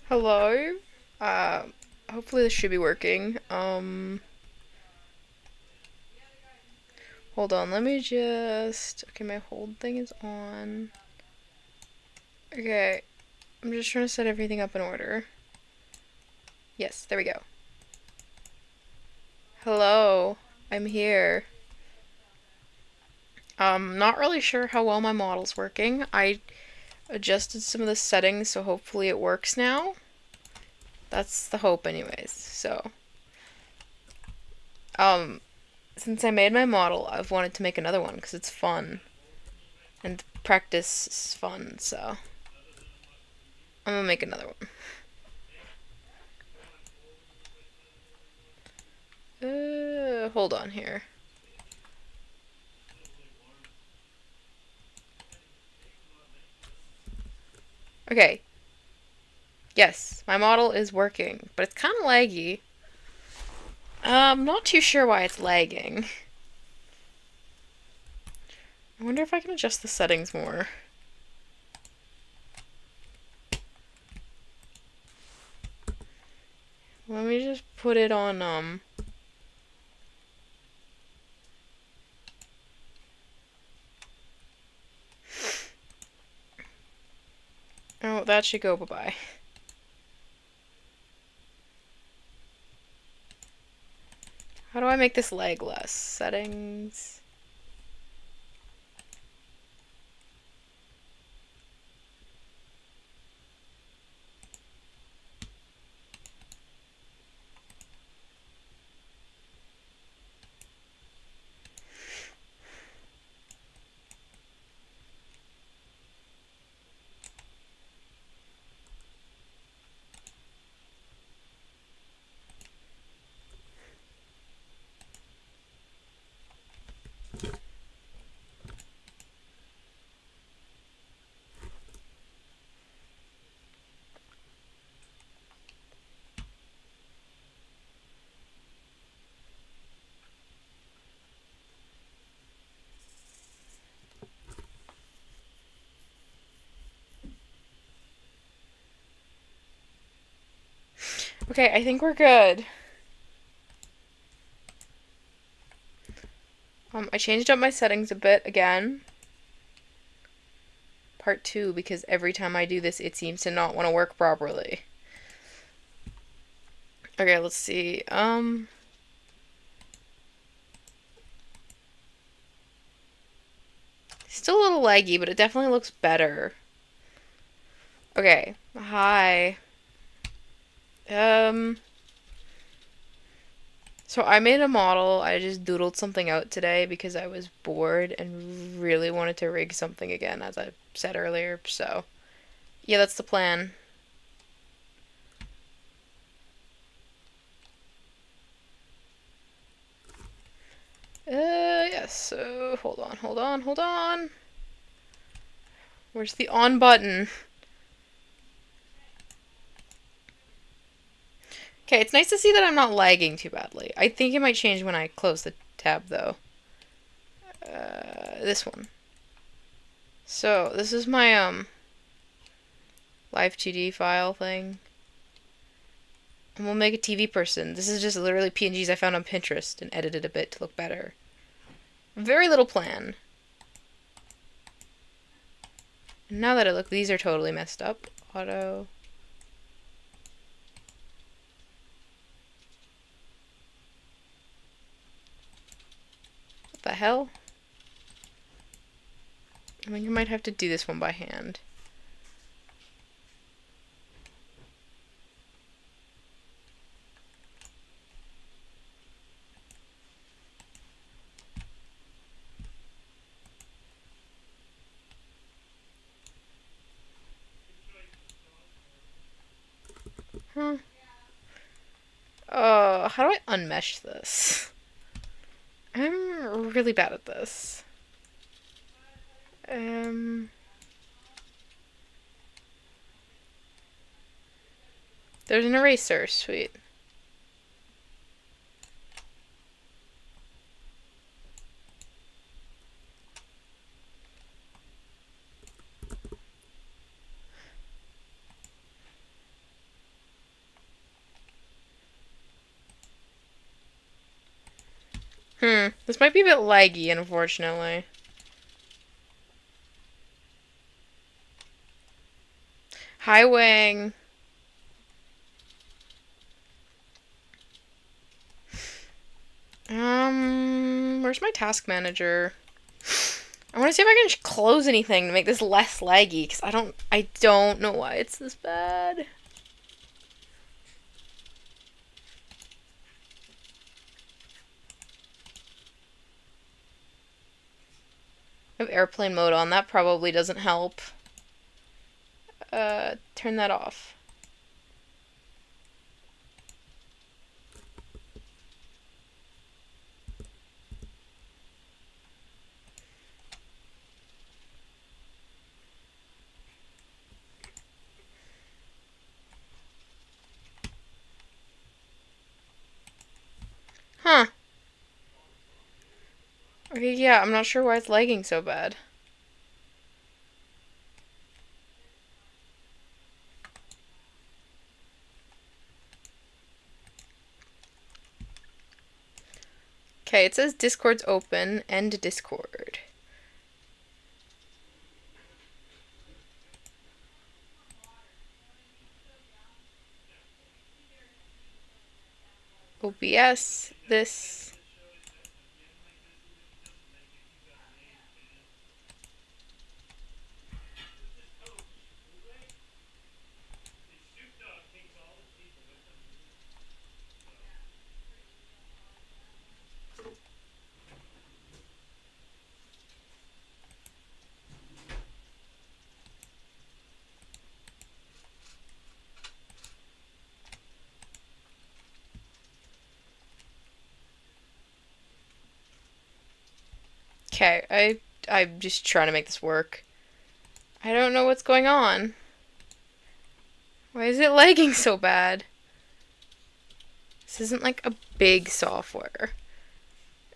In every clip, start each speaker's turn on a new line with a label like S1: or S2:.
S1: Hello. Uh, Hopefully this should be working. Hold on. Let me just. Okay, my hold thing is on. Okay, I'm just trying to set everything up in order. Yes, there we go. Hello. I'm here. Not really sure how well my model's working. I adjusted some of the settings, so hopefully it works now. That's the hope, anyways. So, um, since I made my model, I've wanted to make another one because it's fun and practice is fun. So I'm gonna make another one. Hold on here. Okay. Yes, my model is working, but it's kind of laggy. I'm not too sure why it's lagging. I wonder if I can adjust the settings more. Let me just put it on, Oh, that should go bye-bye. How do I make this lag less? Settings. Okay, I think we're good. I changed up my settings a bit again. Part 2, because every time I do this, it seems to not want to work properly. Okay, let's see. Still a little laggy, but it definitely looks better. Okay, hi. Um, so I made a model. I just doodled something out today because I was bored and really wanted to rig something again, as I said earlier. So, yeah, that's the plan. Yes, so hold on. Where's the on button? Okay, it's nice to see that I'm not lagging too badly. I think it might change when I close the tab, though. This one. So, this is my, live 2D file thing. And we'll make a TV person. This is just literally PNGs I found on Pinterest and edited a bit to look better. Very little plan. And now that I look, these are totally messed up. Auto. What the hell? I think I might have to do this one by hand. Huh. How do I unmesh this? I'm really bad at this. Um, there's an eraser. Sweet. This might be a bit laggy, unfortunately. Hi, Wang. Where's my task manager? I want to see if I can close anything to make this less laggy, because I don't know why it's this bad. I have airplane mode on. That probably doesn't help. Turn that off. Huh. Okay, yeah, I'm not sure why it's lagging so bad. Okay, it says Discord's open. End Discord. OBS. This. Okay, I'm just trying to make this work. I don't know what's going on. Why is it lagging so bad? This isn't like a big software.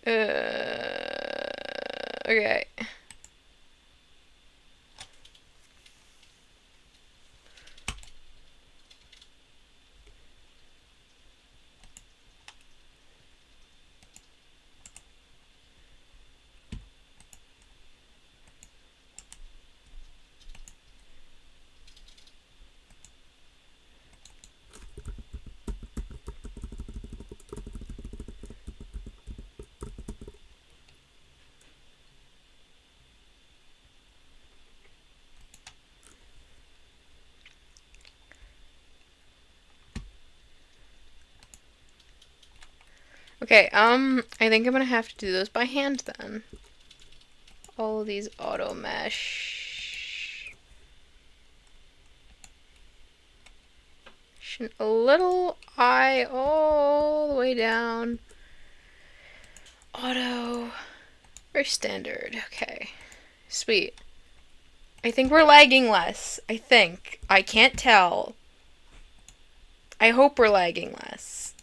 S1: Okay. Okay, I think I'm gonna have to do those by hand then. All of these auto mesh. A little eye all the way down. Auto. Very standard. Okay. Sweet. I think we're lagging less. I think. I can't tell. I hope we're lagging less.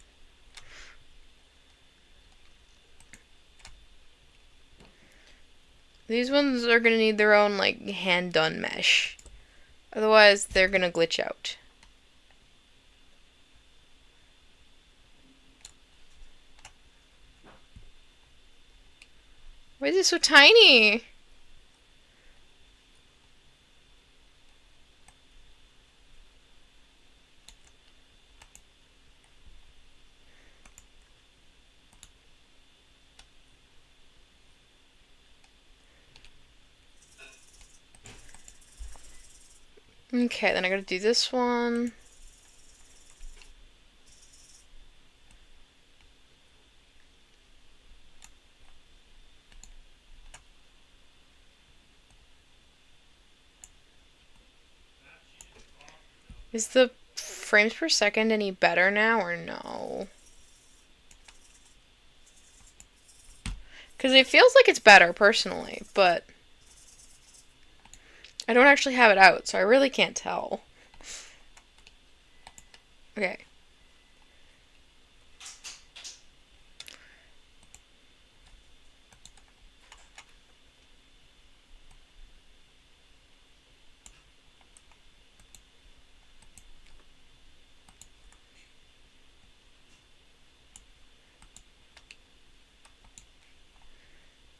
S1: These ones are gonna need their own, like, hand-done mesh. Otherwise, they're gonna glitch out. Why is it so tiny? Okay, then I gotta do this one. Is the frames per second any better now or no? Because it feels like it's better personally, but I don't actually have it out, so I really can't tell. Okay.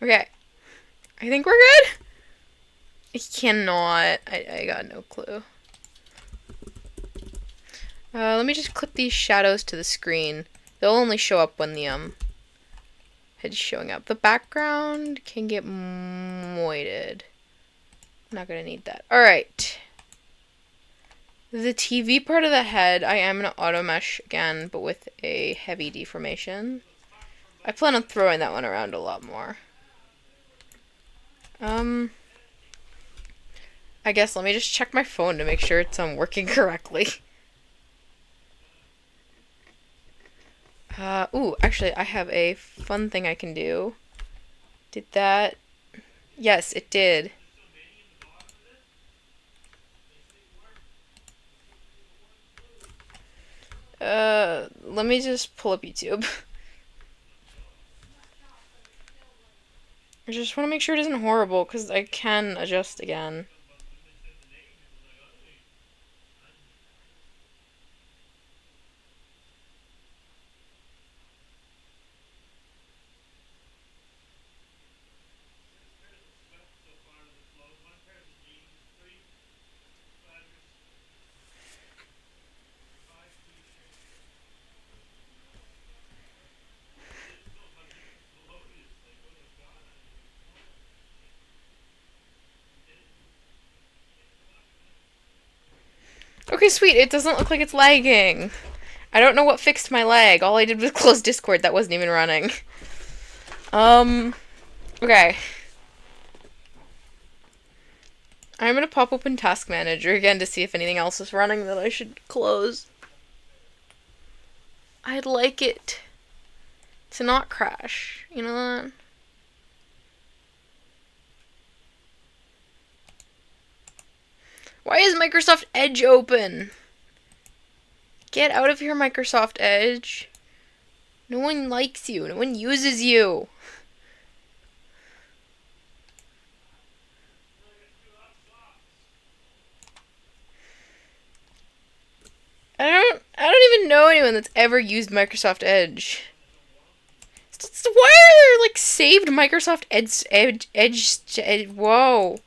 S1: Okay. I think we're good. I cannot. I got no clue. Let me just clip these shadows to the screen. They'll only show up when the head's showing up. The background can get moited. I'm not gonna need that. Alright. The TV part of the head, I am gonna auto mesh again, but with a heavy deformation. I plan on throwing that one around a lot more. I guess let me just check my phone to make sure it's working correctly. Ooh, actually, I have a fun thing I can do. Did that? Yes, it did. Let me just pull up YouTube. I just want to make sure it isn't horrible, because I can adjust again. Okay, sweet. It doesn't look like it's lagging. I don't know what fixed my lag. All I did was close Discord. That wasn't even running. Okay. I'm gonna pop open Task Manager again to see if anything else is running that I should close. I'd like it to not crash. You know that? Why is Microsoft Edge open? Get out of here, Microsoft Edge. No one likes you. No one uses you. I don't even know anyone that's ever used Microsoft Edge. Why are there like saved Microsoft Edge whoa.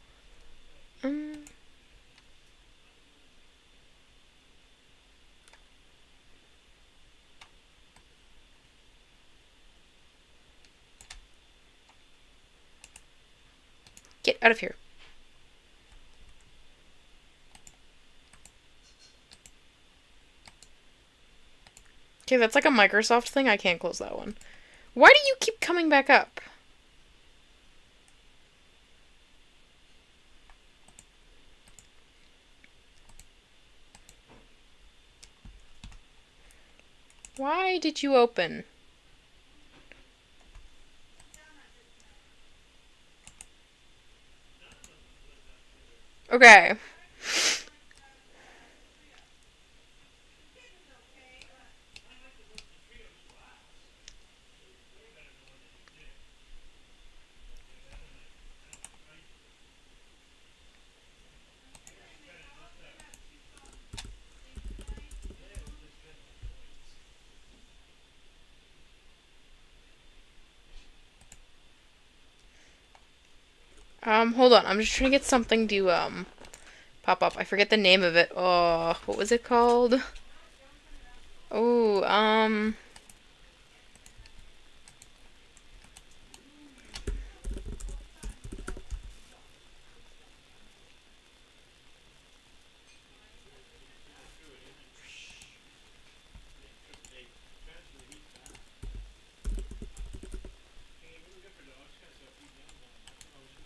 S1: Get out of here. Okay, that's like a Microsoft thing. I can't close that one. Why do you keep coming back up? Why did you open? Okay. Hold on. I'm just trying to get something to, pop up. I forget the name of it. Oh, what was it called? Oh,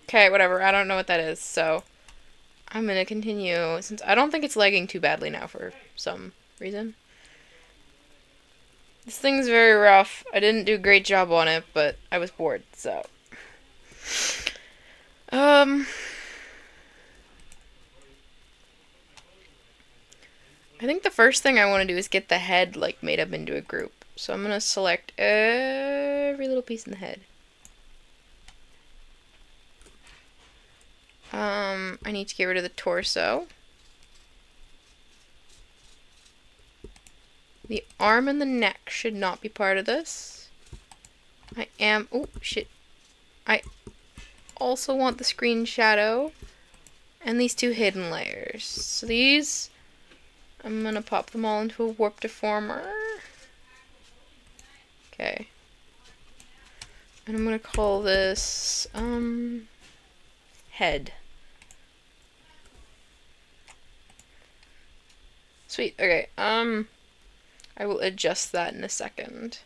S1: okay, whatever. I don't know what that is, so I'm gonna continue, since I don't think it's lagging too badly now for some reason. This thing's very rough. I didn't do a great job on it, but I was bored, so. I think the first thing I want to do is get the head, like, made up into a group. So I'm gonna select every little piece in the head. I need to get rid of the torso. The arm and the neck should not be part of this. Oh, shit. also want the screen shadow and these two hidden layers. So these, I'm gonna pop them all into a warp deformer. Okay. And I'm gonna call this, head. Sweet, okay, I will adjust that in a second.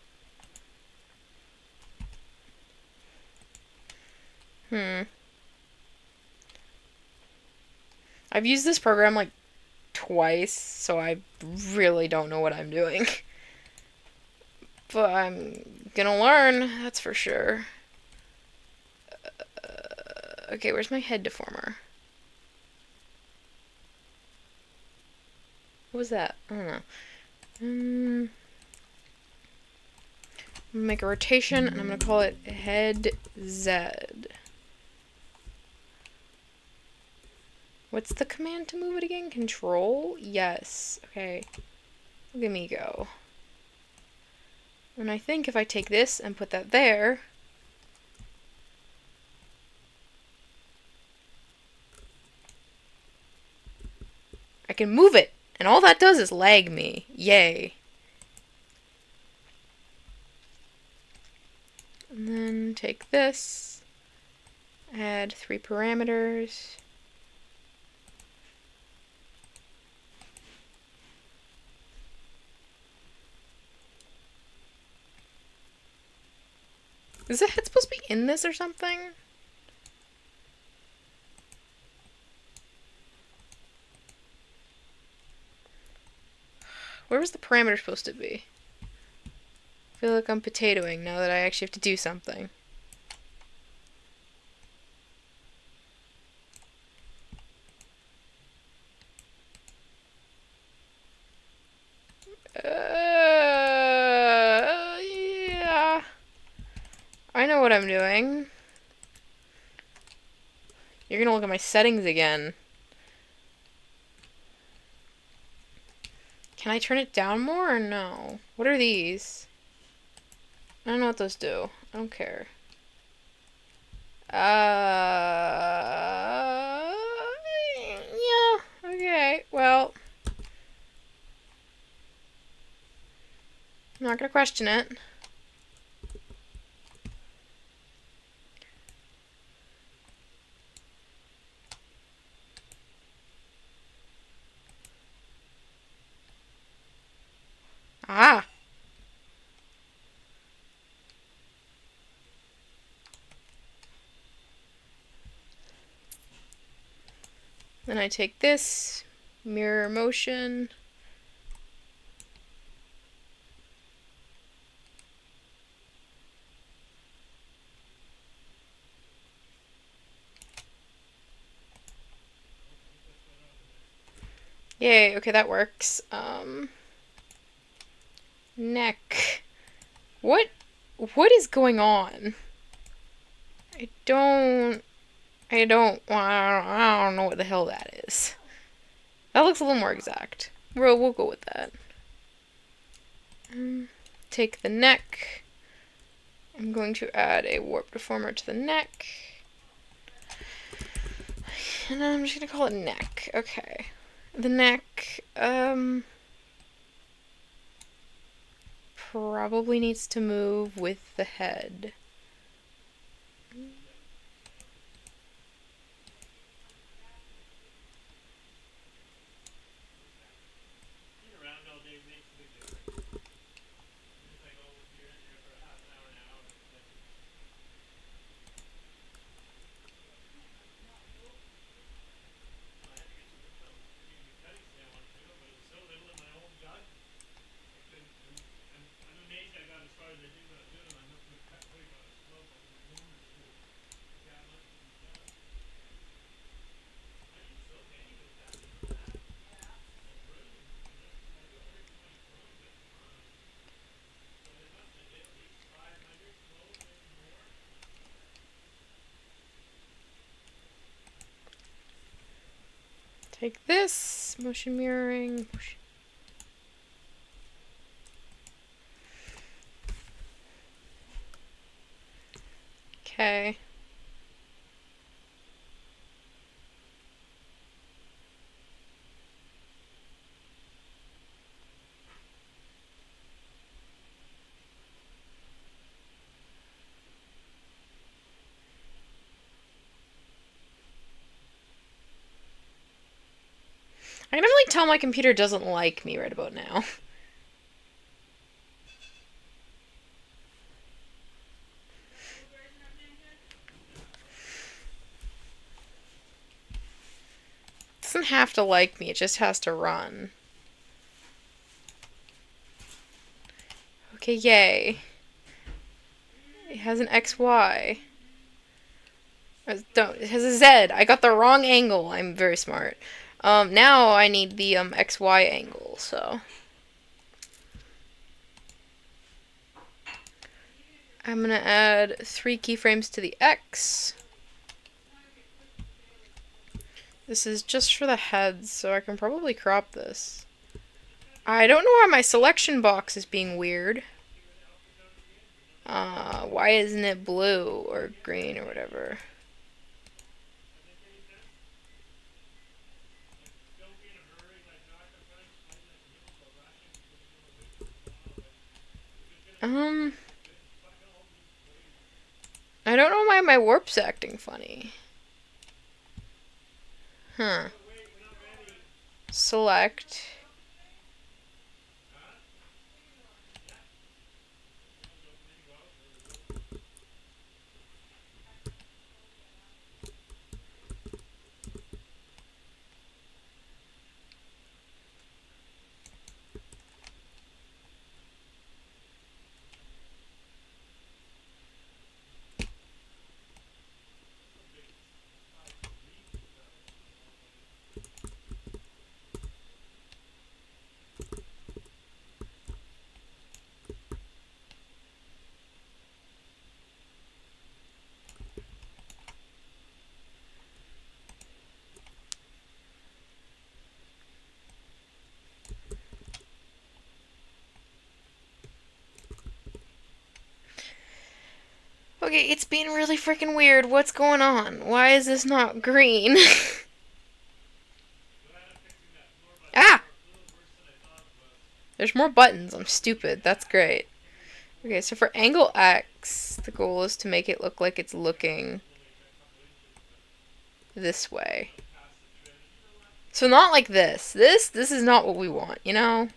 S1: I've used this program like twice, so I really don't know what I'm doing. But I'm gonna learn, that's for sure. Okay, where's my head deformer? What was that? I don't know. I'm gonna make a rotation, and I'm gonna call it head Z. What's the command to move it again? Control? Yes. Okay. Look at me go. And I think if I take this and put that there, I can move it. And all that does is lag me. Yay. And then take this, add 3 parameters. Is the head supposed to be in this or something? Where was the parameter supposed to be? I feel like I'm potatoing now that I actually have to do something. Yeah. I know what I'm doing. You're gonna look at my settings again. Can I turn it down more or no? What are these? I don't know what those do. I don't care. Yeah, okay, well. I'm not gonna question it. Ah! Then I take this, mirror motion. Yay, okay, that works. Neck. What is going on? I don't know what the hell that is. That looks a little more exact. We'll go with that. Take the neck. I'm going to add a warp deformer to the neck. And I'm just gonna call it neck. Okay. The neck, probably needs to move with the head. Take this, motion mirroring. Okay. I can definitely tell my computer doesn't like me right about now. It doesn't have to like me, it just has to run. Okay, yay. It has an XY. Don't, it has a Z. I got the wrong angle. I'm very smart. Now I need the XY angle, so. I'm gonna add 3 keyframes to the X. This is just for the heads, so I can probably crop this. I don't know why my selection box is being weird. Why isn't it blue or green or whatever? I don't know why my warp's acting funny. Huh. Select. Okay, it's being really freaking weird. What's going on? Why is this not green? Ah! There's more buttons. I'm stupid. That's great. Okay, so for angle X, the goal is to make it look like it's looking this way. So not like this. This is not what we want, you know?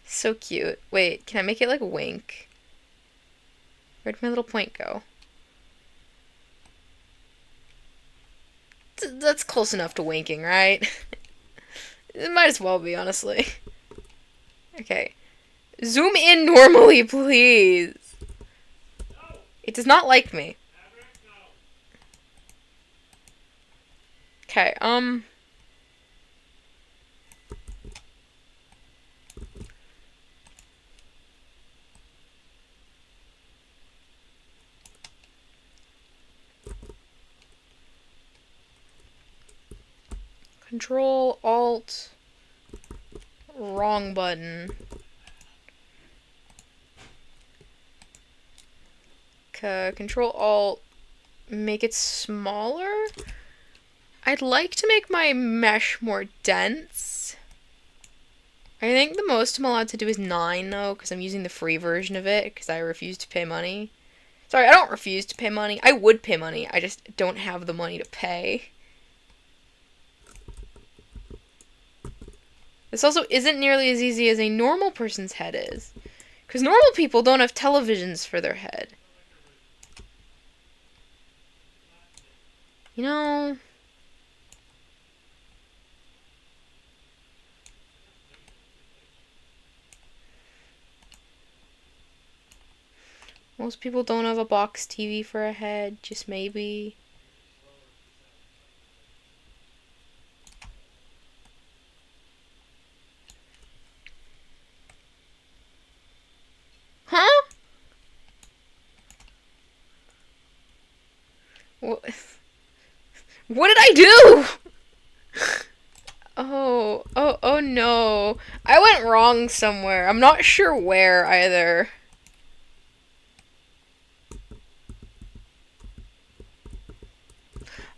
S1: So cute. Wait, can I make it like wink? Where'd my little point go? That's close enough to winking, right? It might as well be, honestly. Okay. Zoom in normally, please. It does not like me. Okay, Control, Alt, wrong button. Control, Alt, make it smaller. I'd like to make my mesh more dense. I think the most I'm allowed to do is 9, though, because I'm using the free version of it, because I refuse to pay money. Sorry, I don't refuse to pay money. I would pay money. I just don't have the money to pay. This also isn't nearly as easy as a normal person's head is. Because normal people don't have televisions for their head. You know... Most people don't have a box TV for a head, just maybe. Huh? What? What did I do? Oh no. I went wrong somewhere. I'm not sure where either.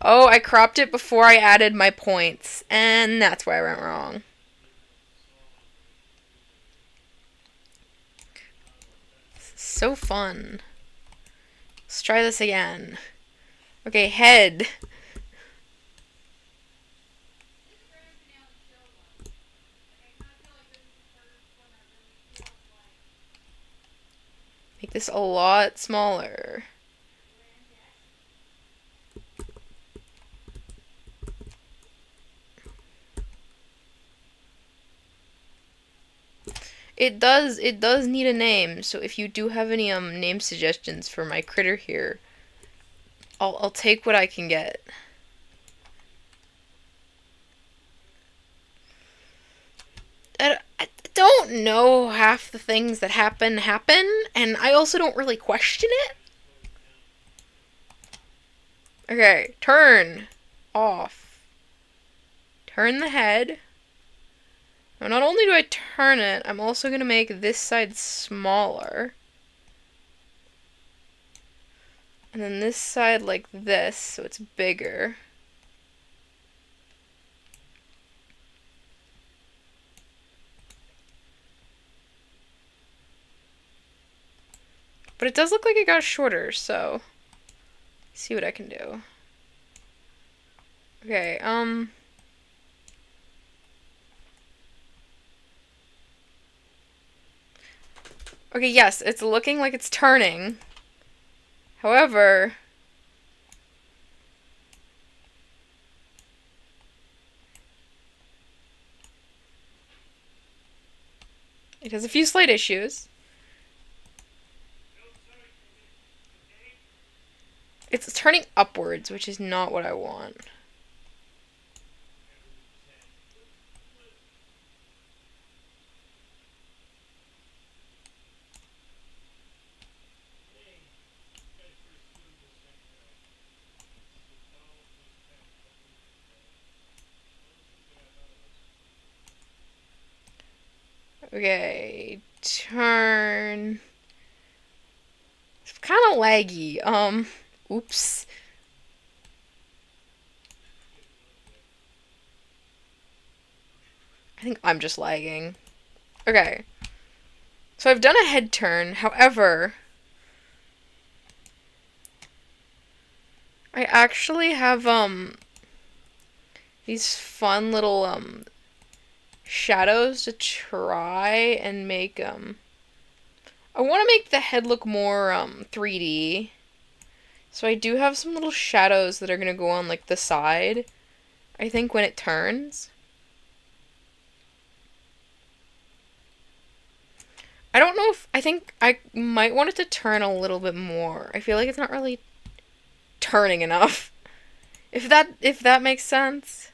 S1: Oh, I cropped it before I added my points, and that's where I went wrong. So fun. Let's try this again. Okay, head. Make this a lot smaller. It does need a name, so if you do have any name suggestions for my critter here, I'll take what I can get. I don't know half the things that happen, and I also don't really question it. Okay, turn off. Turn the head. Now, not only do I turn it, I'm also going to make this side smaller. And then this side like this, so it's bigger. But it does look like it got shorter, so see what I can do. Okay, okay, yes, it's looking like it's turning. However, it has a few slight issues. It's turning upwards, which is not what I want. Okay, turn. It's kind of laggy. Oops. I think I'm just lagging. Okay. So I've done a head turn, however, I actually have, these fun little, shadows to try and make, I want to make the head look more, 3D. So I do have some little shadows that are going to go on, like, the side, I think, when it turns. I don't know if, I think I might want it to turn a little bit more. I feel like it's not really turning enough. If that makes sense.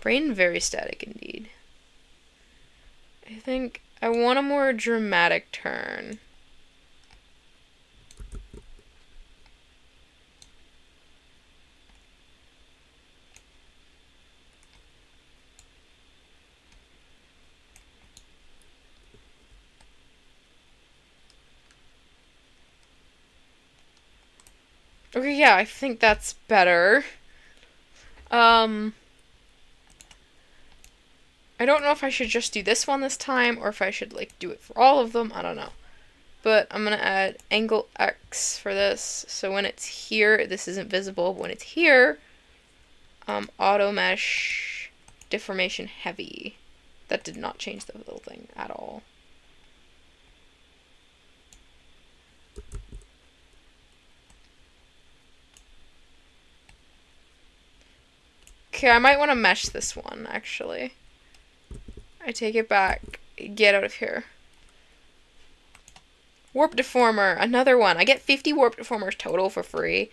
S1: Brain very static indeed. I think I want a more dramatic turn. Okay, yeah, I think that's better. I don't know if I should just do this one this time, or if I should, like, do it for all of them. I don't know. But I'm gonna add angle X for this, so when it's here, this isn't visible. But when it's here, auto mesh deformation heavy. That did not change the little thing at all. Okay, I might want to mesh this one, actually. I take it back. Get out of here. Warp Deformer, another one. I get 50 Warp Deformers total for free,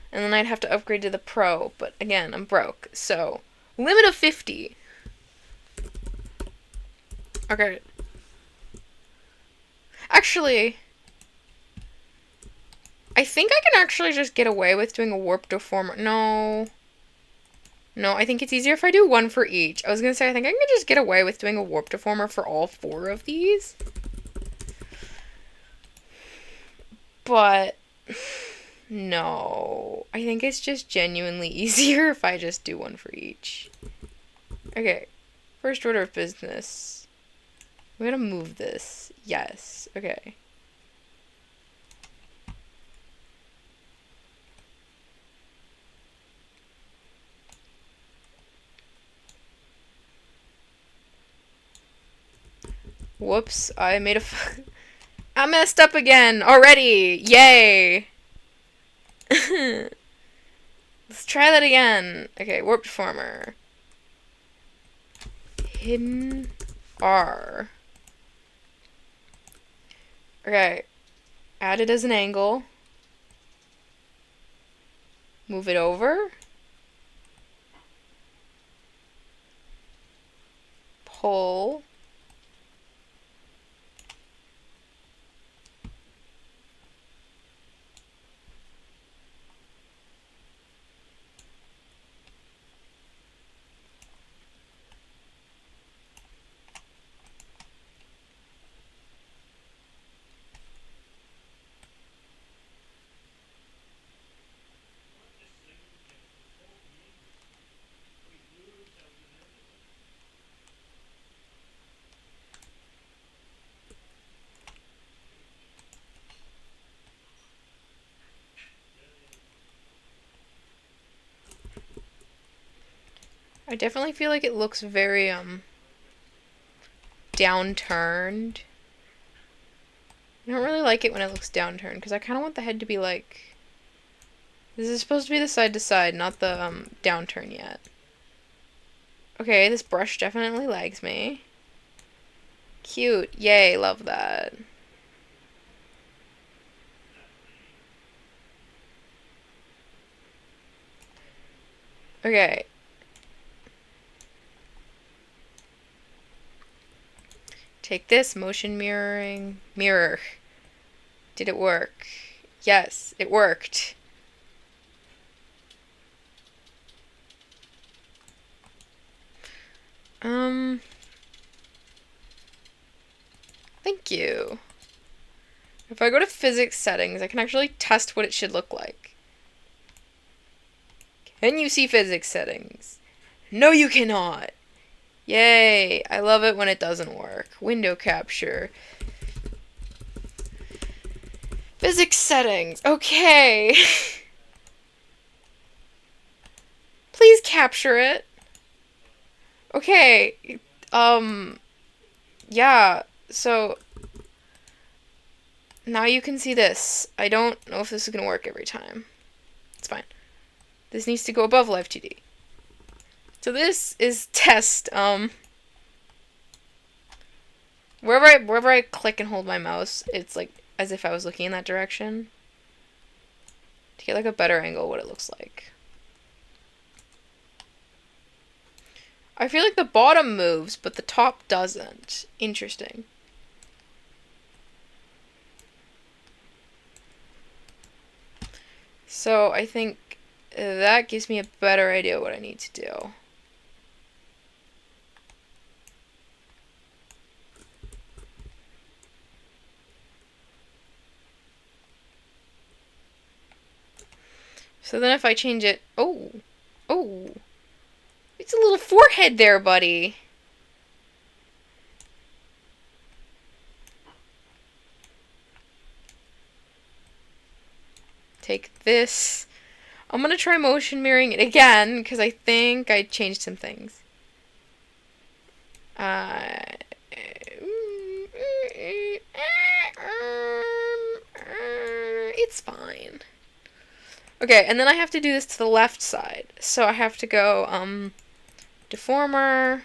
S1: and then I'd have to upgrade to the Pro, but again, I'm broke, so limit of 50. Okay. Actually, I think I can actually just get away with doing a Warp Deformer. No. No, I think it's easier if I do one for each. I was gonna say, I think I can just get away with doing a Warp Deformer for all 4 of these. But no, I think it's just genuinely easier if I just do one for each. Okay, first order of business. We're gonna move this. Yes, okay. Whoops, I made a I messed up again already. Yay. Let's try that again. Okay, warp deformer. Hidden R. Okay. Add it as an angle. Move it over. Pull. I definitely feel like it looks very, downturned. I don't really like it when it looks downturned, because I kind of want the head to be like... This is supposed to be the side to side, not the, downturn yet. Okay, this brush definitely lags me. Cute. Yay, love that. Okay. Take this, motion mirroring. Mirror. Did it work? Yes, it worked. Thank you. If I go to physics settings, I can actually test what it should look like. Can you see physics settings? No, you cannot. Yay. I love it when it doesn't work. Window capture. Physics settings. Okay. Please capture it. Okay. Yeah. So now you can see this. I don't know if this is gonna work every time. It's fine. This needs to go above Live 2D. So this is test, wherever I click and hold my mouse, it's like as if I was looking in that direction. To get like a better angle of what it looks like. I feel like the bottom moves, but the top doesn't. Interesting. So I think that gives me a better idea of what I need to do. So then if I change it... Oh! It's a little forehead there, buddy. Take this. I'm gonna try motion mirroring it again, because I think I changed some things. It's fine. Okay, and then I have to do this to the left side. So I have to go, deformer,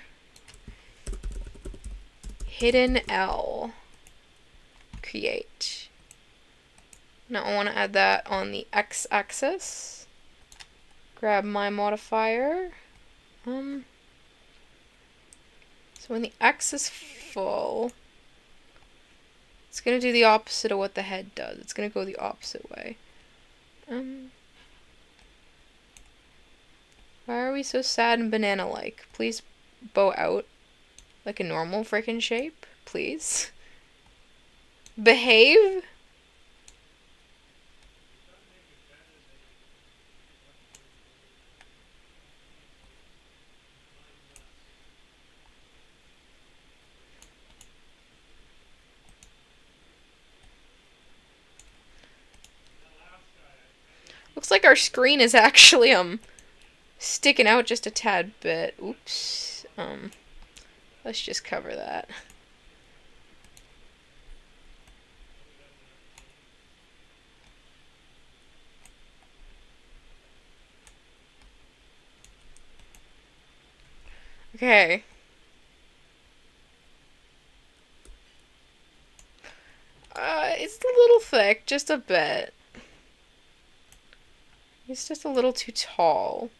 S1: hidden L, create. Now I want to add that on the x-axis. Grab my modifier. So when the x is full, it's going to do the opposite of what the head does. It's going to go the opposite way. Why are we so sad and banana-like? Please bow out like a normal freaking shape, please. Behave? Looks like our screen is actually, sticking out just a tad bit. Oops. Let's just cover that. Okay. It's a little thick, just a bit. It's just a little too tall.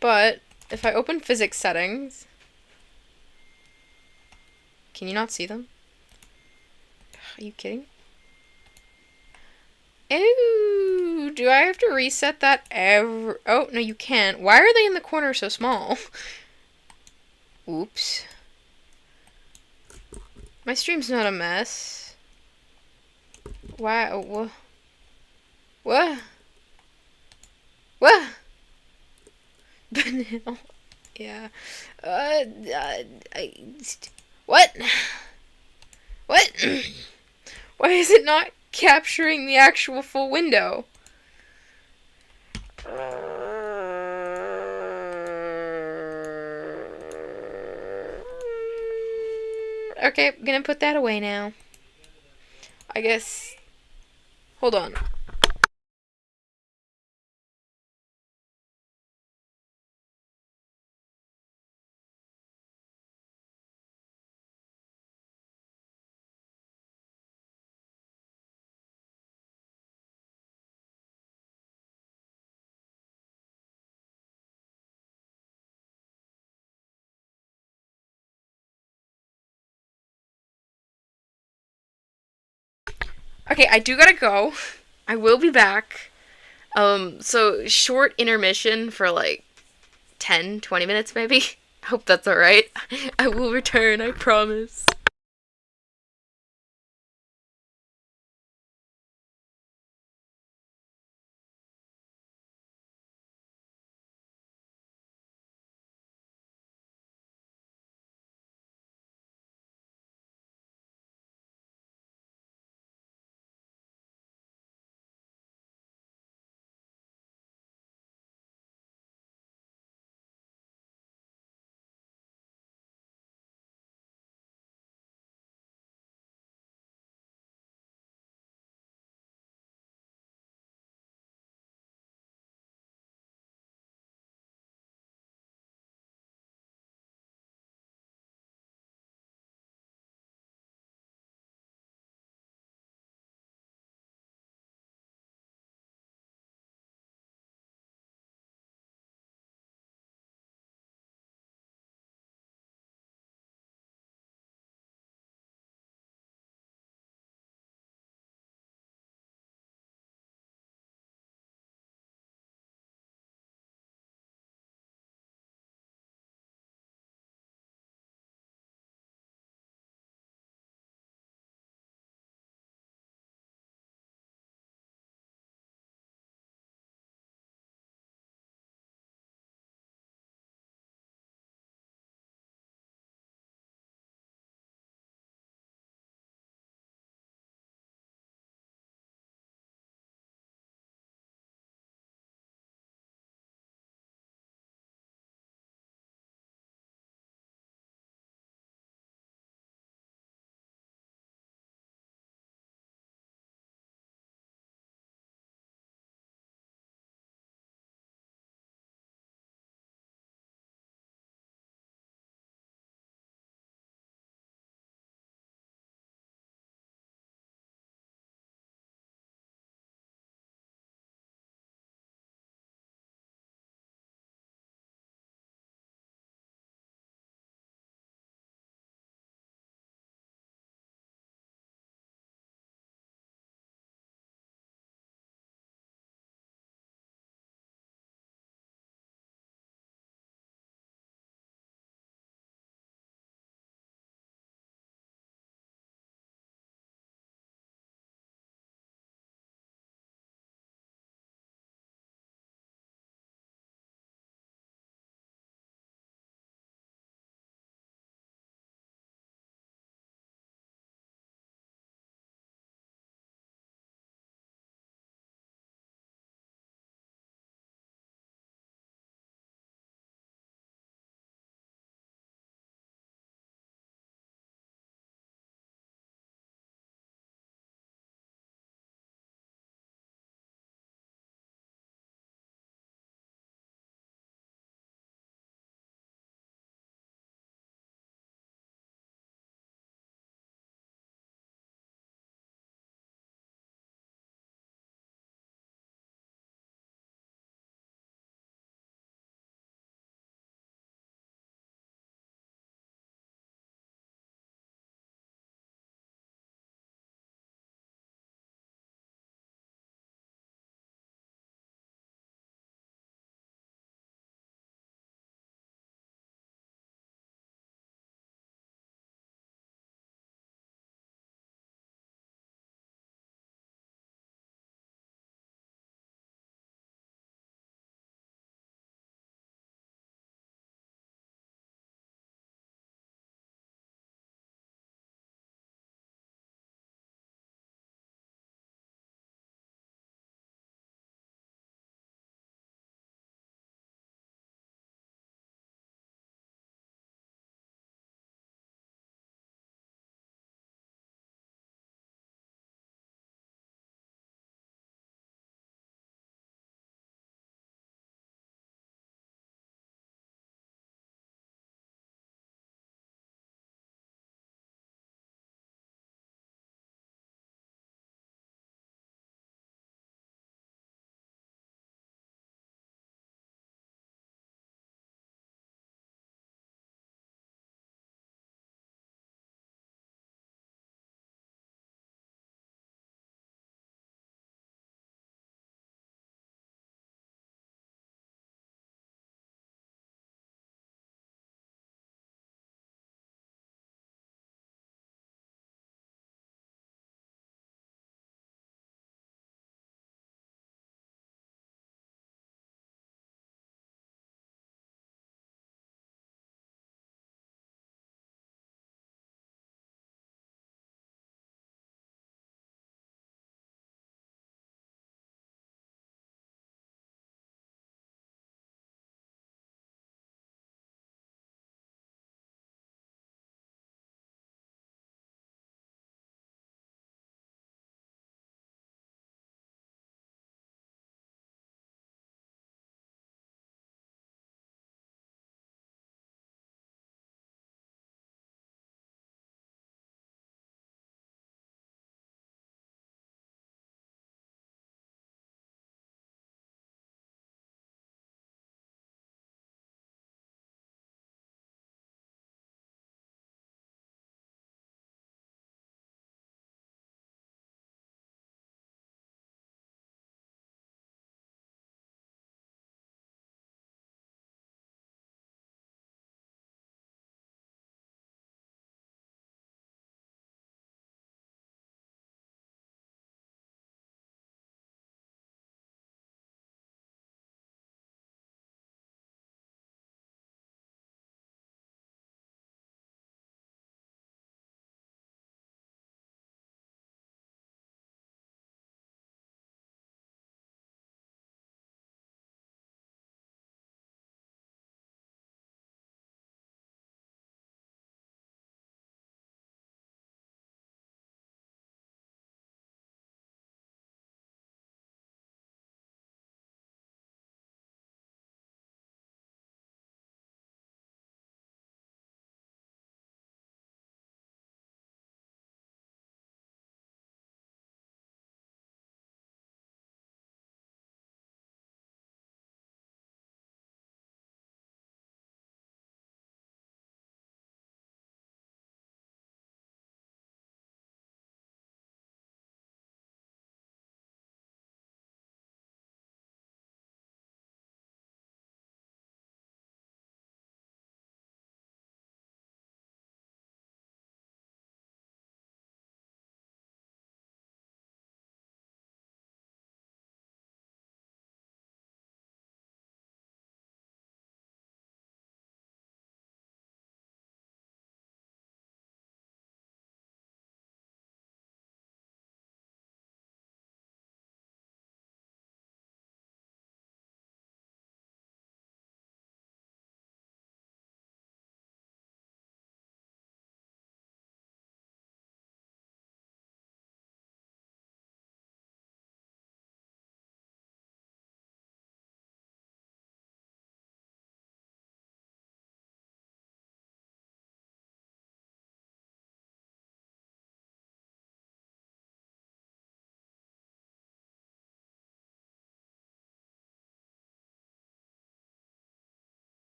S1: But if I open physics settings, can you not see them? Are you kidding? Ew, do I have to reset that every... Oh, no, you can't. Why are they in the corner so small? Oops. My stream's not a mess. Why? What? What? What? Banana. Yeah. I... What? What? Why is it not capturing the actual full window? Okay, I'm gonna put that away now. I guess. Hold on. Okay, I do gotta go. I will be back. So short intermission for like 10, 20 minutes maybe. I hope that's alright. I will return, I promise.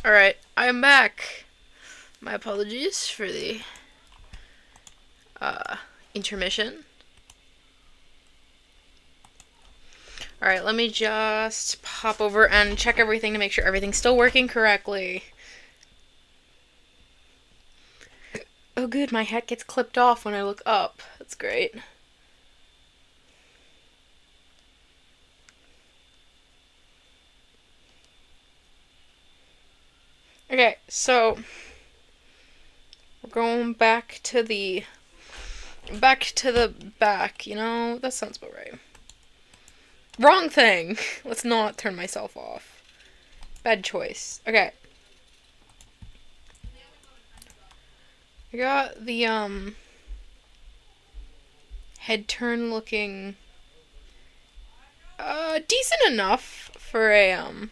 S1: Alright, I am back. My apologies for the intermission. Alright, let me just pop over and check everything to make sure everything's still working correctly. Oh good, my hat gets clipped off when I look up. That's great. Okay, so we're going back to the back, you know? That sounds about right. Wrong thing! Let's not turn myself off. Bad choice. Okay. I got the, head turn looking, decent enough for a,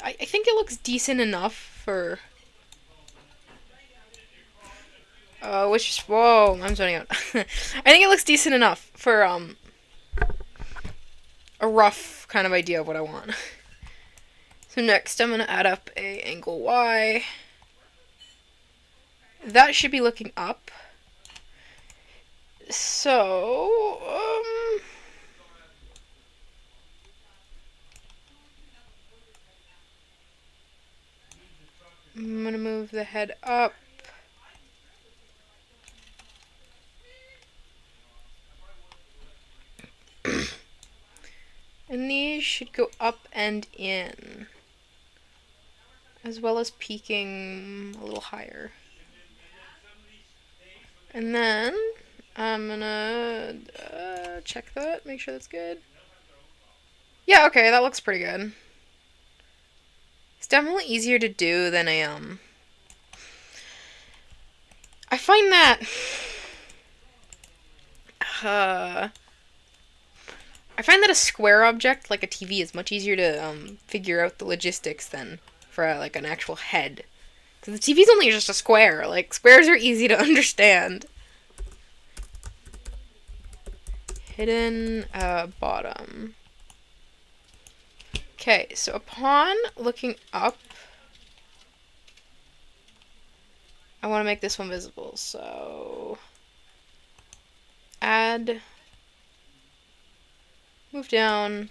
S1: I think it looks decent enough for, whoa, I'm zoning out. I think it looks decent enough for, a rough kind of idea of what I want. So next I'm gonna add up a angle Y. That should be looking up. So, I'm gonna move the head up. And these should go up and in, as well as peaking a little higher. And then I'm gonna check that, make sure that's good. Yeah, okay, that looks pretty good. It's definitely easier to do than a, I find that, I find that a square object, like a TV, is much easier to, figure out the logistics than for, like, an actual head. Because the TV's only just a square. Like, squares are easy to understand. Hidden, bottom. Okay, so upon looking up, I want to make this one visible, so add, move down.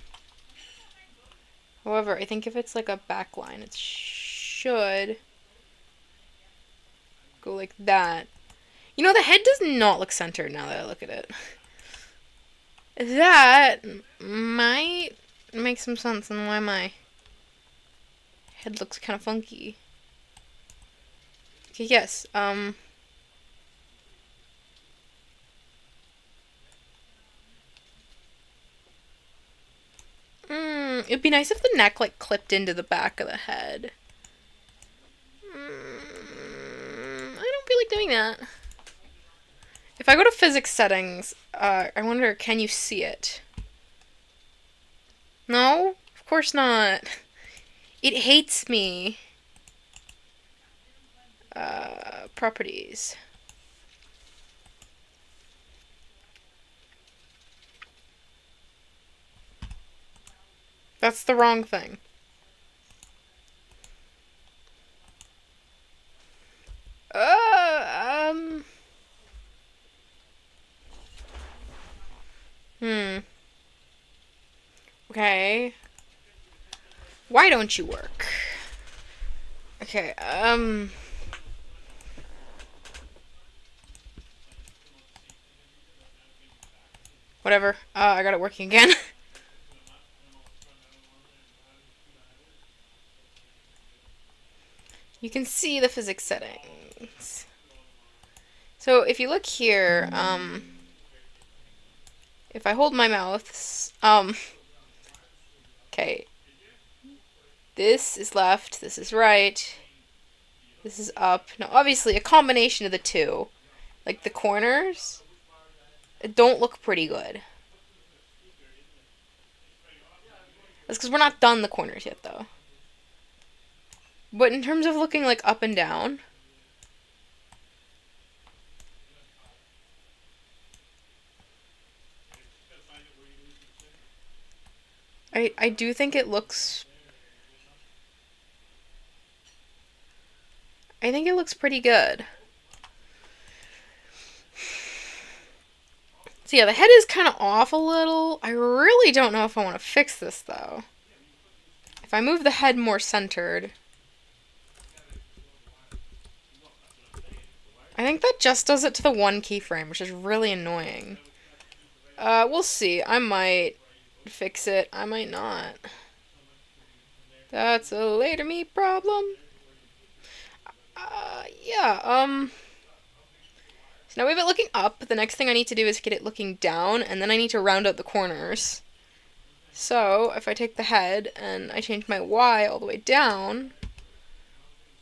S1: However, I think if it's like a backline, it should go like that. You know, the head does not look centered now that I look at it. That might make some sense on why my head looks kind of funky. Okay, yes, it'd be nice if the neck, like, clipped into the back of the head. I don't feel like doing that. If I go to physics settings, I wonder, can you see it? No? Of course not. It hates me. Properties. That's the wrong thing. Okay. Why don't you work? Okay, whatever. I got it working again. You can see the physics settings. So if you look here, if I hold my mouth, okay, this is left, this is right, this is up. Now, obviously, a combination of the two, like the corners, don't look pretty good. That's because we're not done the corners yet, though. But in terms of looking, like, up and down, I do think it looks I think it looks pretty good. So yeah, the head is kind of off a little. I really don't know if I want to fix this, though. If I move the head more centered, I think that just does it to the one keyframe, which is really annoying. We'll see. I might fix it. I might not. That's a later me problem. Yeah, so now we have it looking up. The next thing I need to do is get it looking down, and then I need to round out the corners. So, if I take the head and I change my Y all the way down,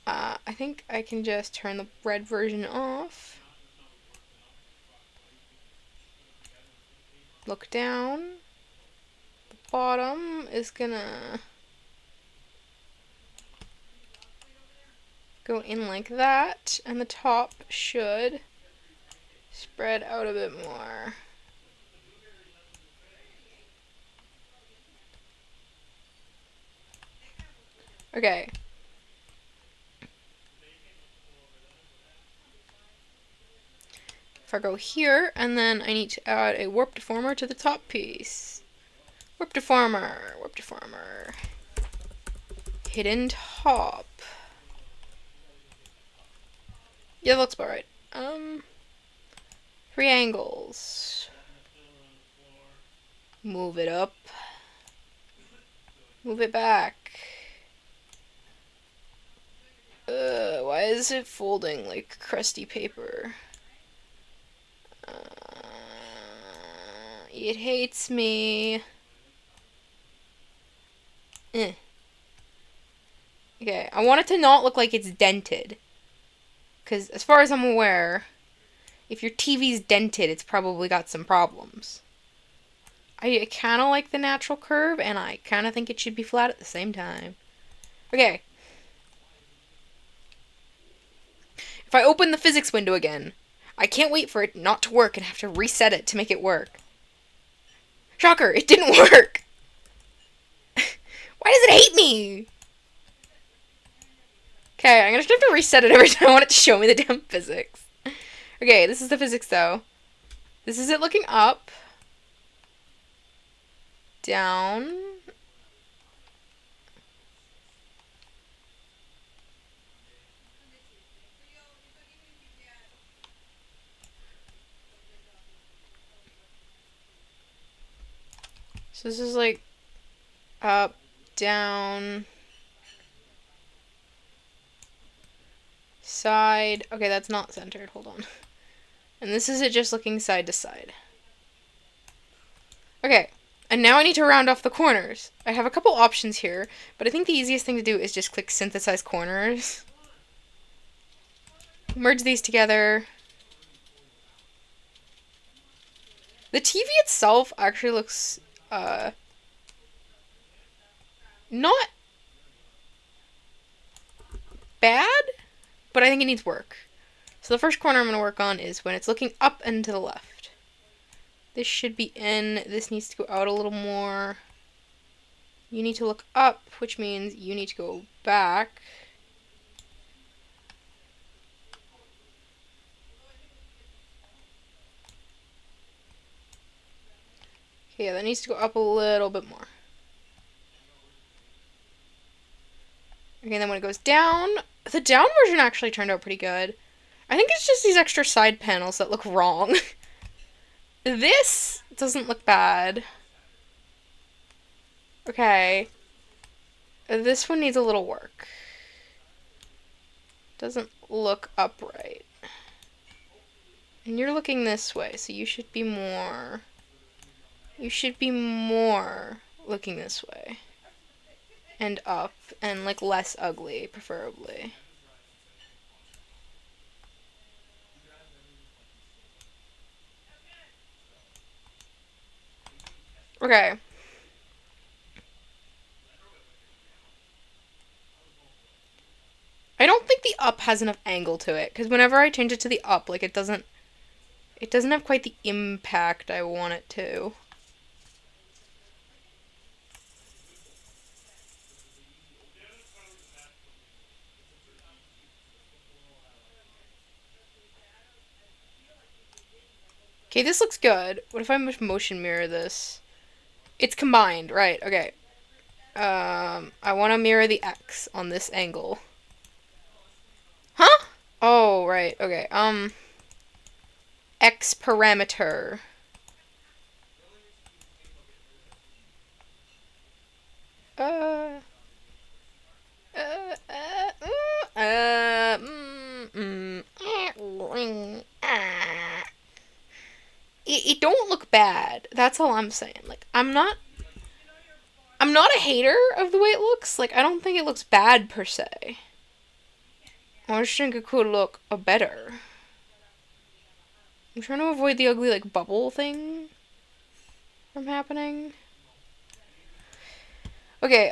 S1: I think I can just turn the red version off. Look down. The bottom is gonna go in like that, and the top should spread out a bit more. Okay. If I go here, and then I need to add a warp deformer to the top piece. Warp deformer, warp deformer. Hidden top. Yeah, that looks about right. Three angles. Move it up. Move it back. Why is it folding like crusty paper? It hates me. Okay, I want it to not look like it's dented. Because as far as I'm aware, if your TV's dented, it's probably got some problems. I kind of like the natural curve, and I kind of think it should be flat at the same time. Okay. If I open the physics window again, I can't wait for it not to work and have to reset it to make it work. Shocker, it didn't work! Why does it hate me? Okay, I'm gonna have to reset it every time I want it to show me the damn physics. Okay, this is the physics though. This is it looking up. Down. So this is like up, down, side. Okay, that's not centered. Hold on. And this is it just looking side to side. Okay, and now I need to round off the corners. I have a couple options here, but I think the easiest thing to do is just click Synthesize Corners. Merge these together. The TV itself actually looks not bad, but I think it needs work. So the first corner I'm going to work on is when it's looking up and to the left. This should be in. This needs to go out a little more. You need to look up, which means you need to go back. Okay, that needs to go up a little bit more. Okay, then when it goes down, the down version actually turned out pretty good. I think it's just these extra side panels that look wrong. This doesn't look bad. Okay. This one needs a little work. Doesn't look upright. And you're looking this way, so you should be more... You should be more looking this way. And up, and like less ugly, preferably. Okay. I don't think the up has enough angle to it, because whenever I change it to the up, like it doesn't have quite the impact I want it to. Okay, this looks good. What if I motion mirror this? It's combined, right, okay. I want to mirror the X on this angle. Huh? Oh, right, okay. X parameter. Uh, uh, uh, it don't look bad. That's all I'm saying. Like, I'm not a hater of the way it looks. Like, I don't think it looks bad per se. I just think it could look better. I'm trying to avoid the ugly, like, bubble thing from happening. Okay,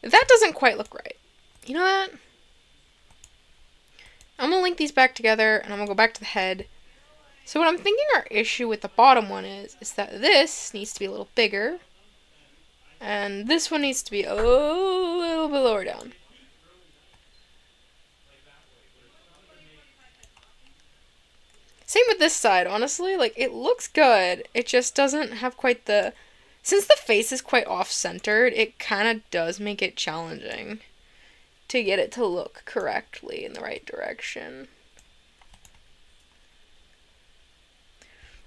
S1: that doesn't quite look right. You know that? I'm gonna link these back together, and I'm gonna go back to the head. So what I'm thinking our issue with the bottom one is that this needs to be a little bigger, and this one needs to be a little bit lower down. Same with this side, honestly. Like, it looks good. It just doesn't have quite the... Since the face is quite off-centered, it kind of does make it challenging to get it to look correctly in the right direction.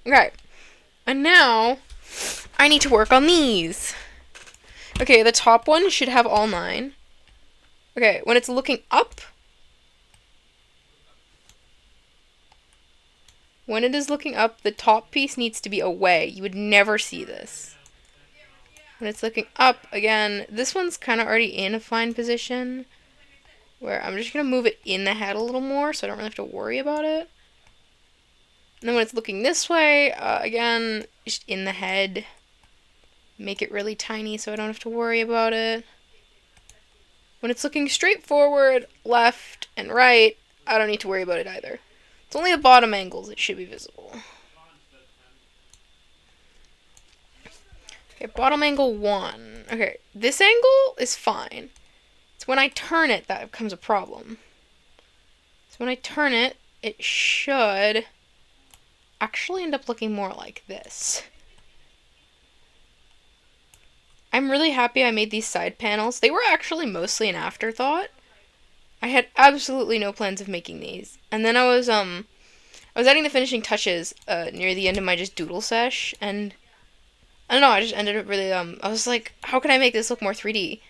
S1: Okay. And now, I need to work on these. Okay, the top one should have all 9. Okay, when it's looking up... When it is looking up, the top piece needs to be away. You would never see this. When it's looking up, again, this one's kind of already in a fine position, where I'm just going to move it in the head a little more so I don't really have to worry about it. And then when it's looking this way, again, just in the head, make it really tiny so I don't have to worry about it. When it's looking straight forward, left, and right, I don't need to worry about it either. It's only the bottom angles that should be visible. Okay, bottom angle 1. Okay, this angle is fine. It's when I turn it that becomes a problem. So when I turn it, it should actually end up looking more like this. I'm really happy I made these side panels. They were actually mostly an afterthought. I had absolutely no plans of making these. And then I was adding the finishing touches near the end of my just doodle sesh, and I don't know, I just ended up really I was like, how can I make this look more 3D?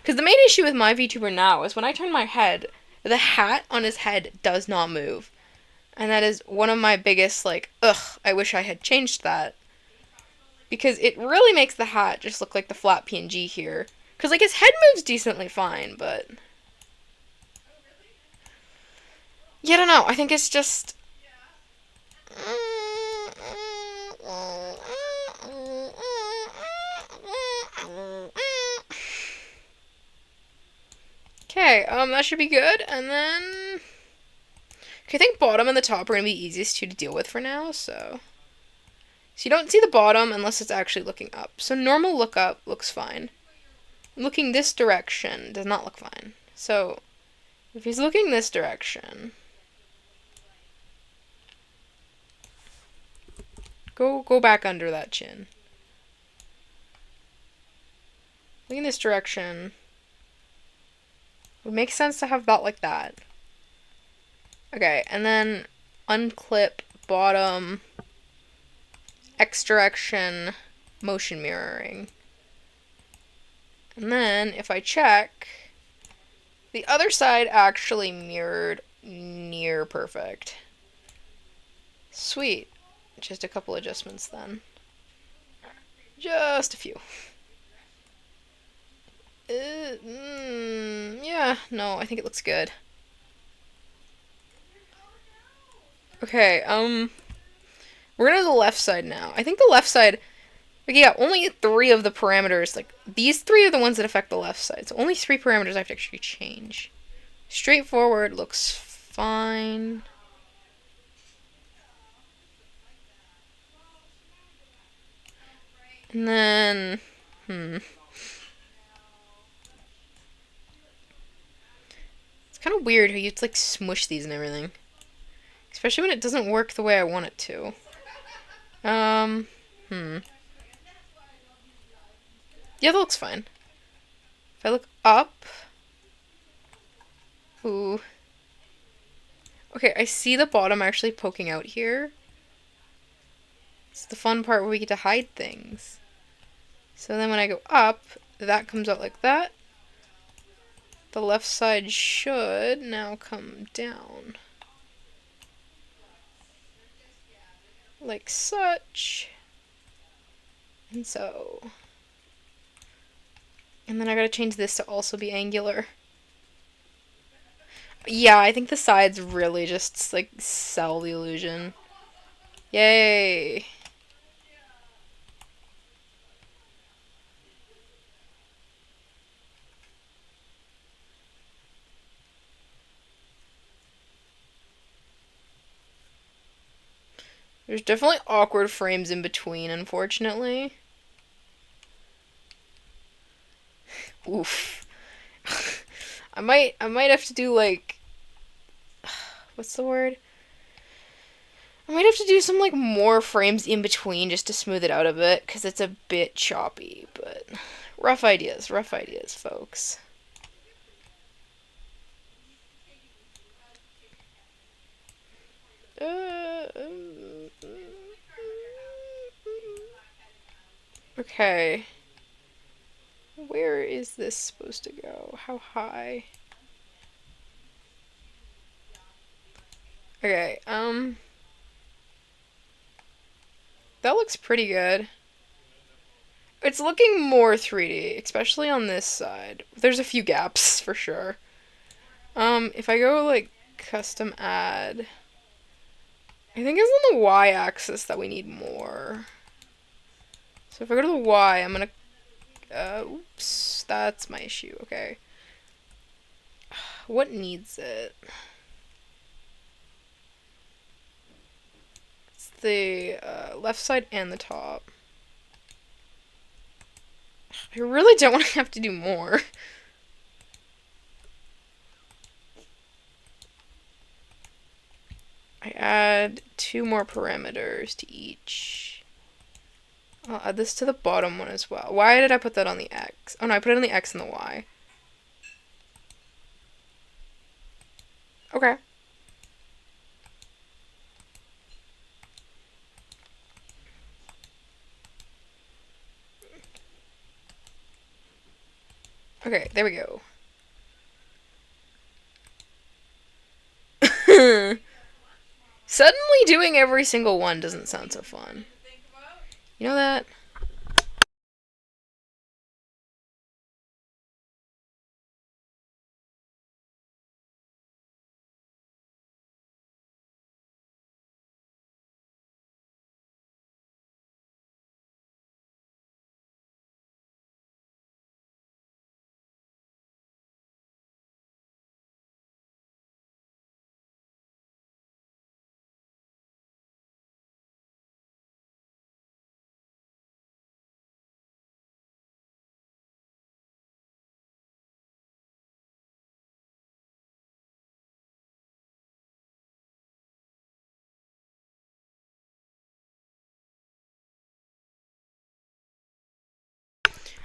S1: Because the main issue with my VTuber now is when I turn my head, the hat on his head does not move. And that is one of my biggest, like, ugh, I wish I had changed that. Because it really makes the hat just look like the flat PNG here. Because, like, his head moves decently fine, but... Yeah, I don't know. I think it's just... Okay, that should be good, and then... Okay, I think bottom and the top are going to be easiest to deal with for now, so... So you don't see the bottom unless it's actually looking up. So normal look up looks fine. Looking this direction does not look fine. So if he's looking this direction, go back under that chin. Looking this direction, it would make sense to have that like that. Okay, and then unclip bottom, X direction, motion mirroring. And then, if I check, the other side actually mirrored near perfect. Sweet. Just a couple adjustments then. Just a few. Yeah, no, I think it looks good. Okay, we're gonna do the left side now. I think the left side... Like, yeah, only 3 of the parameters, like, these 3 are the ones that affect the left side. So only 3 parameters I have to actually change. Straightforward looks fine. And then, kind of weird how you like smush these and everything. Especially when it doesn't work the way I want it to. Hmm. Yeah, that looks fine. If I look up... Ooh. Okay, I see the bottom actually poking out here. It's the fun part where we get to hide things. So then when I go up, that comes out like that. The left side should now come down. Like such. And so. And then I gotta change this to also be angular. Yeah, I think the sides really just, like, sell the illusion. Yay! There's definitely awkward frames in between, unfortunately. Oof. I might have to do, like... What's the word? I might have to do some, like, more frames in between just to smooth it out a bit, because it's a bit choppy, but... rough ideas, folks. Okay. Where is this supposed to go? How high? Okay, that looks pretty good. It's looking more 3D, especially on this side. There's a few gaps, for sure. If I go, like, custom add... I think it's on the y-axis that we need more. So if I go to the y, I'm gonna... oops, that's my issue, okay. What needs it? It's the left side and the top. I really don't want to have to do more. I add 2 more parameters to each. I'll add this to the bottom one as well. Why did I put that on the X? Oh no, I put it on the X and the Y. Okay. Okay, there we go. Suddenly doing every single one doesn't sound so fun. You know that?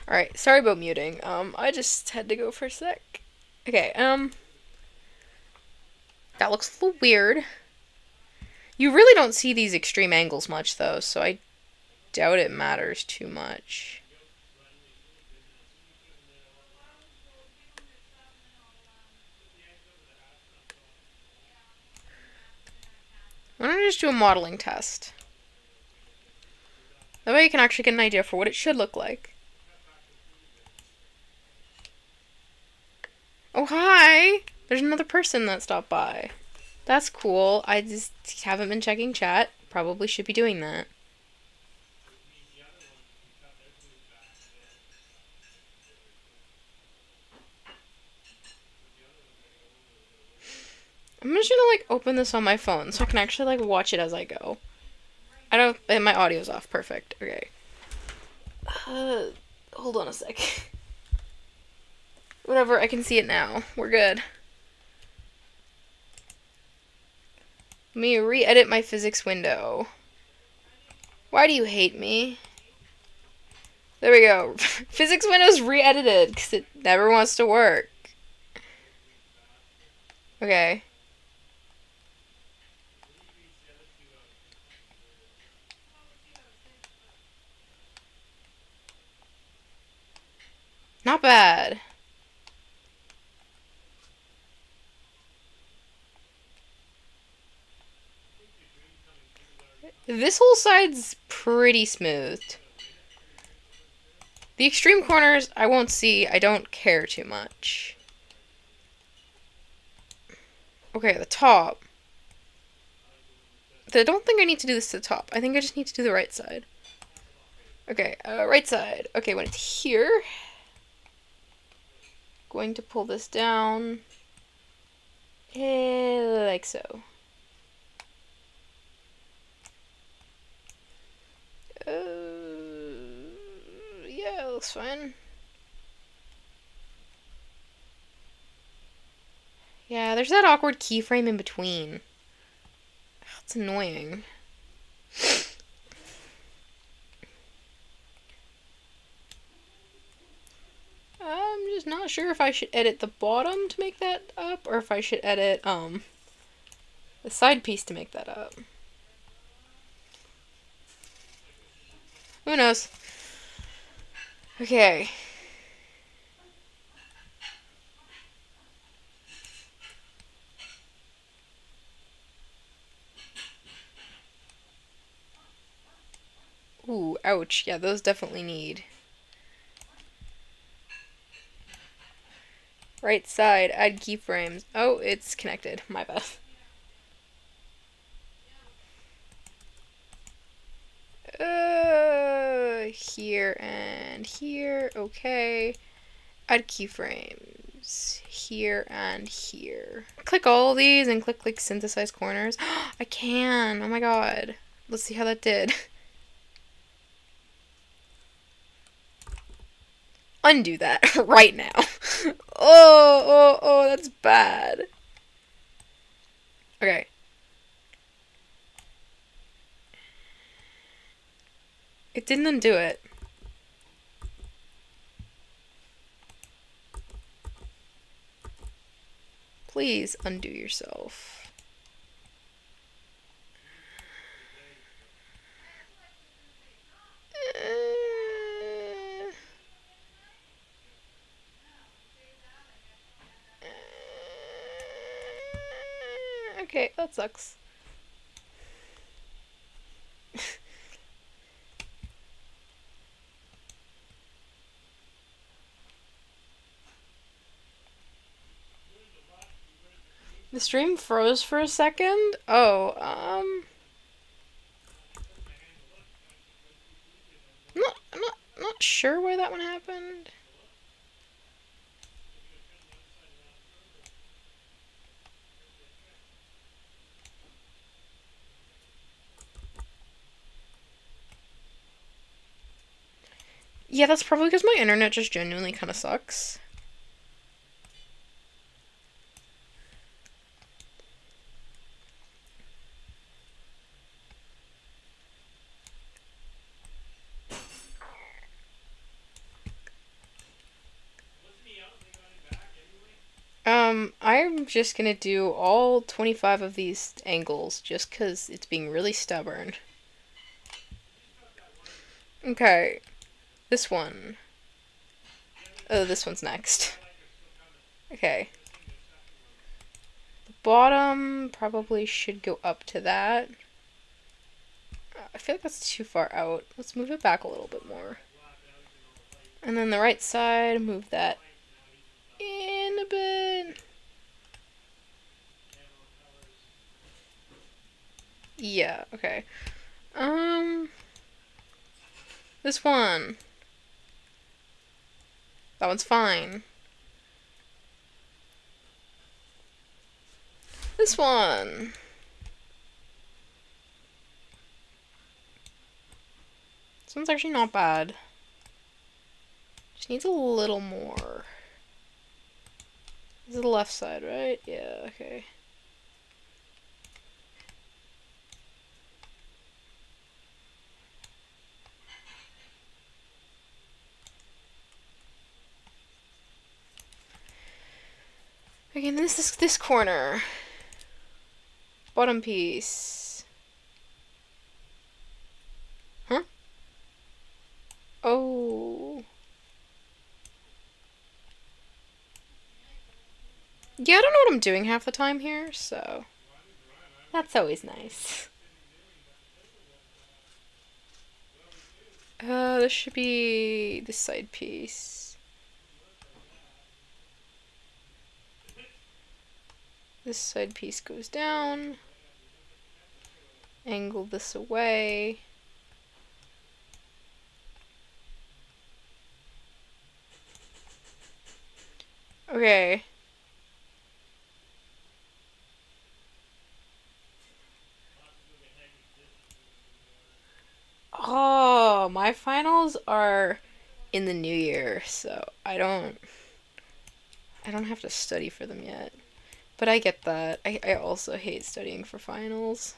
S1: Alright, sorry about muting. I just had to go for a sec. Okay, that looks a little weird. You really don't see these extreme angles much, though, so I doubt it matters too much. Why don't I just do a modeling test? That way you can actually get an idea for what it should look like. Oh, hi! There's another person that stopped by. That's cool. I just haven't been checking chat. Probably should be doing that. I'm just gonna, like, open this on my phone so I can actually, like, watch it as I go. I don't... and my audio's off. Perfect. Okay. Hold on a sec. Whatever, I can see it now. We're good. me re-edit my physics window. Why do you hate me? There we go. Physics window's re-edited because it never wants to work. Okay. Not bad. This whole side's pretty smooth. The extreme corners I won't see. I don't care too much. Okay, the top. I don't think I need to do this to the top. I think I just need to do the right side. Okay, right side. Okay, when it's here, going to pull this down like so. Yeah, it looks fine. Yeah, there's that awkward keyframe in between. It's annoying. I'm just not sure if I should edit the bottom to make that up, or if I should edit, the side piece to make that up. Who knows? Okay. Ooh, ouch. Yeah, those definitely need. Right side, add keyframes. Oh, it's connected. My bad. Here and here. Okay. Add keyframes. Here and here. Click all these and click like synthesize corners. I can. Oh my god. Let's see how that did. Undo that right now. Oh, that's bad. Okay. It didn't undo it. Please undo yourself. Okay, that sucks. The stream froze for a second? Oh, I'm not sure where that one happened. Yeah, that's probably because my internet just genuinely kind of sucks. I'm just gonna do all 25 of these angles just because it's being really stubborn. Okay, this one. Oh, this one's next. Okay. The bottom probably should go up to that. I feel like that's too far out. Let's move it back a little bit more. And then the right side, move that in a bit. Yeah, okay. This one. That one's fine. This one. This one's actually not bad. Just needs a little more. This is the left side, right? Yeah, okay. Okay, and this corner. Bottom piece. Huh? Oh. Yeah, I don't know what I'm doing half the time here, so that's always nice. This should be the side piece. This side piece goes down. Angle this away. Okay. Oh, my finals are in the new year, so I don't have to study for them yet. But I get that. I also hate studying for finals.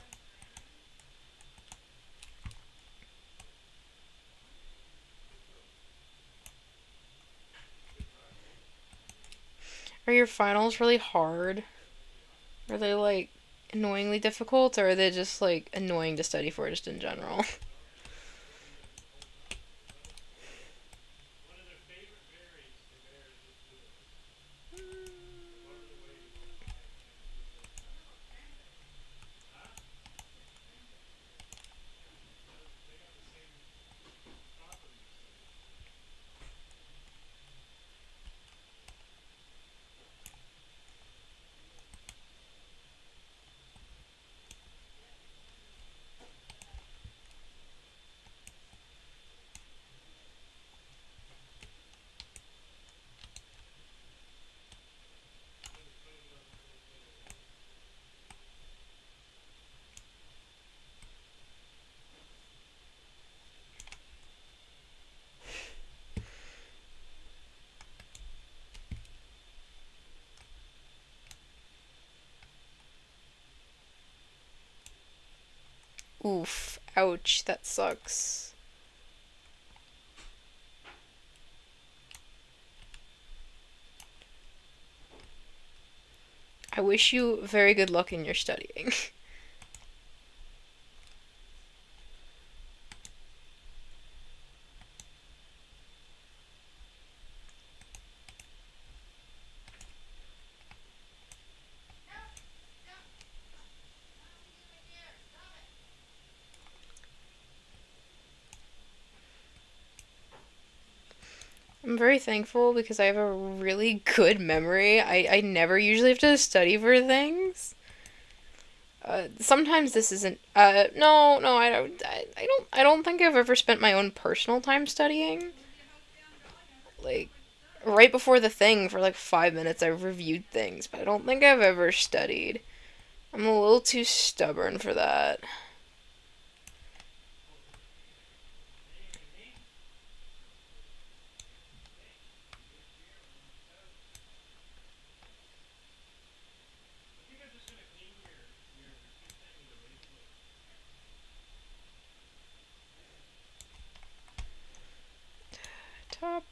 S1: Are your finals really hard? Are they like annoyingly difficult, or are they just like annoying to study for just in general? Oof. Ouch. That sucks. I wish you very good luck in your studying. I'm very thankful because I have a really good memory. I never usually have to study for things. Sometimes this isn't. No, I don't think I've ever spent my own personal time studying. Like right before the thing for like 5 minutes, I reviewed things, but I don't think I've ever studied. I'm a little too stubborn for that. Top.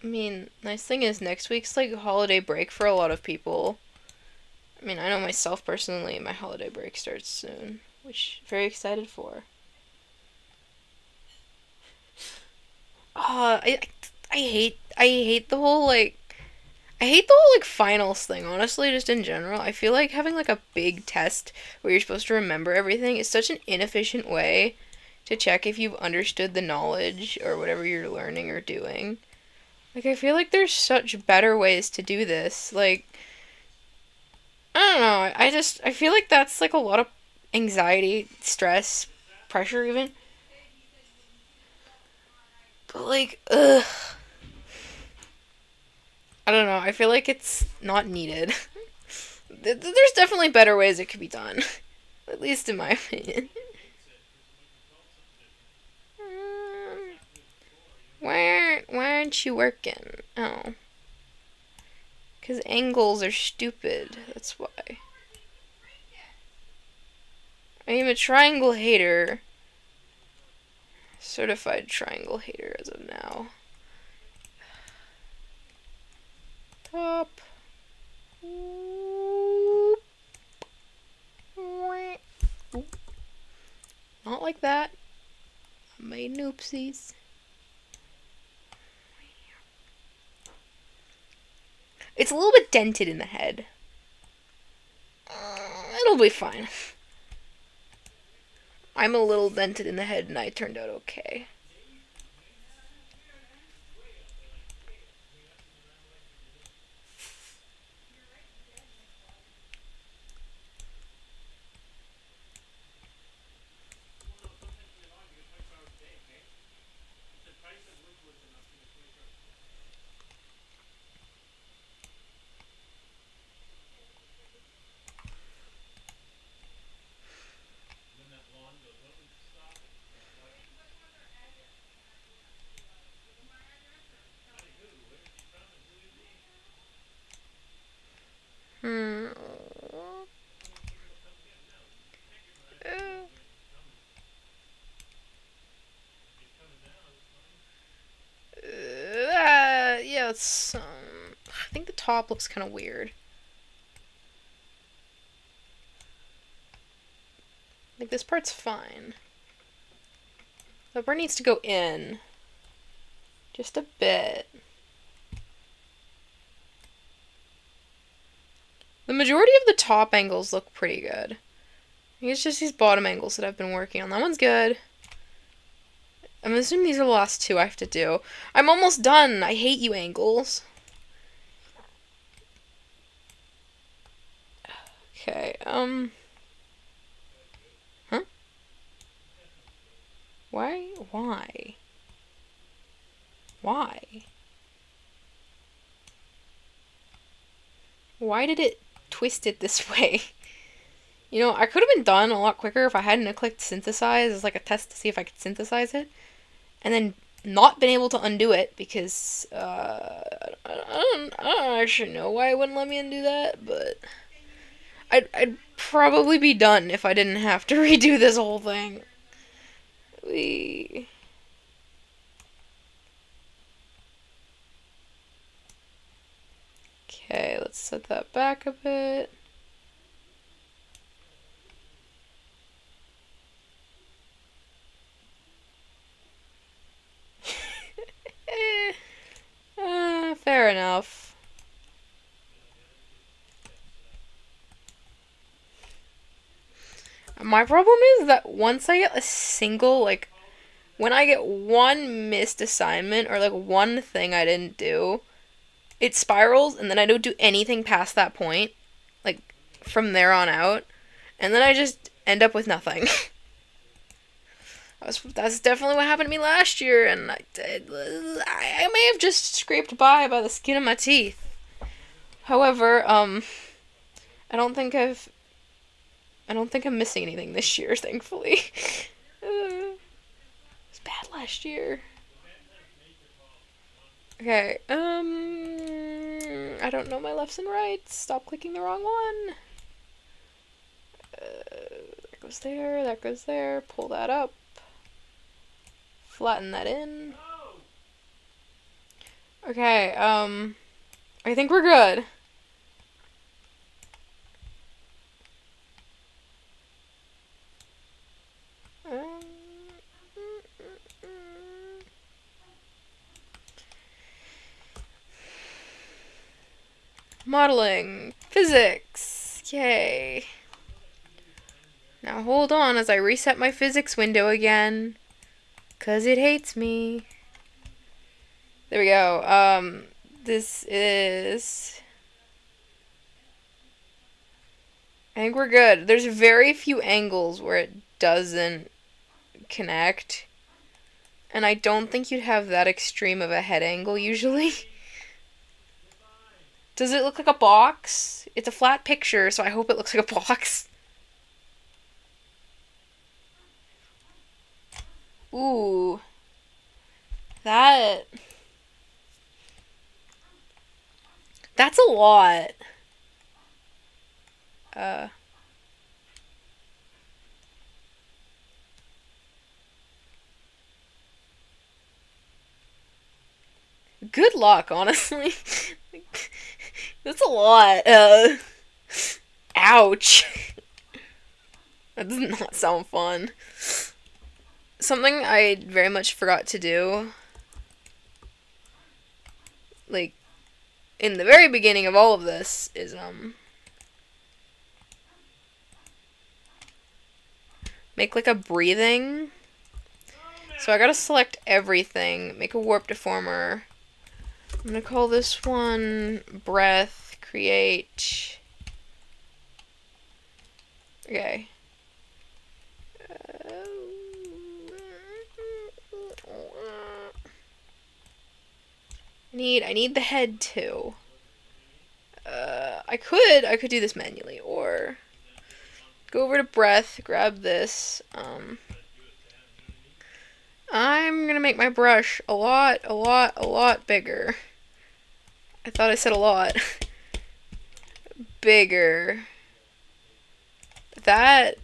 S1: I mean, nice thing is next week's like holiday break for a lot of people. I mean, I know myself personally, my holiday break starts soon, which I'm very excited for. I hate the whole like I hate the whole like finals thing, honestly, just in general. I feel like having like a big test where you're supposed to remember everything is such an inefficient way to check if you've understood the knowledge or whatever you're learning or doing. Like I feel like there's such better ways to do this. Like I don't know. I feel like that's like a lot of anxiety, stress, pressure even. But, like, ugh. I don't know. I feel like it's not needed. There's definitely better ways it could be done. At least in my opinion. Um, why aren't you working? Oh. Because angles are stupid. That's why. I am a triangle hater. Certified triangle hater as of now. Top. Not like that. I made noopsies. It's a little bit dented in the head. It'll be fine. I'm a little dented in the head and I turned out okay. Hmm. Yeah, it's. I think the top looks kind of weird. Like, this part's fine. The part needs to go in. Just a bit. The majority of the top angles look pretty good. I think it's just these bottom angles that I've been working on. That one's good. I'm assuming these are the last two I have to do. I'm almost done. I hate you, angles. Okay, Huh? Why? Why? Why? Why did it twist it this way? You know, I could have been done a lot quicker if I hadn't clicked synthesize as like a test to see if I could synthesize it. And then not been able to undo it because, I don't actually know why it wouldn't let me undo that, but I'd probably be done if I didn't have to redo this whole thing. Okay, let's set that back a bit. Fair enough. My problem is that once I get a single, like, when I get one missed assignment or, like, one thing I didn't do, it spirals and then I don't do anything past that point, like, from there on out, and then I just end up with nothing. That's definitely what happened to me last year, and I may have just scraped by the skin of my teeth. However, I don't think I'm missing anything this year, thankfully. It was bad last year. Okay, I don't know my lefts and rights. Stop clicking the wrong one. That goes there, that goes there. Pull that up. Flatten that in. Okay, I think we're good. Modeling. Physics. Yay. Now hold on as I reset my physics window again. 'Cause it hates me. There we go. This is... I think we're good. There's very few angles where it doesn't connect. And I don't think you'd have that extreme of a head angle usually. Does it look like a box? It's a flat picture, so I hope it looks like a box. Ooh. That's a lot. Good luck, honestly. That's a lot. Ouch. That does not sound fun. Something I very much forgot to do, like, in the very beginning of all of this, is, make, like, a breathing. So I gotta select everything, make a warp deformer. I'm gonna call this one breath, create. Okay. I need the head too. I could do this manually, or go over to breath, grab this. I'm gonna make my brush a lot bigger. I thought I said a lot. Bigger. That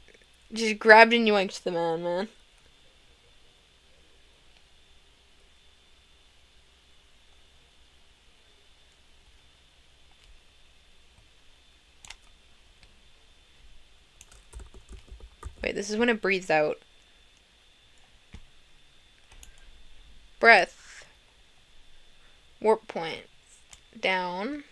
S1: just grabbed and yoinked the man. Wait, this is when it breathes out. Breath. Warp point. Down.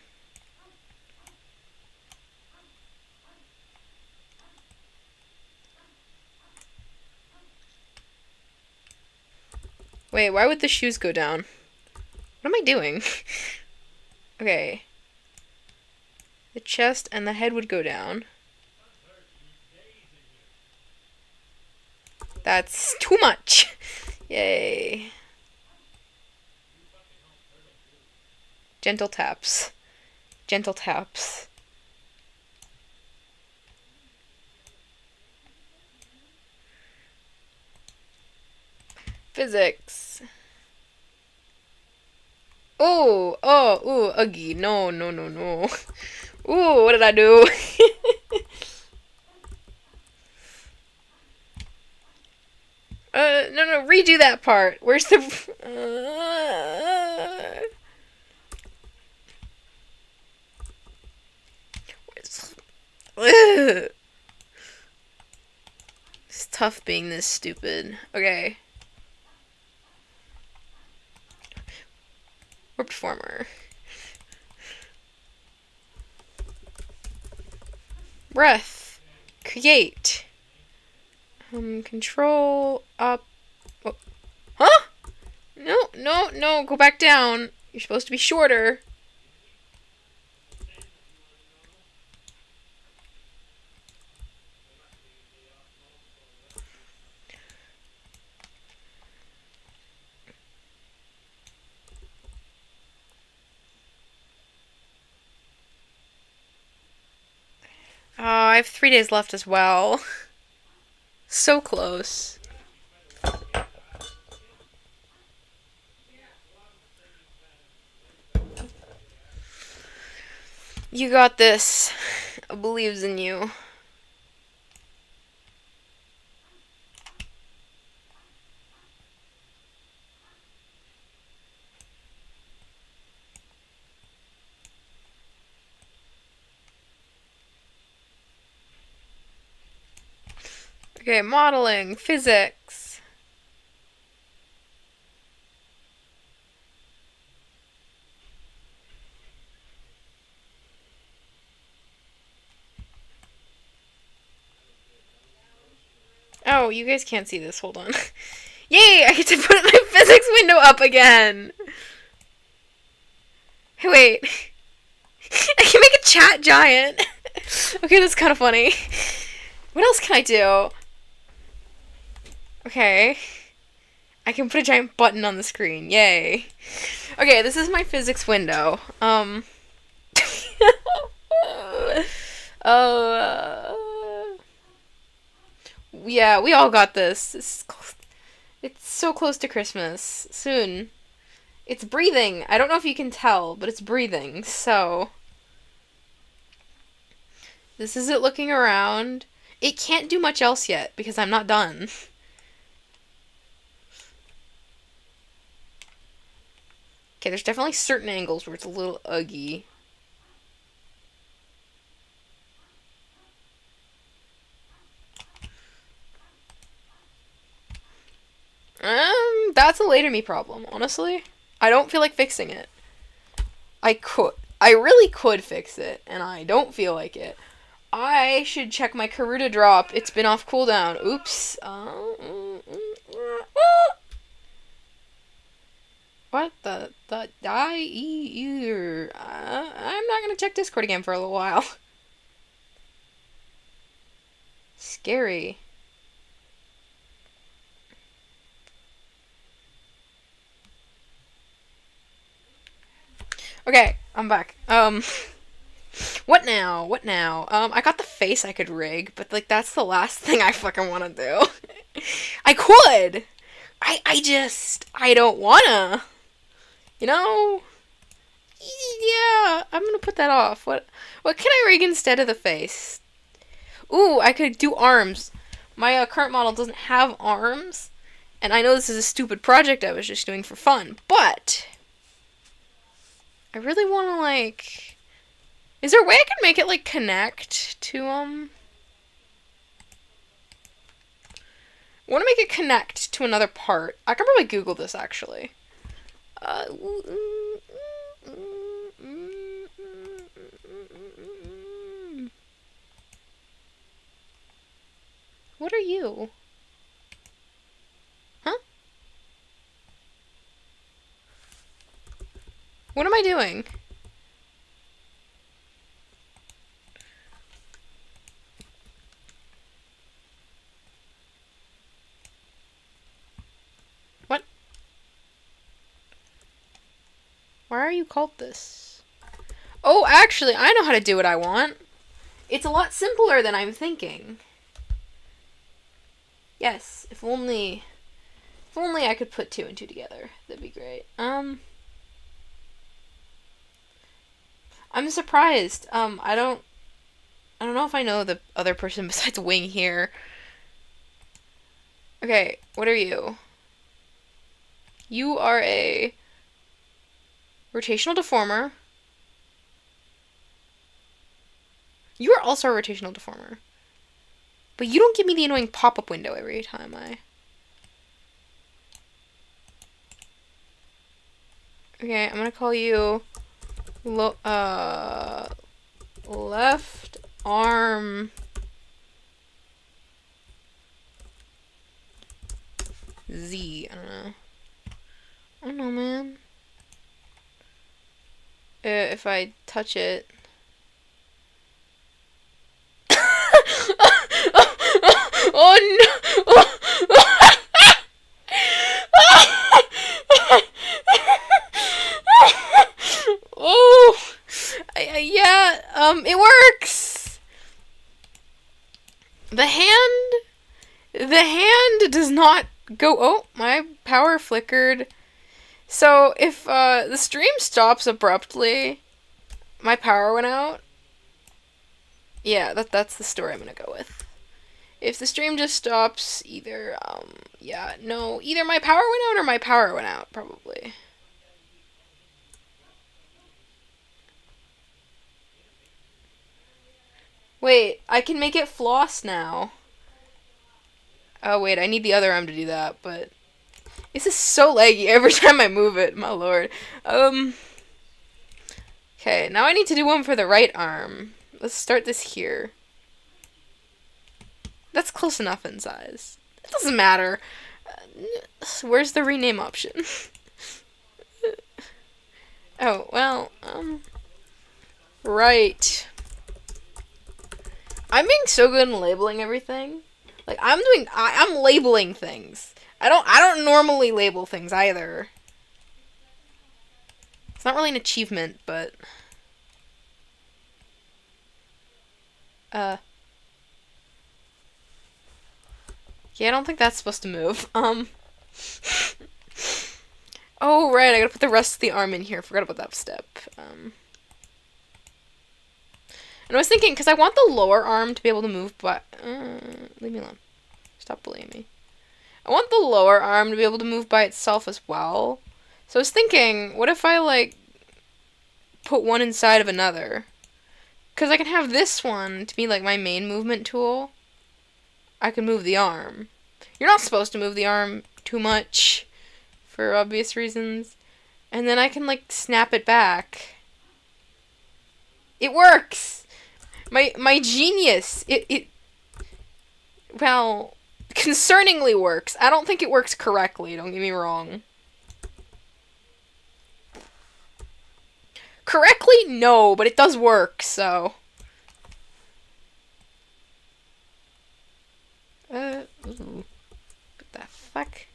S1: Wait, why would the shoes go down? What am I doing? Okay. The chest and the head would go down. That's too much. Yay. Gentle taps. Gentle taps. Physics. Oh, ooh, uggy. No. Ooh, what did I do? No, redo that part. Where's the... It's tough being this stupid. Okay. Warp deformer. Breath. Create. Control up. Oh. Huh? No. Go back down. You're supposed to be shorter. Oh, I have 3 days left as well. So close. You got this. I believes in you. Okay, modeling, physics. Oh, you guys can't see this. Hold on. Yay! I get to put my physics window up again. Hey, wait. I can make a chat giant. Okay, that's kind of funny. What else can I do? Okay. I can put a giant button on the screen. Yay. Okay, this is my physics window. Yeah, we all got this. It's so close to Christmas. Soon. It's breathing. I don't know if you can tell, but it's breathing. So, this is it looking around. It can't do much else yet because I'm not done. Okay, there's definitely certain angles where it's a little uggy. That's a later me problem, honestly. I don't feel like fixing it. I could. I really could fix it, and I don't feel like it. I should check my Karuta drop. It's been off cooldown. Oops. What the I'm not gonna check Discord again for a little while. Scary. Okay, I'm back. What now? What now? I got the face I could rig, but like that's the last thing I fucking want to do. I could. I don't wanna. You know? Yeah, I'm gonna put that off. What can I rig instead of the face? Ooh, I could do arms. My current model doesn't have arms, and I know this is a stupid project I was just doing for fun, but I really want to, like... Is there a way I can make it, like, connect to, I want to make it connect to another part. I can probably Google this, actually. What are you? Huh? What am I doing? What? Why are you called this? Oh, actually, I know how to do what I want. It's a lot simpler than I'm thinking. Yes, if only I could put 2 and 2 together. That'd be great. I'm surprised. I don't know if I know the other person besides Wing here. Okay, what are you? You are a rotational deformer. You are also a rotational deformer. But you don't give me the annoying pop-up window every time Okay, I'm gonna call you... left arm... Z. I don't know. I don't know, man. If I touch it... Oh no! Oh, yeah. It works. The hand does not go. Oh, my power flickered. So if the stream stops abruptly, my power went out. Yeah, that's the story I'm gonna go with. If the stream just stops, either, either my power went out or my power went out, probably. Wait, I can make it floss now. Oh, wait, I need the other arm to do that, but... This is so laggy every time I move it, my lord. Okay, now I need to do one for the right arm. Let's start this here. That's close enough in size. It doesn't matter. Where's the rename option? Oh, well, right. I'm being so good in labeling everything. Like, I'm labeling things. I don't normally label things either. It's not really an achievement, but yeah, I don't think that's supposed to move. Oh right, I gotta put the rest of the arm in here. Forgot about that step. And I was thinking, because I want the lower arm to be able to move, but leave me alone. Stop bullying me. I want the lower arm to be able to move by itself as well. So I was thinking, what if I, like, put one inside of another? Because I can have this one to be, like, my main movement tool. I can move the arm. You're not supposed to move the arm too much, for obvious reasons. And then I can, like, snap it back. It works! My genius, it well, concerningly works. I don't think it works correctly, don't get me wrong. Correctly? No, but it does work, so. Ooh. What the fuck?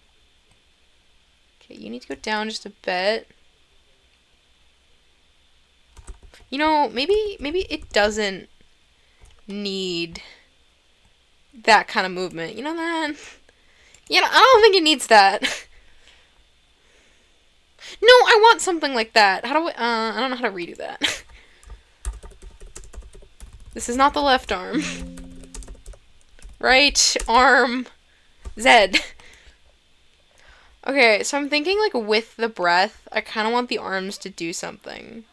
S1: Okay, you need to go down just a bit. You know, maybe it doesn't need that kind of movement. You know that? You know, I don't think it needs that. No, I want something like that. How do I don't know how to redo that. This is not the left arm. Right arm. Z. Okay, so I'm thinking, like, with the breath, I kind of want the arms to do something.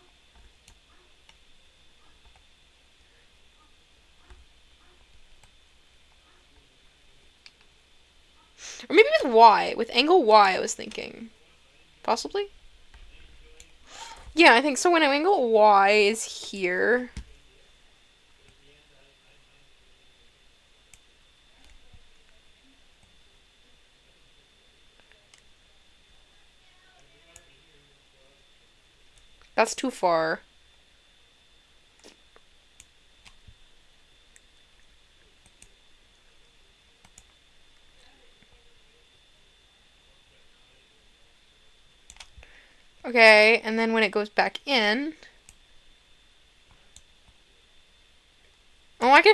S1: Or maybe with Y. With angle Y, I was thinking. Possibly? Yeah, I think so. When angle Y is here. That's too far. Okay, and then when it goes back in... Oh, I can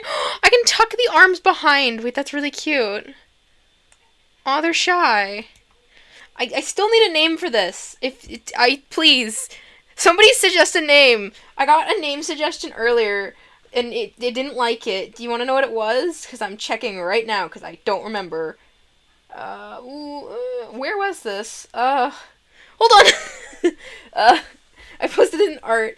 S1: tuck the arms behind. Wait, that's really cute. Aw, they're shy. I still need a name for this. Please, somebody suggest a name. I got a name suggestion earlier, and it didn't like it. Do you want to know what it was? Because I'm checking right now, because I don't remember. Where was this? Hold on. I posted it in art.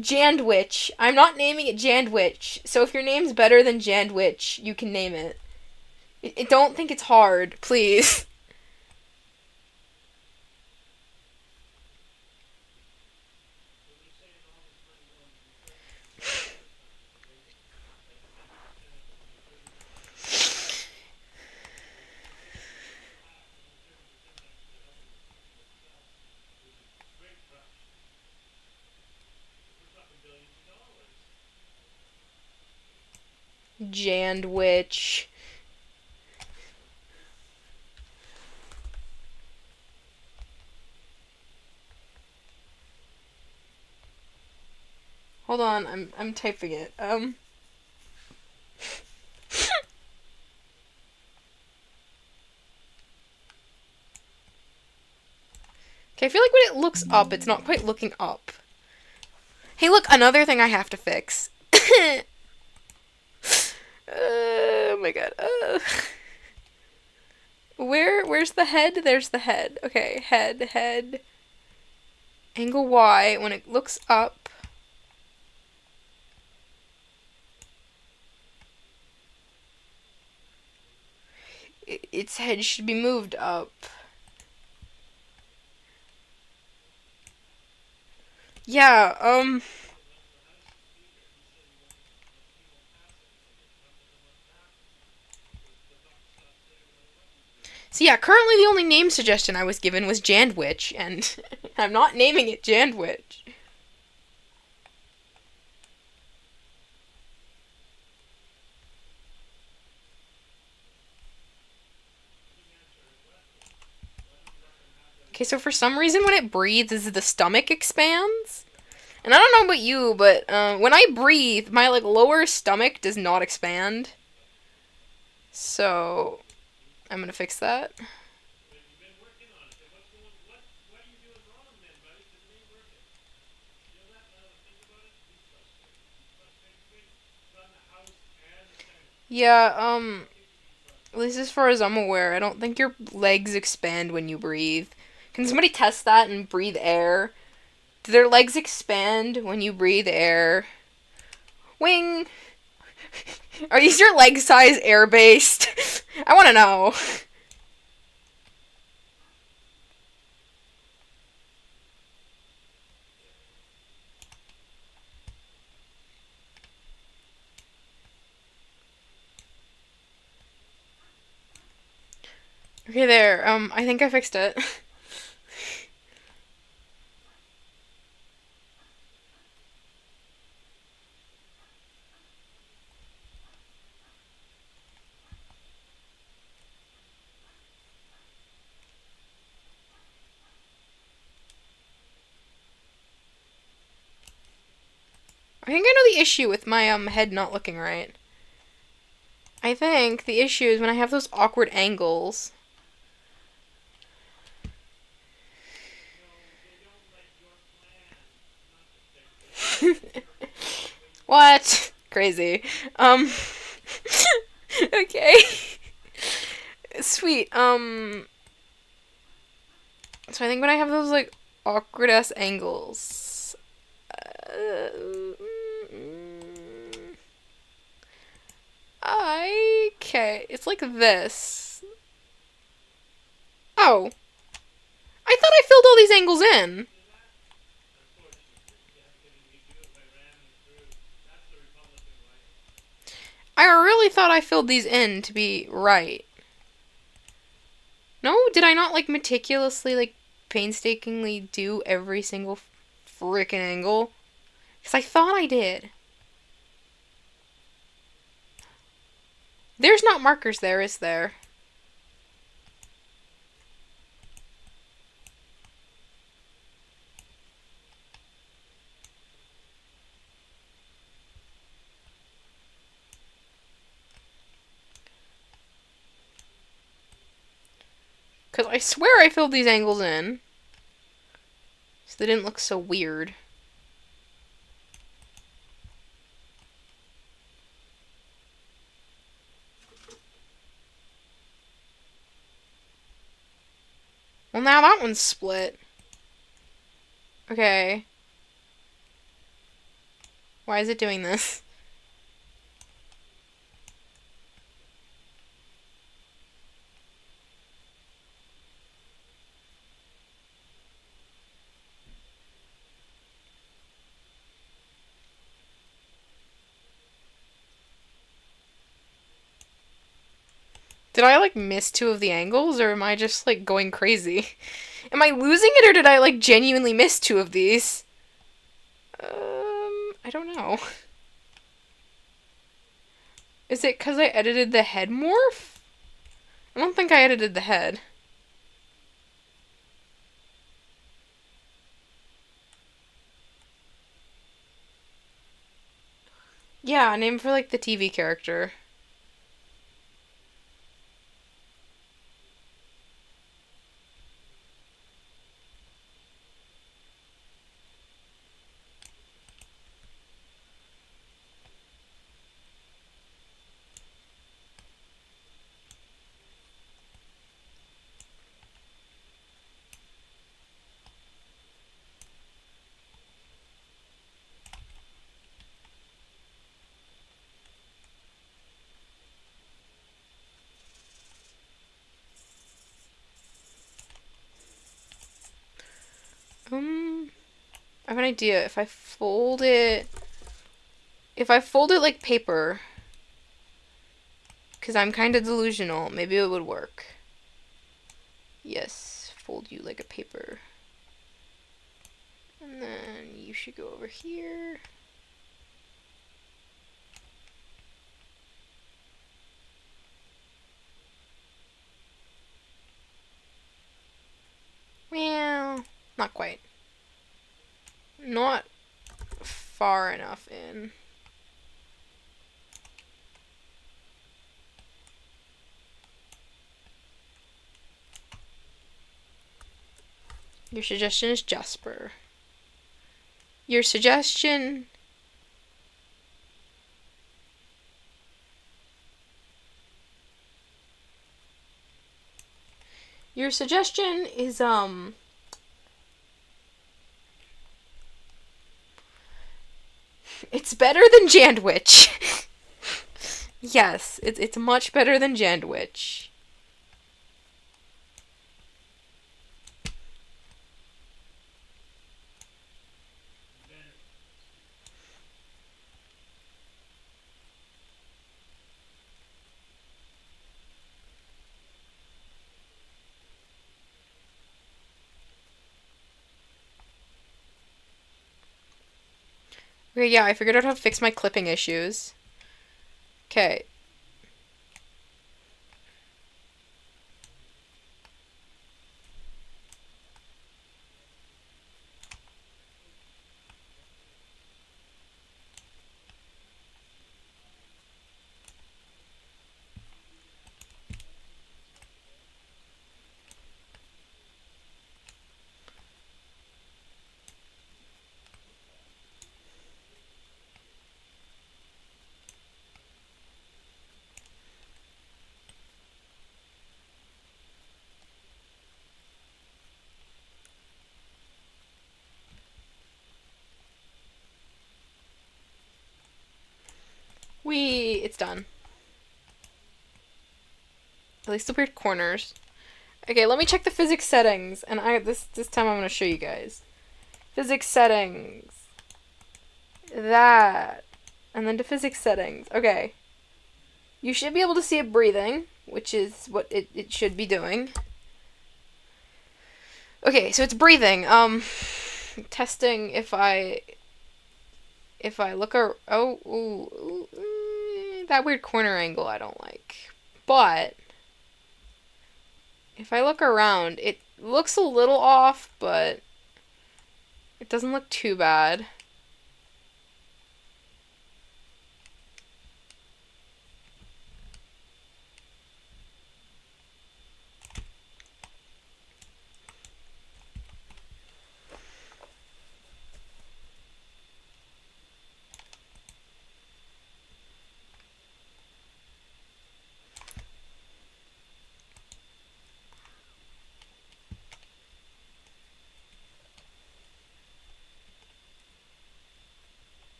S1: Jandwich. I'm not naming it Jandwich. So if your name's better than Jandwich, you can name it. I don't think it's hard, please. Jandwich. Hold on, I'm typing it. Okay, I feel like when it looks up, it's not quite looking up. Hey, look, another thing I have to fix. Oh my god. Where's the head? There's the head. Okay, head. Angle Y, when it looks up. Its head should be moved up. Yeah, So yeah, currently the only name suggestion I was given was Jandwich, and I'm not naming it Jandwich. Okay, so for some reason when it breathes, the stomach expands. And I don't know about you, but when I breathe, my like lower stomach does not expand. So I'm gonna fix that. Yeah, at least as far as I'm aware, I don't think your legs expand when you breathe. Can somebody test that and breathe air? Do their legs expand when you breathe air? Wing! Are these your leg size air based? I wanna know. Okay, there. I think I fixed it. I think I know the issue with my head not looking right. I think the issue is when I have those awkward angles. What? Crazy. Um. Okay. Sweet. So I think when I have those like awkward ass angles. Okay. It's like this. Oh. I thought I filled all these angles in. I really thought I filled these in to be right. No, did I not like meticulously like painstakingly do every single freaking angle? Because I thought I did. There's not markers there, is there? Because I swear I filled these angles in. So they didn't look so weird. Well, now that one's split. Okay. Why is it doing this? Did I like miss two of the angles, or am I just like going crazy? Am I losing it, or did I like genuinely miss two of these? I don't know. Is it because I edited the head morph? I don't think I edited the head. Yeah, name for like the TV character. I have an idea. If I fold it like paper, because I'm kind of delusional, maybe it would work. Yes, fold you like a paper. And then you should go over here. Not quite. Not far enough in. Your suggestion is Jasper. Your suggestion... Your suggestion is, it's better than Jandwich. Yes, it's much better than Jandwich. Okay, yeah, I figured out how to fix my clipping issues. Okay. It's done. At least the weird corners. Okay, let me check the physics settings, and this time I'm gonna show you guys. Physics settings. That. And then to physics settings. Okay. You should be able to see it breathing, which is what it should be doing. Okay, so it's breathing. Testing if I look that weird corner angle I don't like. But if I look around, it looks a little off, but it doesn't look too bad.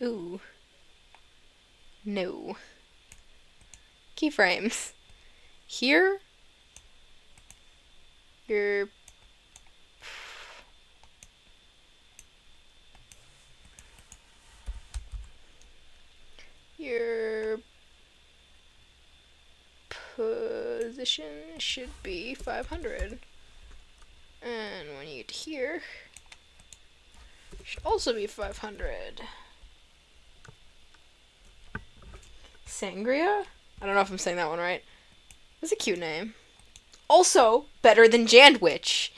S1: Ooh. No. Keyframes. Here, your position should be 500. And when you get here, it should also be 500. Sangria? I don't know if I'm saying that one right. That's a cute name. Also, better than Jandwich.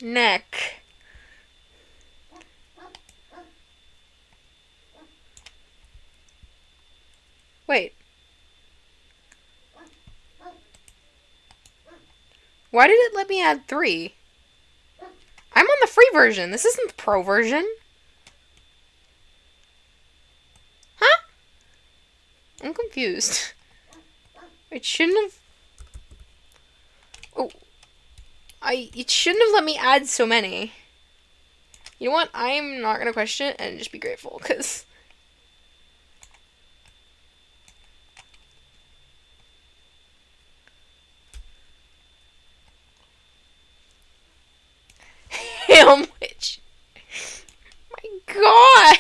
S1: Neck. Wait. Why did it let me add 3? I'm on the free version. This isn't the pro version. Huh? I'm confused. It shouldn't have... Oh. It shouldn't have let me add so many. You know what? I'm not gonna question it and just be grateful, because... Ham witch. My gosh.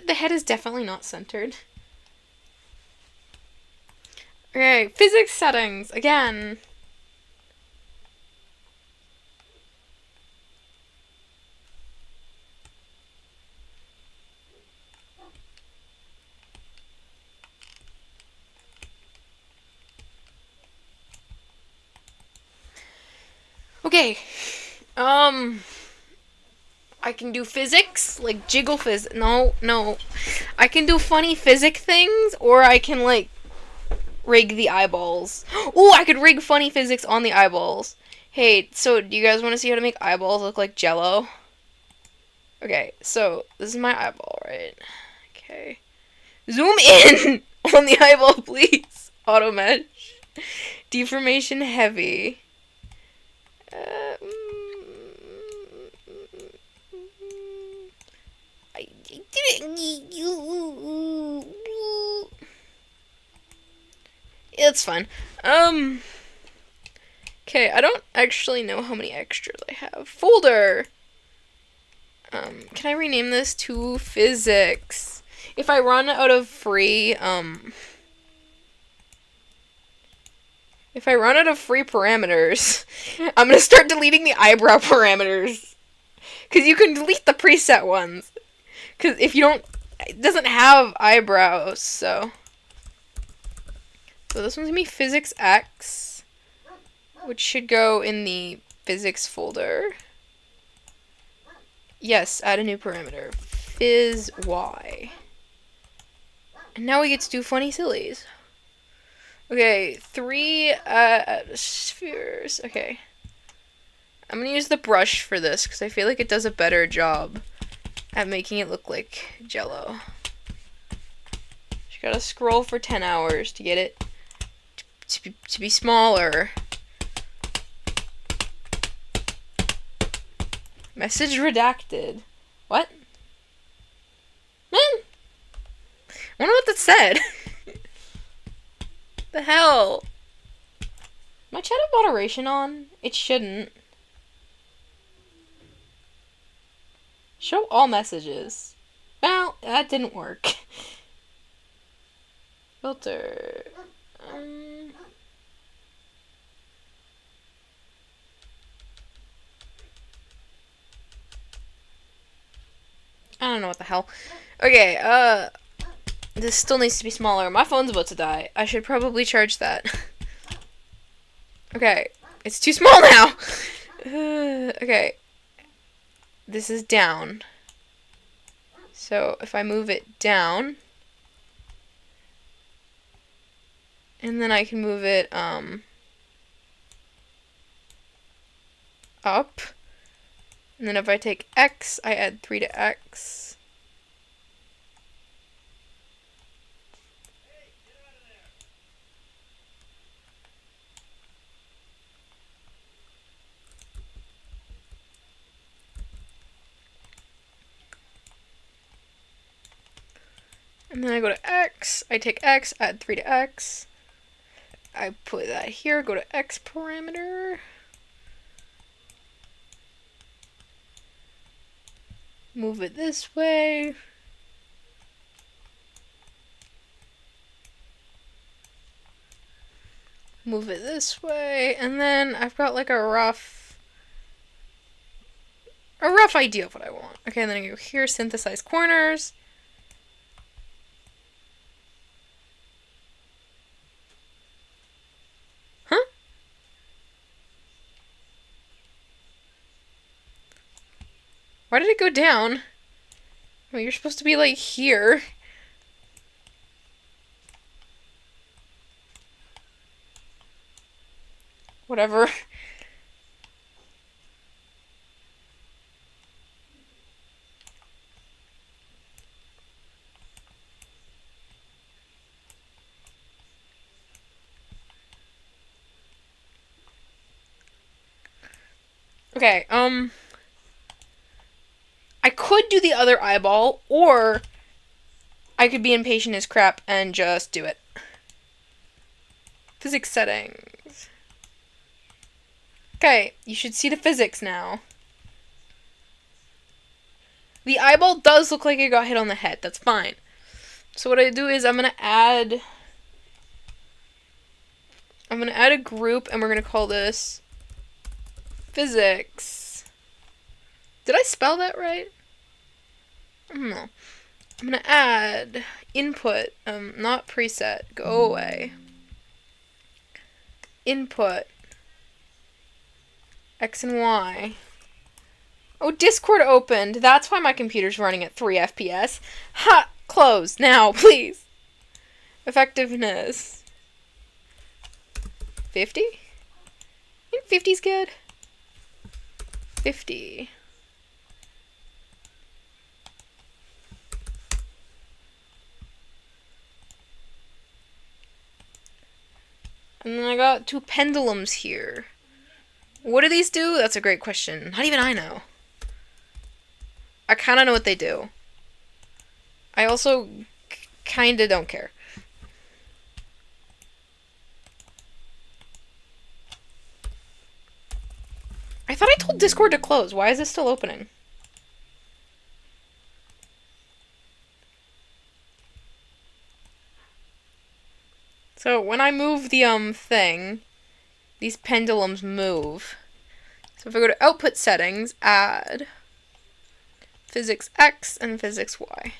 S1: The head is definitely not centered. Okay, physics settings again. Okay. I can do physics, like jiggle phys. No. I can do funny physic things, or I can, like, rig the eyeballs. Ooh, I could rig funny physics on the eyeballs. Hey, so do you guys want to see how to make eyeballs look like jello? Okay, so this is my eyeball, right? Okay. Zoom in on the eyeball, please. Auto mesh. Deformation heavy. I didn't need you. It's fine. Okay, I don't actually know how many extras I have. Folder. Can I rename this to physics? If I run out of free, if I run out of free parameters, I'm gonna start deleting the eyebrow parameters. Because you can delete the preset ones. Because if you don't, it doesn't have eyebrows, so. So this one's gonna be physics X, which should go in the physics folder. Yes, add a new parameter. Phys Y. And now we get to do funny sillies. Okay, 3 spheres. Okay. I'm gonna use the brush for this because I feel like it does a better job at making it look like jello. Just gotta scroll for 10 hours to get it to be smaller. Message redacted. What? Man! I wonder what that said. The hell? My chat have moderation on? It shouldn't. Show all messages. Well, that didn't work. Filter. I don't know what the hell. Okay, this still needs to be smaller. My phone's about to die. I should probably charge that. Okay, it's too small now. Okay. This is down. So if I move it down, and then I can move it up, and then if I take X, I add 3 to X. And then I go to X, I take X, add 3 to X. I put that here, go to X parameter. Move it this way. Move it this way. And then I've got like a rough idea of what I want. Okay, and then I go here, synthesize corners. Huh? Why did it go down? Well, you're supposed to be, like, here. Whatever. Okay, I could do the other eyeball, or I could be impatient as crap and just do it. Physics settings. Okay, you should see the physics now. The eyeball does look like it got hit on the head. That's fine. So what I do is I'm gonna add a group, and we're gonna call this physics. Did I spell that right? I don't know. I'm gonna add input, not preset. Go away. Input X and Y. Oh, Discord opened. That's why my computer's running at 3 FPS. Ha! Close now, please. Effectiveness. 50? I think 50's good. 50. And then I got 2 pendulums here. What do these do? That's a great question. Not even I know. I kind of know what they do. I also kind of don't care. I thought I told Discord to close. Why is it still opening? So when I move the thing, these pendulums move. So if I go to output settings, add physics X and physics Y.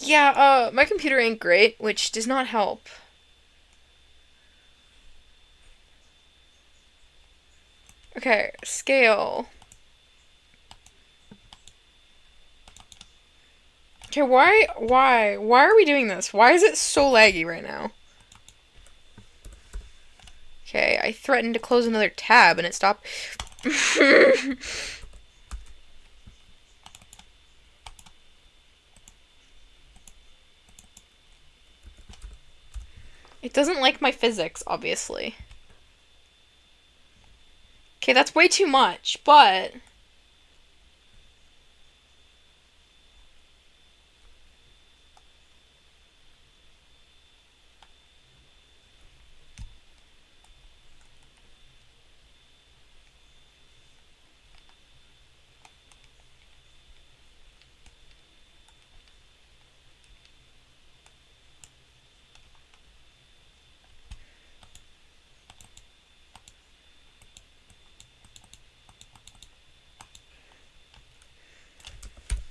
S1: Yeah, my computer ain't great, which does not help. Okay, scale. Okay, why are we doing this? Why is it so laggy right now? Okay, I threatened to close another tab and it stopped. It doesn't like my physics, obviously. Okay, that's way too much, but...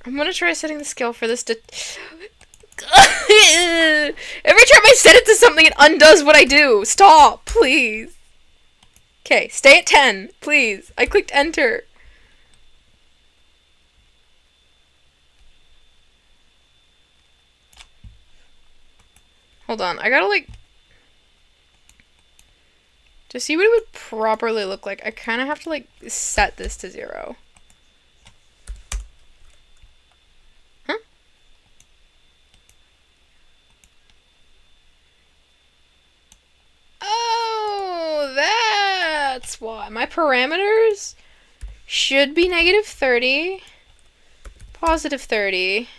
S1: I'm gonna try setting the scale for this to... Every time I set it to something, it undoes what I do. Stop, please. Okay, stay at 10, please. I clicked enter. Hold on, I gotta, like... To see what it would properly look like, I kind of have to, like, set this to 0. Huh? Oh, that's why. My parameters should be negative 30, positive 30.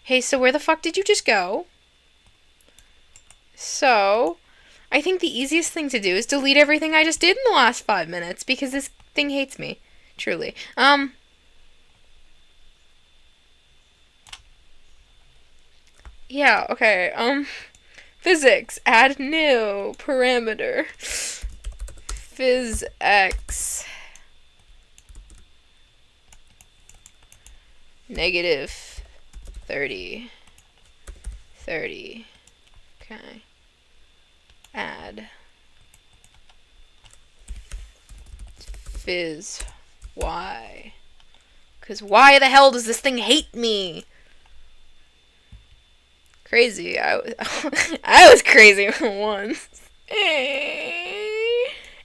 S1: Hey, so where the fuck did you just go? So, I think the easiest thing to do is delete everything I just did in the last 5 minutes, because this thing hates me. Truly. Yeah, okay, physics, add new parameter. Phys-X. Negative 30. 30. Okay. Add Phys. Why? Because why the hell does this thing hate me? Crazy. I was crazy once.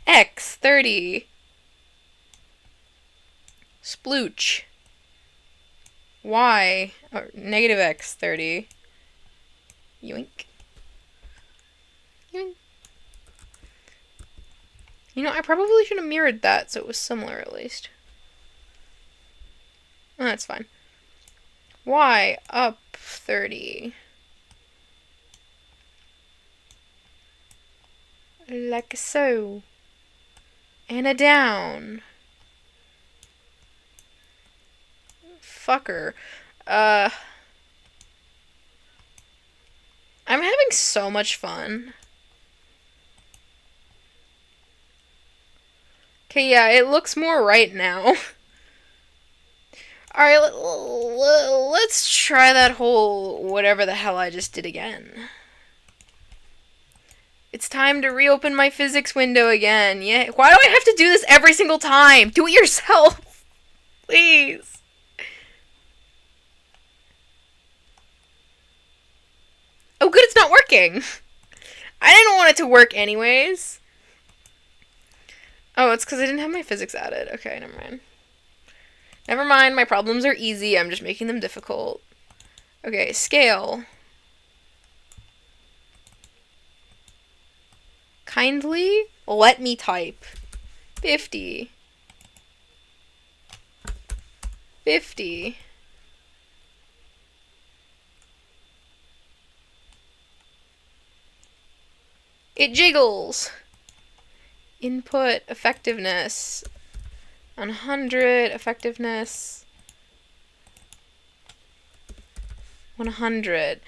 S1: X 30. Splooch. Y. Or negative X 30. Yoink. Yoink. You know, I probably should have mirrored that so it was similar at least. Oh, that's fine. Y up 30. Like so. And a down. Fucker. I'm having so much fun. Okay, yeah, it looks more right now. Alright, let's try that whole whatever the hell I just did again. It's time to reopen my physics window again. Yeah, why do I have to do this every single time? Do it yourself. Please. Oh, good, it's not working. I didn't want it to work anyways. Oh, it's because I didn't have my physics added. Okay, never mind. Never mind, my problems are easy. I'm just making them difficult. Okay, scale. Kindly let me type. 50. 50. It jiggles. Input effectiveness. 100 effectiveness. 100.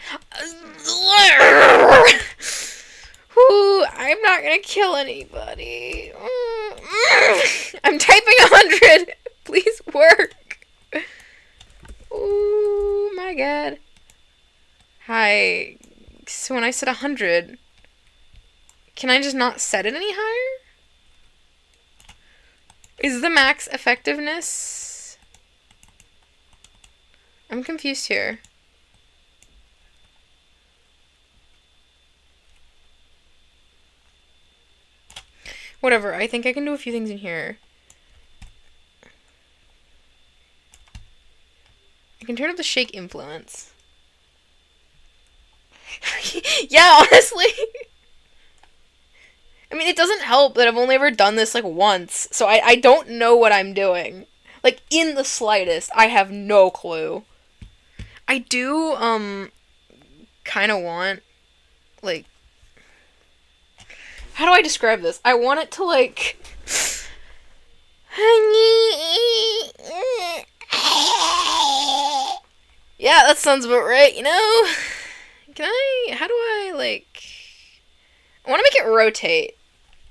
S1: Ooh, I'm not gonna kill anybody. I'm typing 100. Please work. Oh my god. Hi. So when I said 100, can I just not set it any higher? Is the max effectiveness? I'm confused here. Whatever, I think I can do a few things in here. I can turn up the shake influence. Yeah, honestly. I mean, it doesn't help that I've only ever done this, like, once. So I don't know what I'm doing. Like, in the slightest. I have no clue. I do, kind of want, like... How do I describe this? I want it to, like... Yeah, that sounds about right, you know? Can I... How do I, like... I want to make it rotate.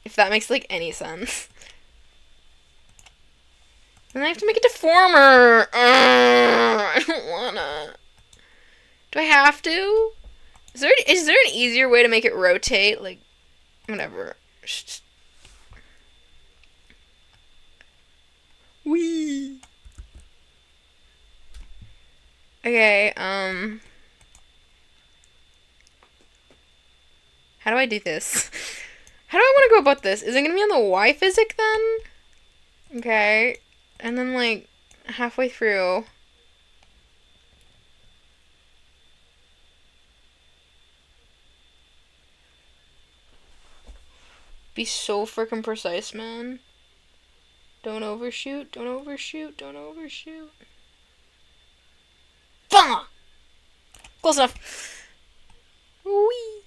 S1: If that makes, like, any sense. And I have to make a deformer. I don't wanna. Do I have to? Is there an easier way to make it rotate? Like, whatever. Wee. Okay, how do I do this? How do I want to go about this? Is it going to be on the Y physic then? Okay. And then, like, halfway through. Be so freaking precise, man. Don't overshoot, don't overshoot, don't overshoot. Bah! Close enough. Whee!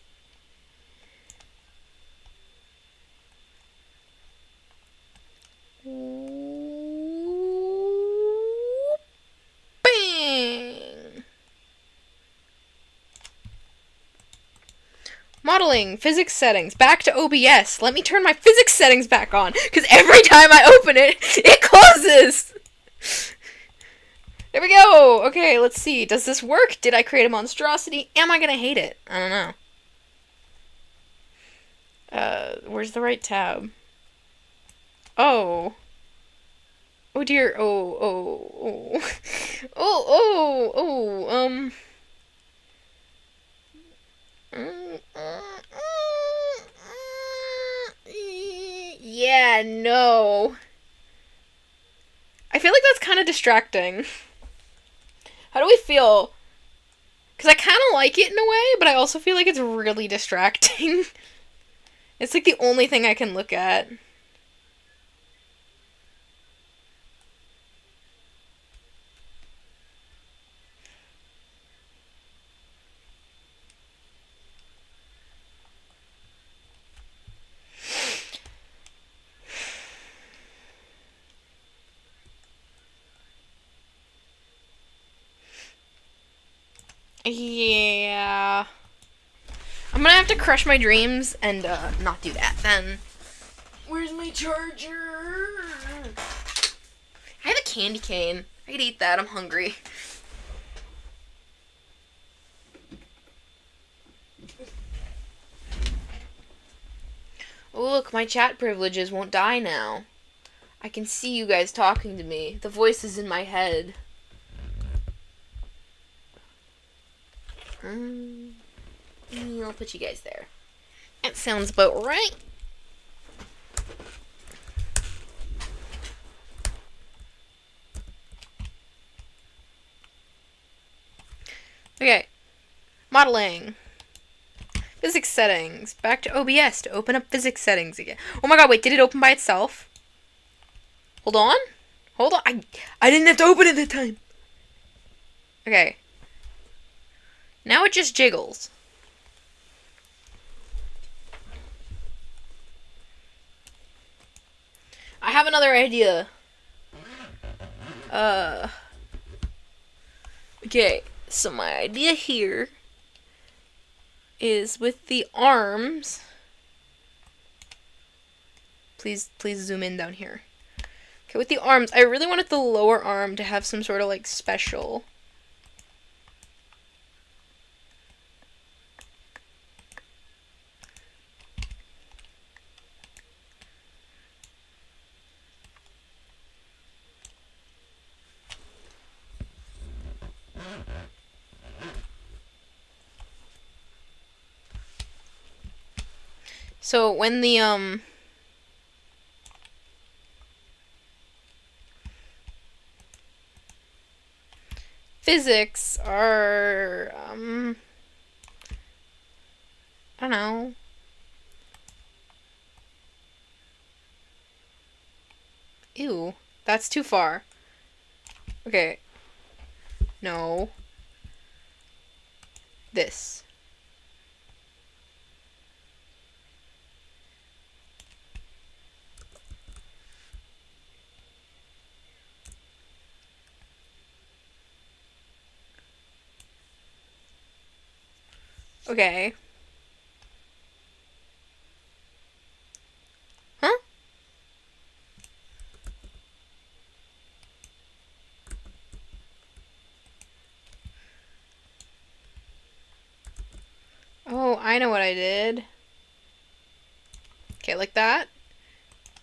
S1: Bang! Modeling, physics settings, back to OBS. Let me turn my physics settings back on, because every time I open it, it closes! There we go! Okay, let's see. Does this work? Did I create a monstrosity? Am I gonna hate it? I don't know. Where's the right tab? Oh. Oh dear. Oh, oh, oh. Oh, oh, oh, yeah, no. I feel like that's kind of distracting. How do we feel? Because I kind of like it in a way, but I also feel like it's really distracting. It's like the only thing I can look at. Yeah. I'm gonna have to crush my dreams and not do that then. Where's my charger? I have a candy cane. I could eat that. I'm hungry. Oh, look, my chat privileges won't die now. I can see you guys talking to me. The voice is in my head. I'll put you guys there. That sounds about right. Okay. Modeling. Physics settings. Back to OBS to open up physics settings again. Oh my god, wait, did it open by itself? Hold on. Hold on. I didn't have to open it that time. Okay. Now it just jiggles. I have another idea. Okay, so my idea here is with the arms. Please zoom in down here. Okay, with the arms, I really wanted the lower arm to have some sort of like special. So when the physics are I don't know. Ew, that's too far. Okay. No. This. Okay. Huh? Oh, I know what I did. Okay, like that.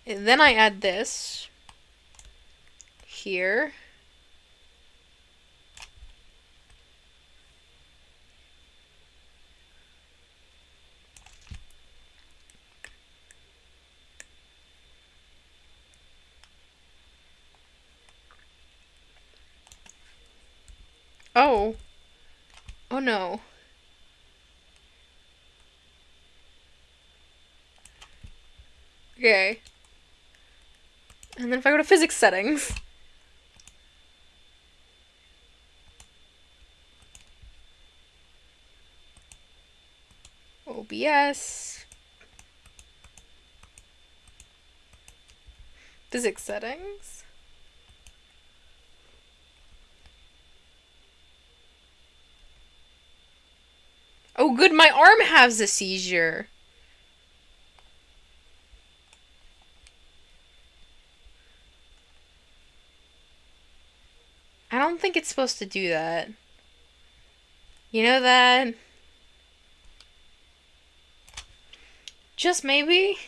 S1: And then I add this here. Oh. Oh no. Okay. And then if I go to physics settings. OBS. Physics settings. Oh good, my arm has a seizure. I don't think it's supposed to do that. You know that? Just maybe?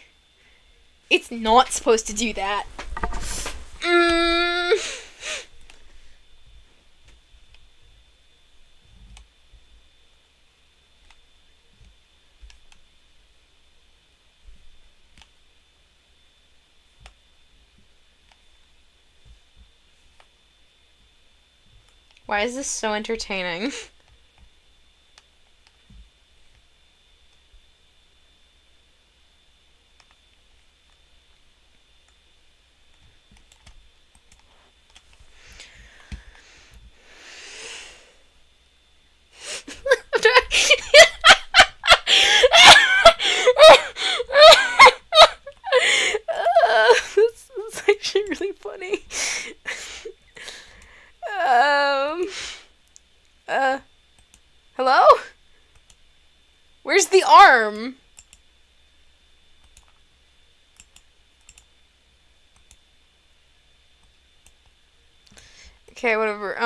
S1: It's not supposed to do that. Why is this so entertaining? This is actually really funny. Hello? Where's the arm? Okay, whatever.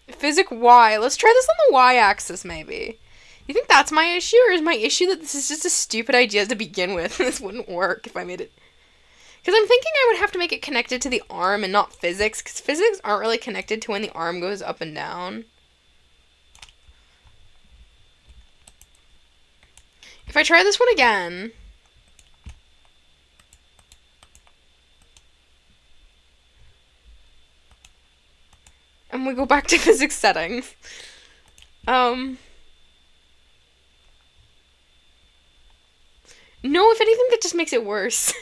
S1: Physic Y. Let's try this on the Y-axis, maybe. You think that's my issue, or is my issue that this is just a stupid idea to begin with? This wouldn't work if I made it... Because I'm thinking I would have to make it connected to the arm and not physics, because physics aren't really connected to when the arm goes up and down. If I try this one again... and we go back to physics settings. No, if anything, that just makes it worse.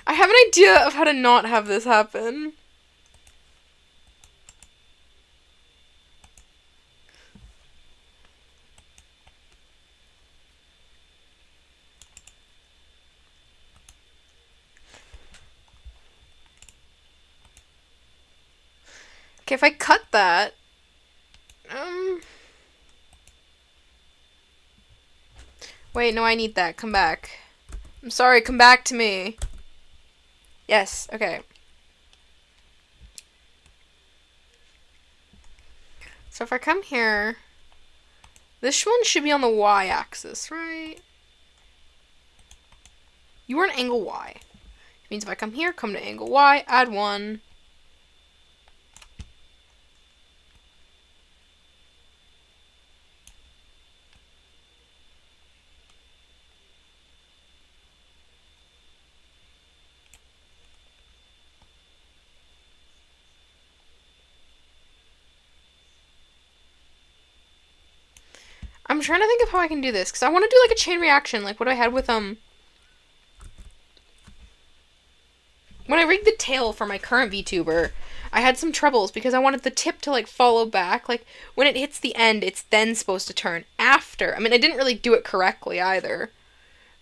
S1: I have an idea of how to not have this happen. Okay, if I cut that... Wait, no, I need that. Come back. I'm sorry, come back to me. Yes, okay. So if I come here... this one should be on the Y-axis, right? You are an angle Y. It means if I come here, come to angle Y, add 1... I'm trying to think of how I can do this, because I want to do like a chain reaction, like what I had with, when I rigged the tail for my current VTuber, I had some troubles because I wanted the tip to like follow back, like when it hits the end, it's then supposed to turn after. I mean, I didn't really do it correctly either,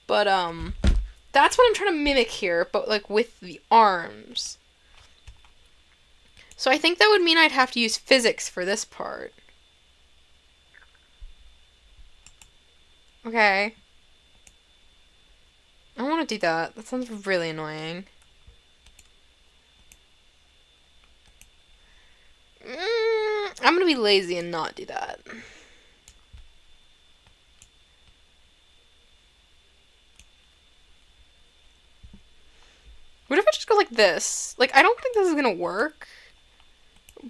S1: but, that's what I'm trying to mimic here, but like with the arms. So I think that would mean I'd have to use physics for this part. Okay. I don't want to do that. That sounds really annoying. I'm gonna be lazy and not do that. What if I just go like this? Like, I don't think this is gonna work.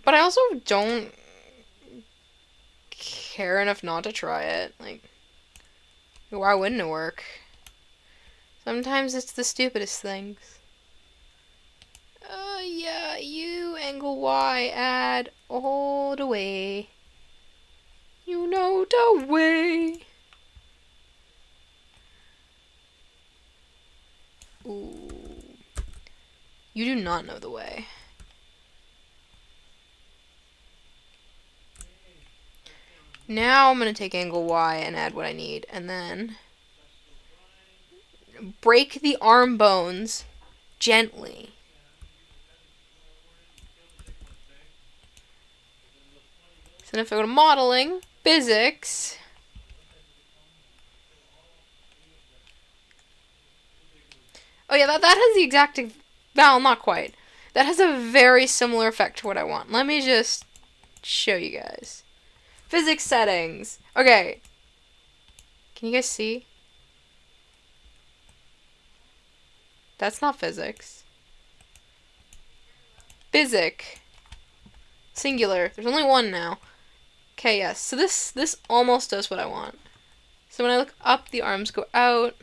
S1: But I also don't care enough not to try it. Like, why wouldn't it work? Sometimes it's the stupidest things. Yeah, you angle Y add all the way. You know the way. Ooh. You do not know the way. Now I'm going to take angle Y and add what I need, and then break the arm bones gently. So then if I go to modeling, physics, oh yeah, that has the exact, well, not quite. That has a very similar effect to what I want. Let me just show you guys. Physics settings. Okay. Can you guys see? That's not physics. Physic. Singular. There's only one now. Okay, yes. So this almost does what I want. So when I look up, the arms go out.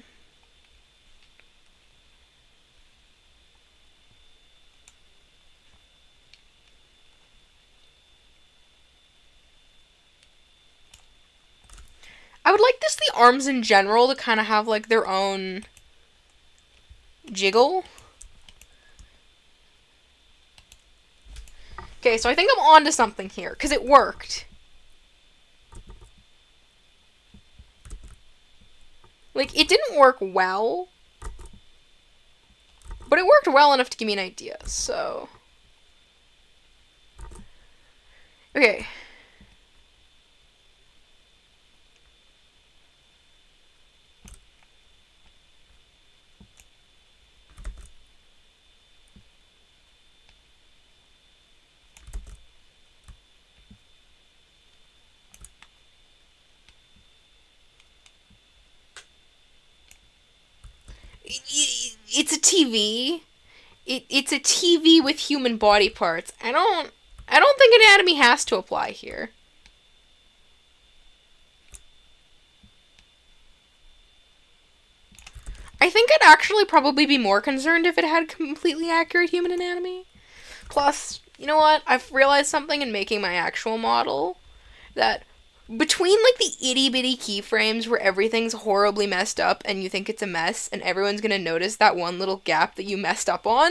S1: I would like this, the arms in general, to kind of have, like, their own jiggle. Okay, so I think I'm onto something here, because it worked. Like, it didn't work well, but it worked well enough to give me an idea, so... Okay. It's a TV. It's a TV with human body parts. I don't think anatomy has to apply here. I think I'd actually probably be more concerned if it had completely accurate human anatomy. Plus, you know what? I've realized something in making my actual model, that between, like, the itty-bitty keyframes where everything's horribly messed up and you think it's a mess and everyone's gonna notice that one little gap that you messed up on,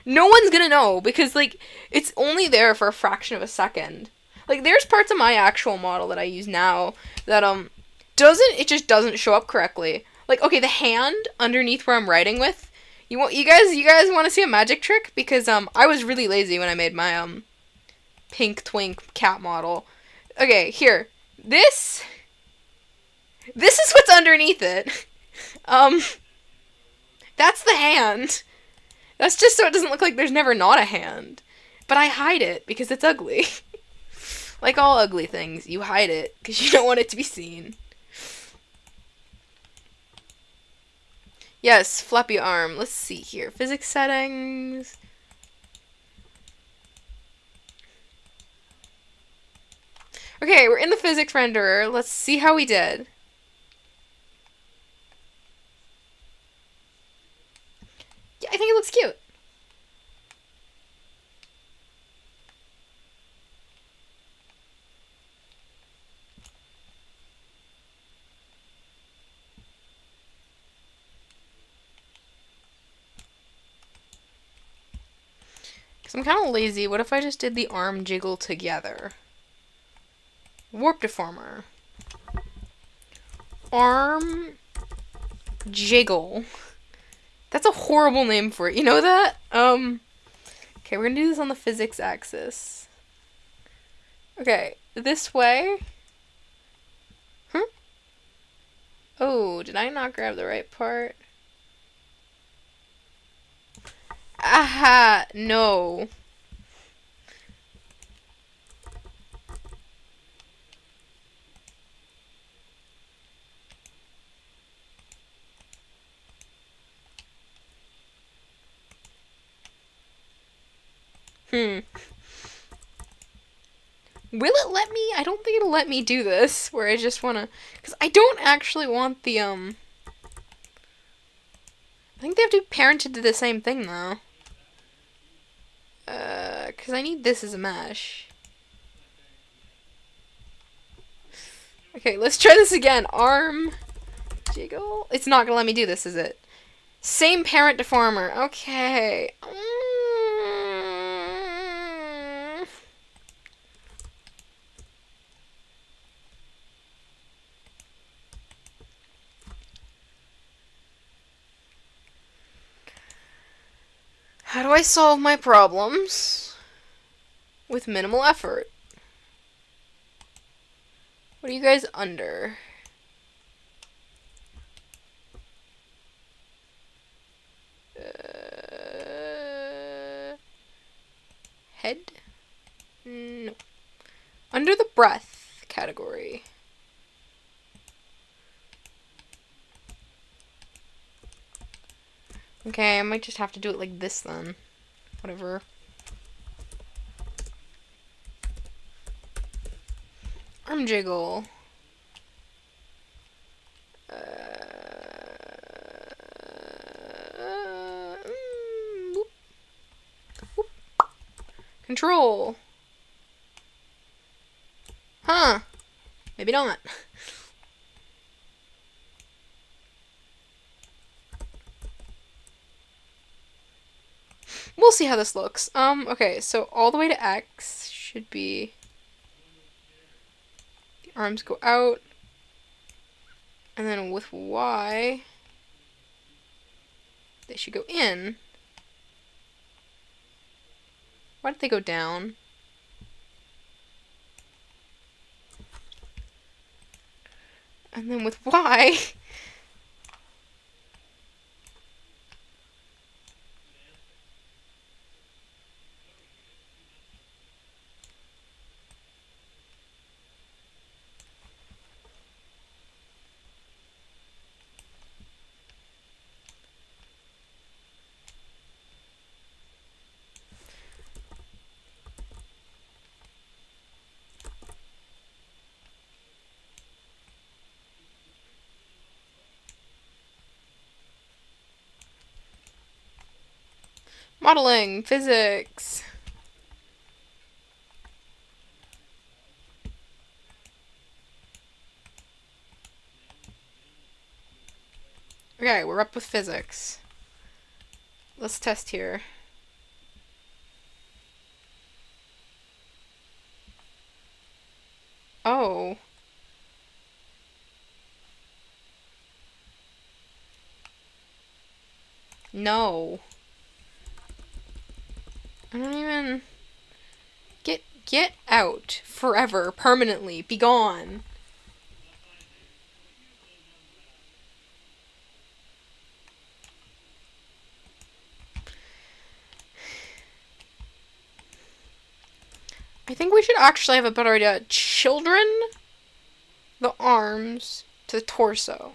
S1: no one's gonna know, because, like, it's only there for a fraction of a second. Like, there's parts of my actual model that I use now that, it just doesn't show up correctly. Like, okay, the hand underneath where I'm writing with, you guys want to see a magic trick? Because, I was really lazy when I made my, pink twink cat model. Okay, here. This is what's underneath it. That's the hand. That's just so it doesn't look like there's never not a hand. But I hide it because it's ugly. Like all ugly things, you hide it because you don't want it to be seen. Yes, flappy arm. Let's see here. Physics settings. Okay, we're in the physics renderer. Let's see how we did. Yeah, I think it looks cute. Because I'm kind of lazy. What if I just did the arm jiggle together? Warp deformer. Arm jiggle. That's a horrible name for it. You know that? Okay, we're gonna do this on the physics axis. Okay, this way. Huh? Oh, did I not grab the right part? Aha! No. Will it let me? I don't think it'll let me do this, where I just wanna... Because I don't actually want the, I think they have to be parented to the same thing, though. Because I need this as a mesh. Okay, let's try this again. Arm jiggle? It's not gonna let me do this, is it? Same parent deformer. Okay. How do I solve my problems with minimal effort? What are you guys under? Head? No. Under the breath category. Okay, I might just have to do it like this then. Whatever. Arm jiggle. Whoop, whoop. Control. Huh. Maybe not. We'll see how this looks. Okay, so all the way to X should be... The arms go out. And then with Y, they should go in. Why did they go down? And then with Y... Modeling, physics. Okay, we're up with physics. Let's test here. Oh. No. I don't even... Get out. Forever. Permanently. Be gone. I think we should actually have a better idea. Children, the arms, to the torso.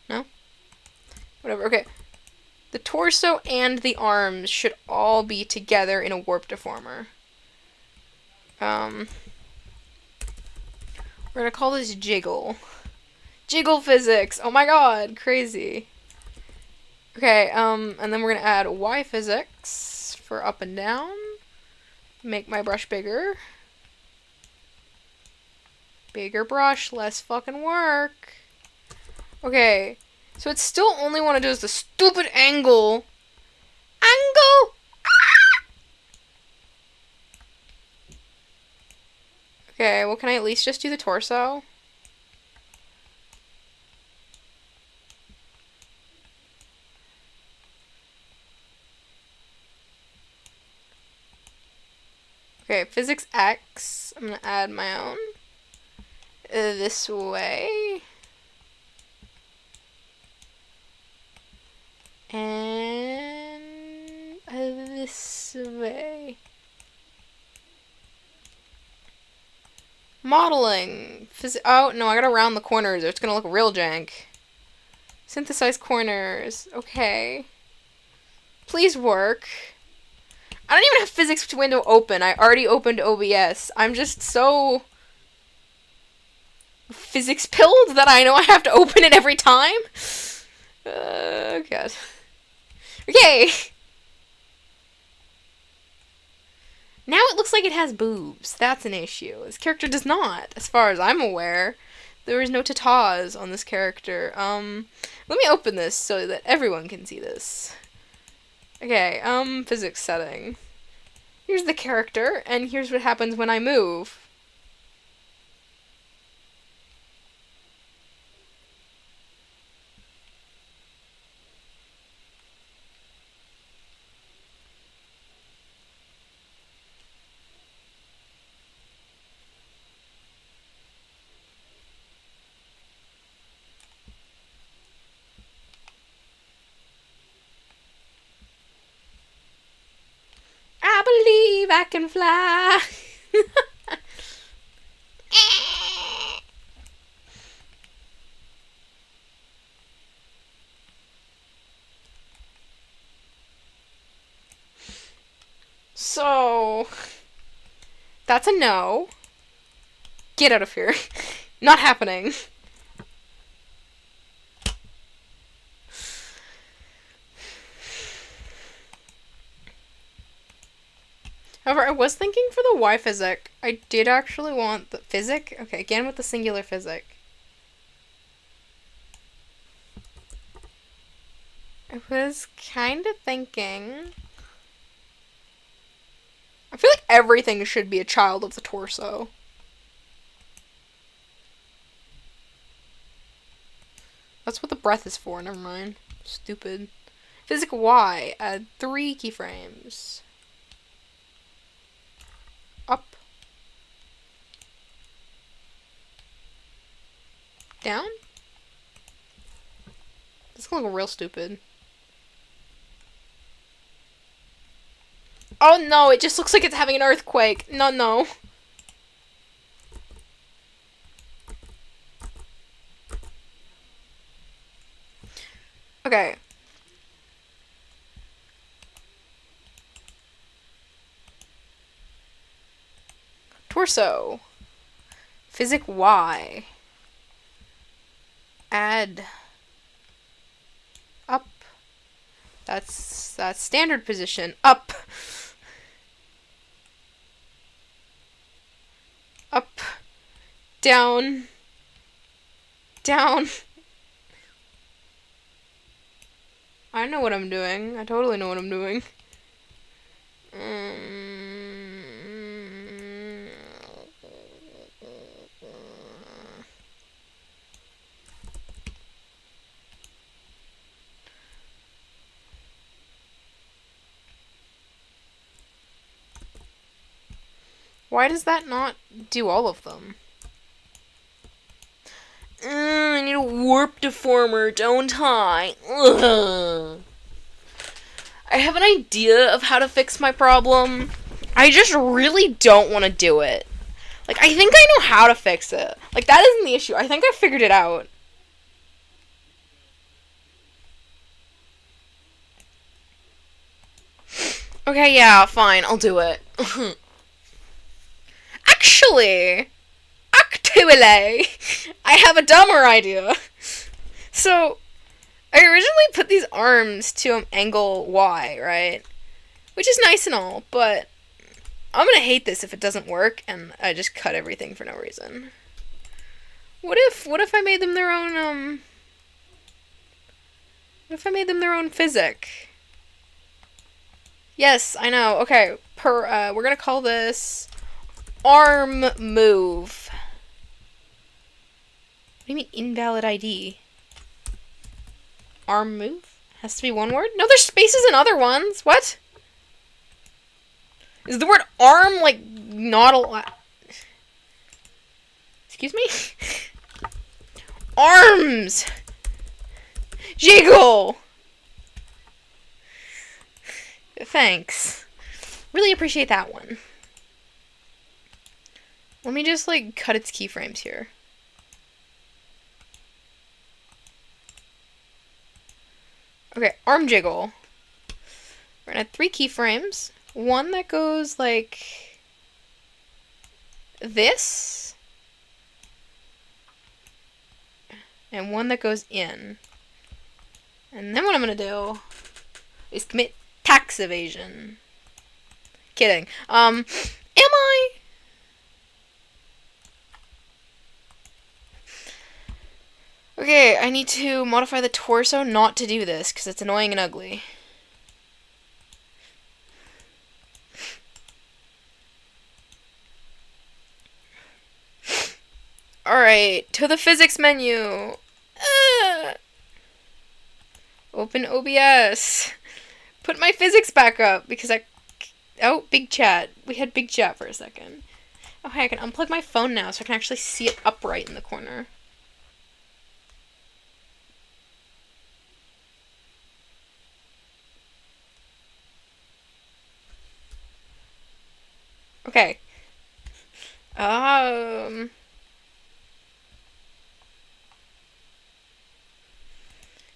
S1: No? Whatever, okay. The torso and the arms should all be together in a warp deformer. We're gonna call this Jiggle. Jiggle physics! Oh my god, crazy. Okay, and then we're gonna add Y physics for up and down. Make my brush bigger. Bigger brush, less fucking work. Okay, so it still only want to do is the stupid angle. Angle! Ah! Okay, well, can I at least just do the torso? Okay, physics X. I'm gonna add my own. This way. And this way. Modeling. Oh, no, I gotta round the corners or it's gonna look real jank. Synthesize corners. Okay. Please work. I don't even have physics window open. I already opened OBS. I'm just so physics pilled that I know I have to open it every time. God. Okay. Now it looks like it has boobs. That's an issue. This character does not, as far as I'm aware. There is no tatas on this character. Let me open this so that everyone can see this. Okay, physics setting. Here's the character, and here's what happens when I move. I believe I can fly. That's a no. Get out of here. Not happening. However, I was thinking for the Y physic, I did actually want the physic. Okay, again with the singular physic. I was kind of thinking... I feel like everything should be a child of the torso. That's what the breath is for, never mind. Stupid. Physic Y, add 3 keyframes. Up. Down? This is gonna look real stupid. Oh no, it just looks like it's having an earthquake. No, no. Okay. Torso. Physic Y. Add. Up. That's standard position. Up. Up. Down. Down. I know what I'm doing. I totally know what I'm doing. Why does that not do all of them? I need a warp deformer, don't I? Ugh. I have an idea of how to fix my problem. I just really don't want to do it. Like, I think I know how to fix it. Like, that isn't the issue. I think I figured it out. Okay, yeah, fine. I'll do it. Actually, I have a dumber idea. So, I originally put these arms to angle Y, right? Which is nice and all, but I'm gonna hate this if it doesn't work and I just cut everything for no reason. What if I made them their own, what if I made them their own physic? Yes, I know. Okay, we're gonna call this arm move. What do you mean invalid ID? Arm move? Has to be one word? No, there's spaces in other ones. What? Is the word arm, like, not allowed? Excuse me? Arms! Jiggle! Thanks. Really appreciate that one. Let me just, like, cut its keyframes here. Okay, arm jiggle. We're gonna add 3 keyframes. One that goes like this. And one that goes in. And then what I'm gonna do is commit tax evasion. Kidding. Am I? Okay, I need to modify the torso not to do this, because it's annoying and ugly. Alright, to the physics menu. Open OBS. Put my physics back up, because oh, big chat. We had big chat for a second. Oh, hey, I can unplug my phone now, so I can actually see it upright in the corner. Okay.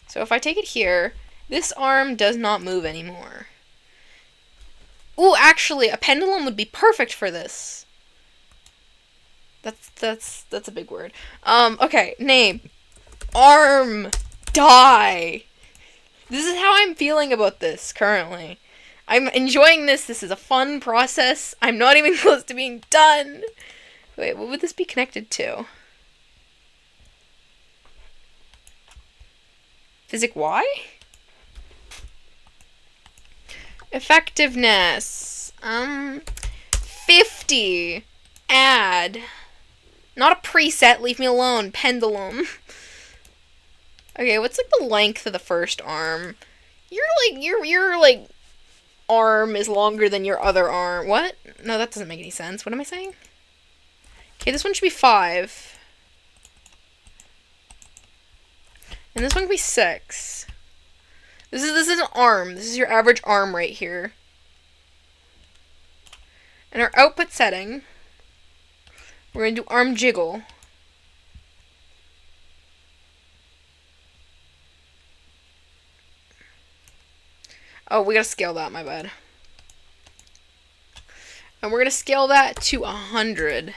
S1: So if I take it here, this arm does not move anymore. Ooh, actually, a pendulum would be perfect for this. That's a big word. Okay, name. Arm. Die. This is how I'm feeling about this currently. I'm enjoying this. This is a fun process. I'm not even close to being done. Wait, what would this be connected to? Physic Y? Effectiveness. 50. Add. Not a preset, leave me alone. Pendulum. Okay, what's like the length of the first arm? Your like arm is longer than your other arm. What? No, that doesn't make any sense. What am I saying? Okay, this one should be 5. And this one can be 6. This is an arm. This is your average arm right here. And our output setting, we're going to do arm jiggle. Oh, we gotta scale that, my bad. And we're gonna scale that to 100.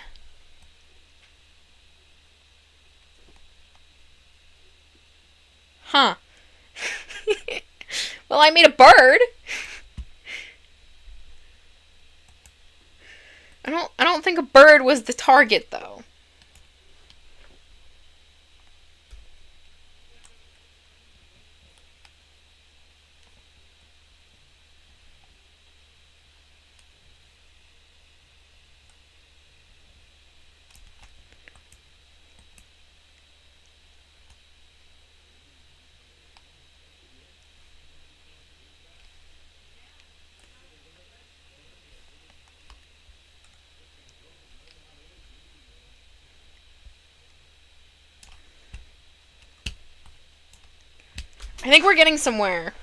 S1: Huh. Well, I made a bird. I don't think a bird was the target though. I think we're getting somewhere.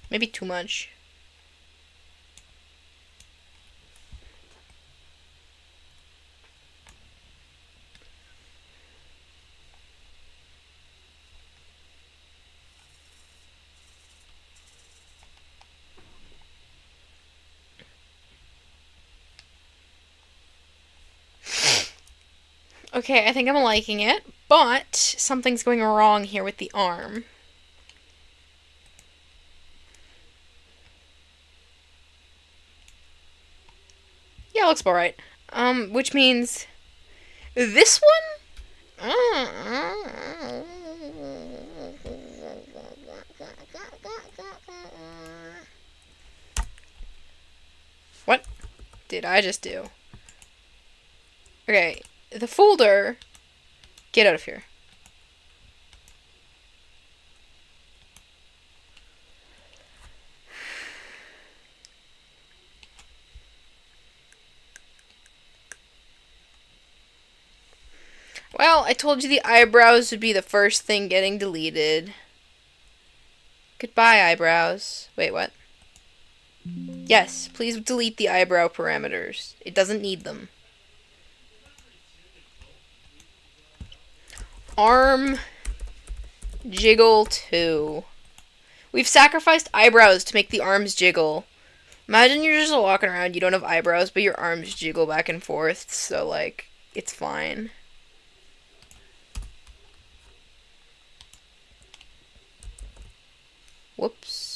S1: Maybe too much. Okay, I think I'm liking it, but something's going wrong here with the arm. Yeah, it looks about right. Which means this one? What did I just do? Okay, the folder. Get out of here. Well, I told you the eyebrows would be the first thing getting deleted. Goodbye, eyebrows. Wait, what? Yes, please delete the eyebrow parameters. It doesn't need them. Arm jiggle 2. We've sacrificed eyebrows to make the arms jiggle. Imagine you're just walking around, you don't have eyebrows, but your arms jiggle back and forth, so, like, it's fine. Whoops.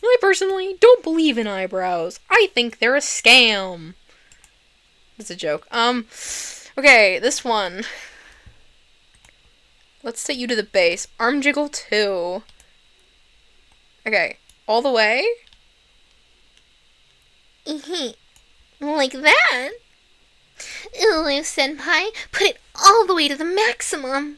S1: I personally don't believe in eyebrows. I think they're a scam. It's a joke. Okay, this one. Let's set you to the base. Arm jiggle 2. Okay, all the way. Like that? Ooh, senpai, put it all the way to the maximum.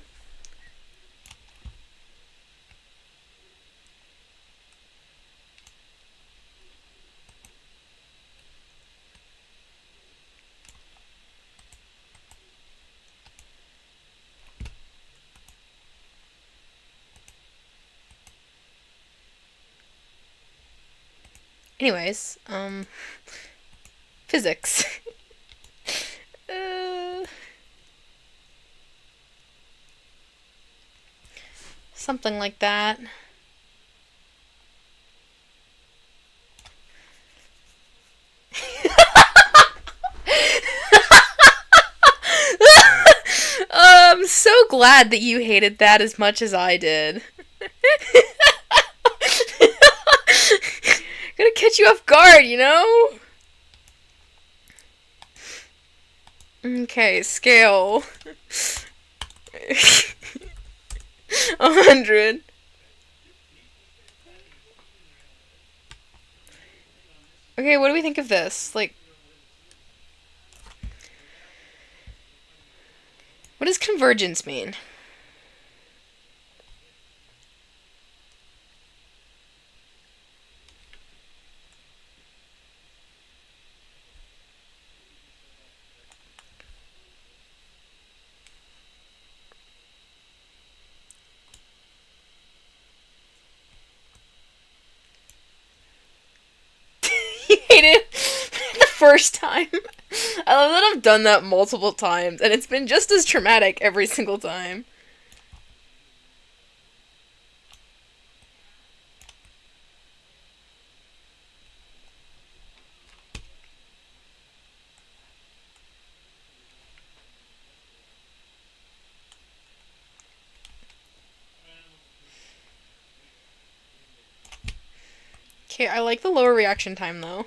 S1: Anyways, physics. uh, something like that. I'm so glad that you hated that as much as I did. Gonna catch you off guard, you know? Okay, scale. 100. Okay, what do we think of this? Like, what does convergence mean? You hate it the first time. I love that I've done that multiple times, and it's been just as traumatic every single time. Okay, I like the lower reaction time, though.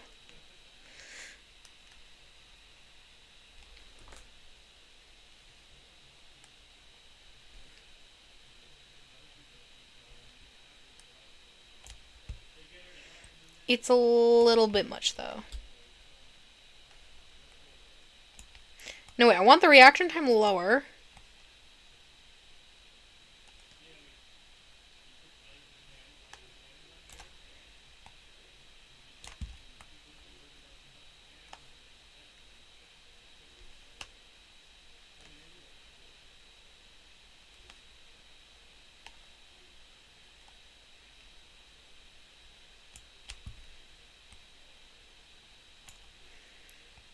S1: It's a little bit much, though. No, wait, I want the reaction time lower.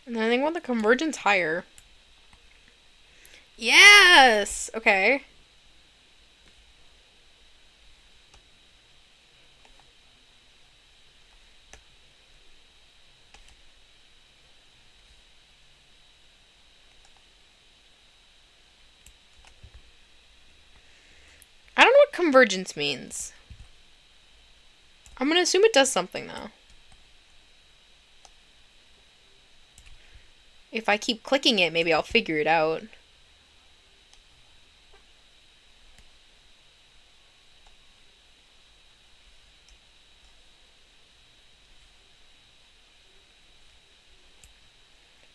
S1: And then I think I want the convergence higher. Yes! Okay. I don't know what convergence means. I'm gonna assume it does something, though. If I keep clicking it, maybe I'll figure it out.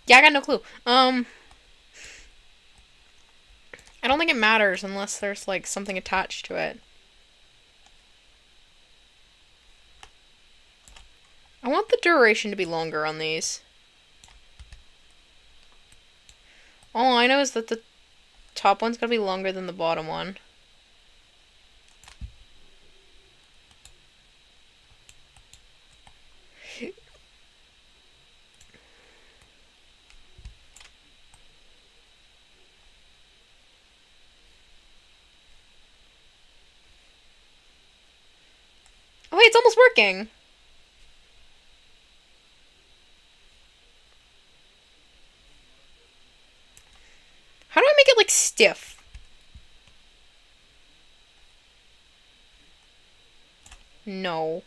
S1: Yeah, I got no clue. I don't think it matters unless there's, like, something attached to it. I want the duration to be longer on these. All I know is that the top one's gotta be longer than the bottom one. Oh, wait, it's almost working! How do I make it, like, stiff? No.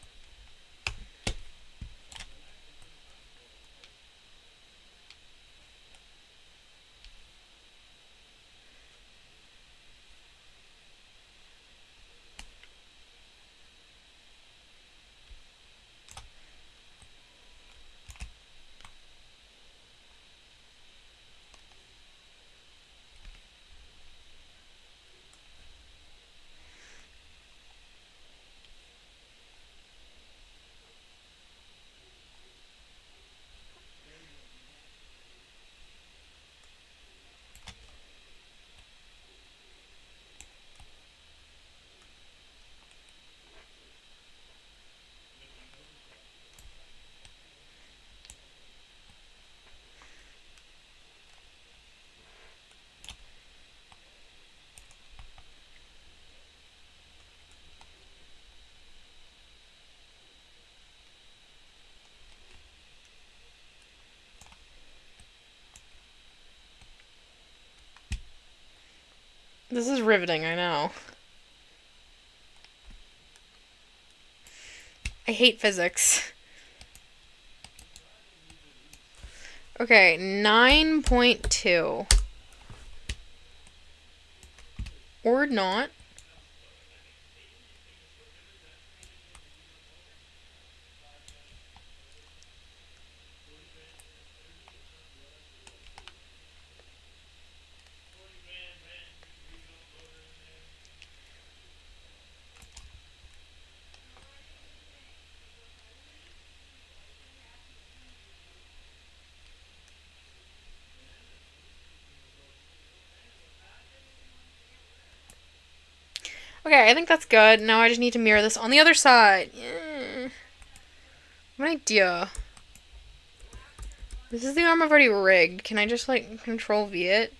S1: This is riveting, I know. I hate physics. Okay, 9.2. Or not. Okay, I think that's good. Now I just need to mirror this on the other side. Yeah. What idea. This is the arm I've already rigged. Can I just, like, control V it?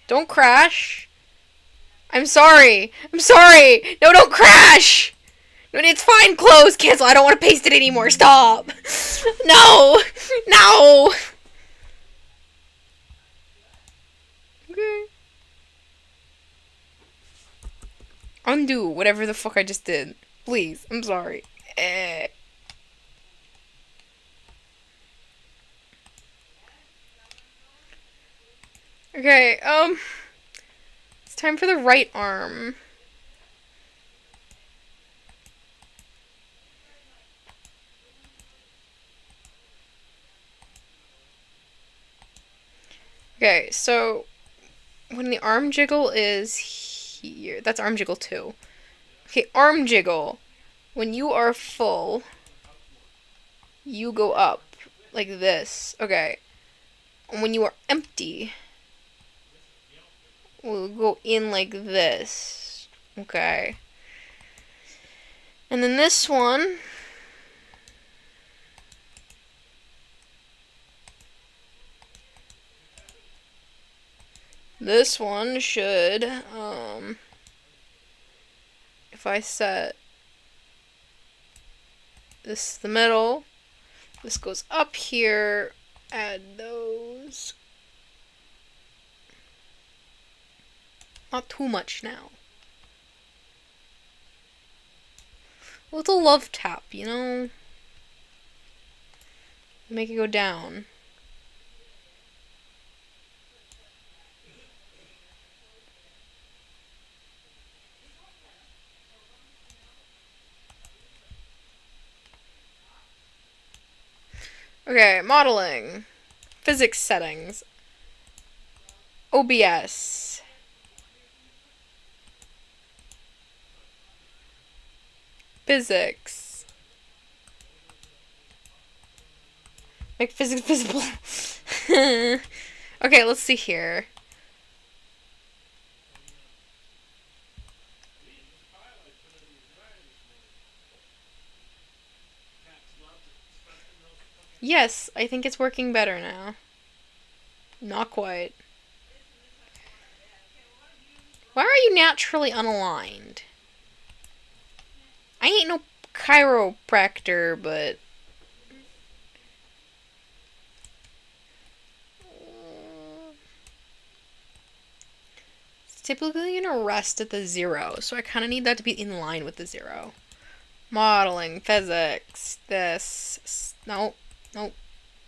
S1: Don't crash. I'm sorry. I'm sorry. No, don't crash. No, it's fine. Close. Cancel. I don't want to paste it anymore. Stop. No. No. Okay. Undo whatever the fuck I just did. Please. I'm sorry. Okay, it's time for the right arm. Okay, so when the arm jiggle is here, that's arm jiggle 2. Okay, arm jiggle. When you are full, you go up like this. Okay. And when you are empty, we'll go in like this. Okay. And then this one, should, if I set this the middle, this goes up here, add those. Not too much now. A little love tap, you know? Make it go down. Okay, modeling. Physics settings. OBS. Physics. Make physics visible. Okay, let's see here. Yes, I think it's working better now. Not quite. Why are you naturally unaligned? I ain't no chiropractor, but... It's typically gonna rest at the 0, so I kind of need that to be in line with the 0. Modeling, physics, this, nope,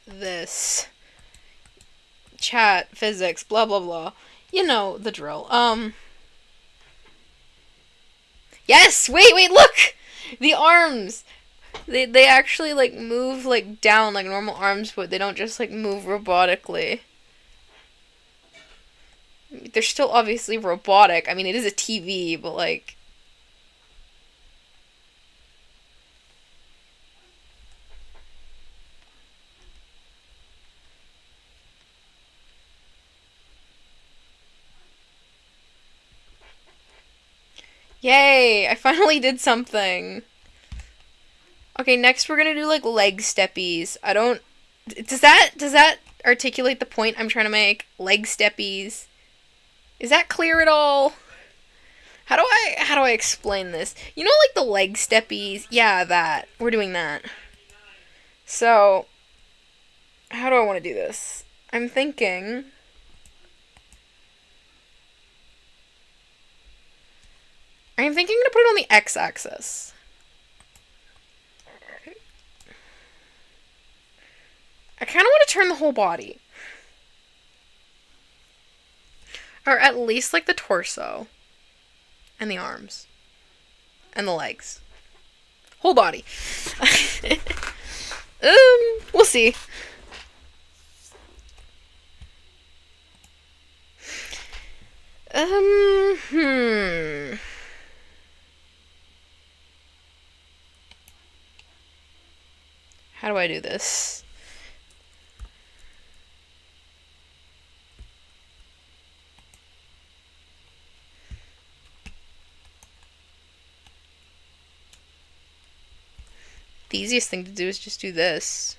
S1: this. Chat, physics, blah blah blah. You know the drill. Yes! Wait, look! The arms! They actually, like, move, like, down like normal arms, but they don't just, like, move robotically. They're still obviously robotic. I mean, it is a TV, but, like... Yay! I finally did something. Okay, next we're gonna do, like, leg steppies. I don't... Does that articulate the point I'm trying to make? Leg steppies. Is that clear at all? How do I explain this? You know, like, the leg steppies? Yeah, that. We're doing that. So, How do I want to do this? I'm thinking... I'm thinking I'm going to put it on the x-axis. I kind of want to turn the whole body. Or at least like the torso. And the arms. And the legs. Whole body. We'll see. How do I do this? The easiest thing to do is just do this.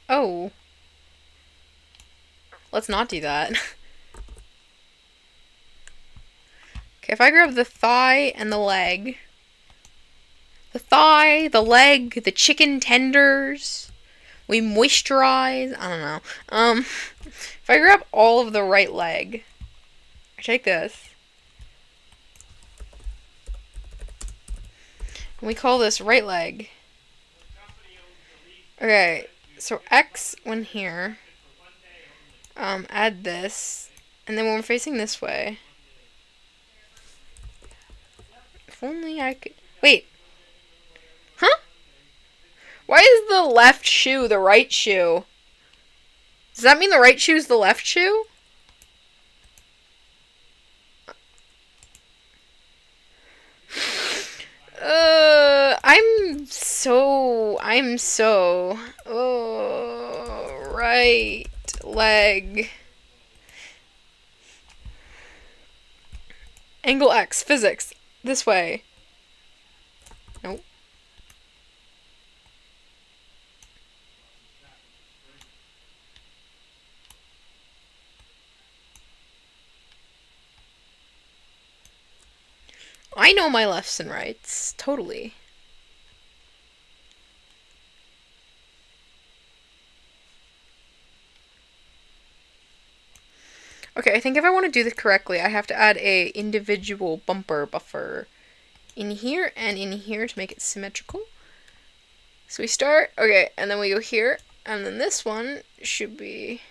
S1: Oh. Let's not do that. Okay, if I grab the thigh and the leg. The thigh, the leg, the chicken tenders. We moisturize. I don't know. If I grab all of the right leg. I take this. And we call this right leg. Okay, so X when here. Add this. And then when we're facing this way. If only I could... Wait. Huh? Why is the left shoe the right shoe? Does that mean the right shoe is the left shoe? Oh, right leg. Angle X, physics. This way. Nope. I know my lefts and rights. Totally. Okay, I think if I want to do this correctly, I have to add a individual bumper buffer in here and in here to make it symmetrical. So we start, okay, and then we go here, and then this one should be...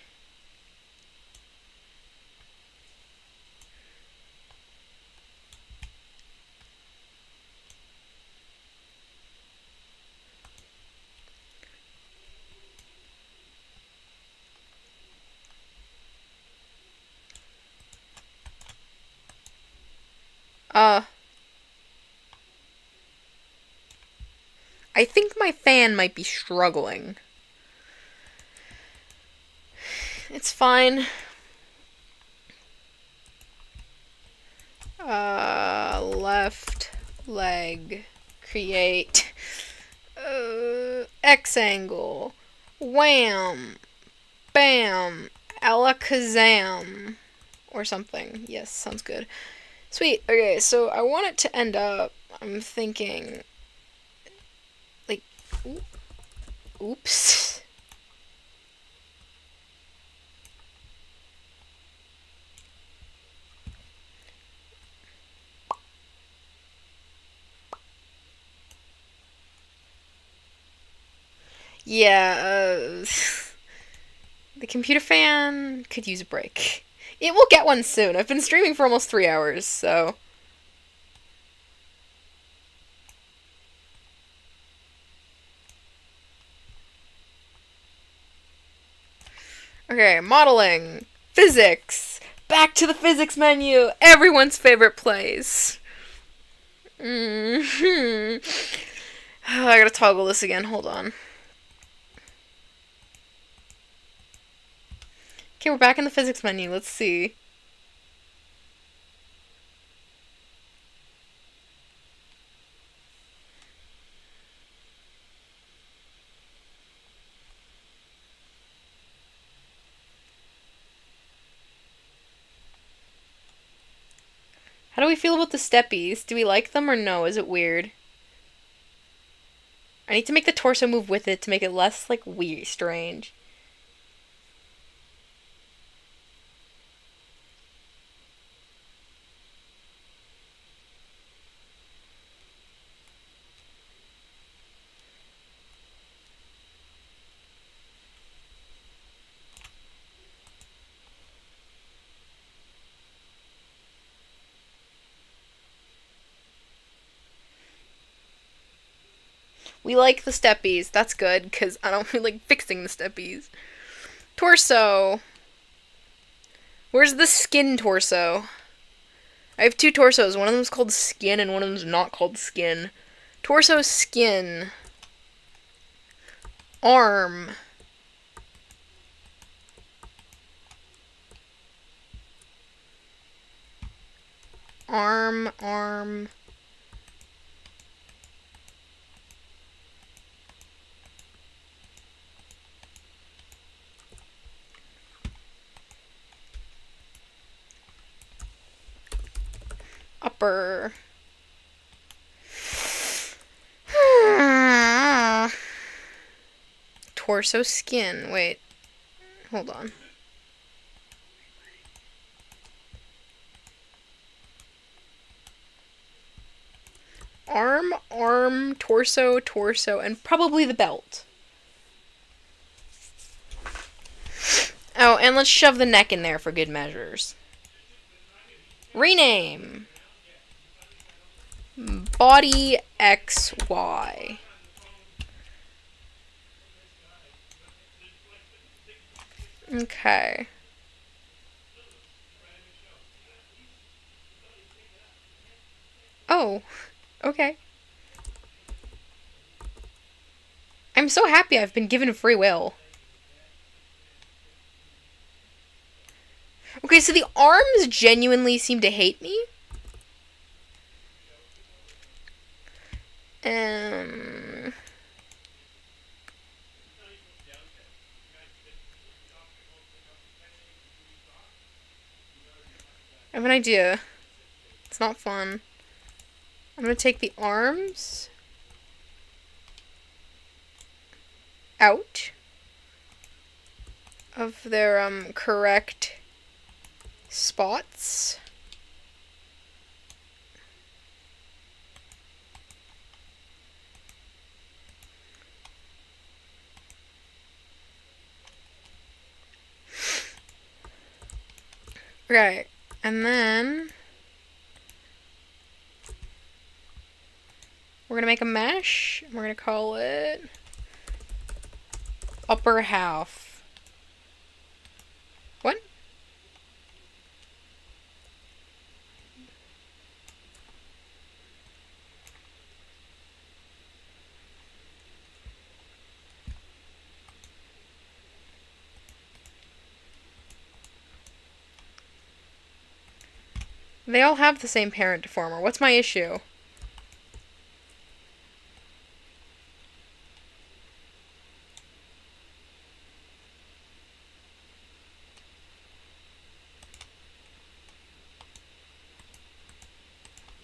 S1: I think my fan might be struggling. It's fine. Left leg. Create. X angle. Wham. Bam. Alakazam. Or something. Yes, sounds good. Sweet. Okay, so I want it to end up, I'm thinking, like, oops. Yeah, the computer fan could use a break. It will get one soon. I've been streaming for almost 3 hours, so... Okay, modeling. Physics. Back to the physics menu. Everyone's favorite place. I gotta toggle this again. Hold on. Okay, we're back in the physics menu. Let's see. How do we feel about the steppies? Do we like them or no? Is it weird? I need to make the torso move with it to make it less, like, weird, strange. We like the steppies. That's good, because I don't feel like fixing the steppies. Torso. Where's the skin torso? I have two torsos. One of them's called skin and one of them's not called skin. Torso skin. Arm. Arm. Upper. Torso skin. Wait. Hold on. Arm, torso, and probably the belt. Oh, and let's shove the neck in there for good measures. Rename. Body XY. Okay. Oh, okay. I'm so happy I've been given free will. Okay, so the arms genuinely seem to hate me. I have an idea. It's not fun. I'm gonna take the arms out of their correct spots. Right. And then we're gonna make a mesh. We're gonna call it upper half. What? They all have the same parent deformer. What's my issue?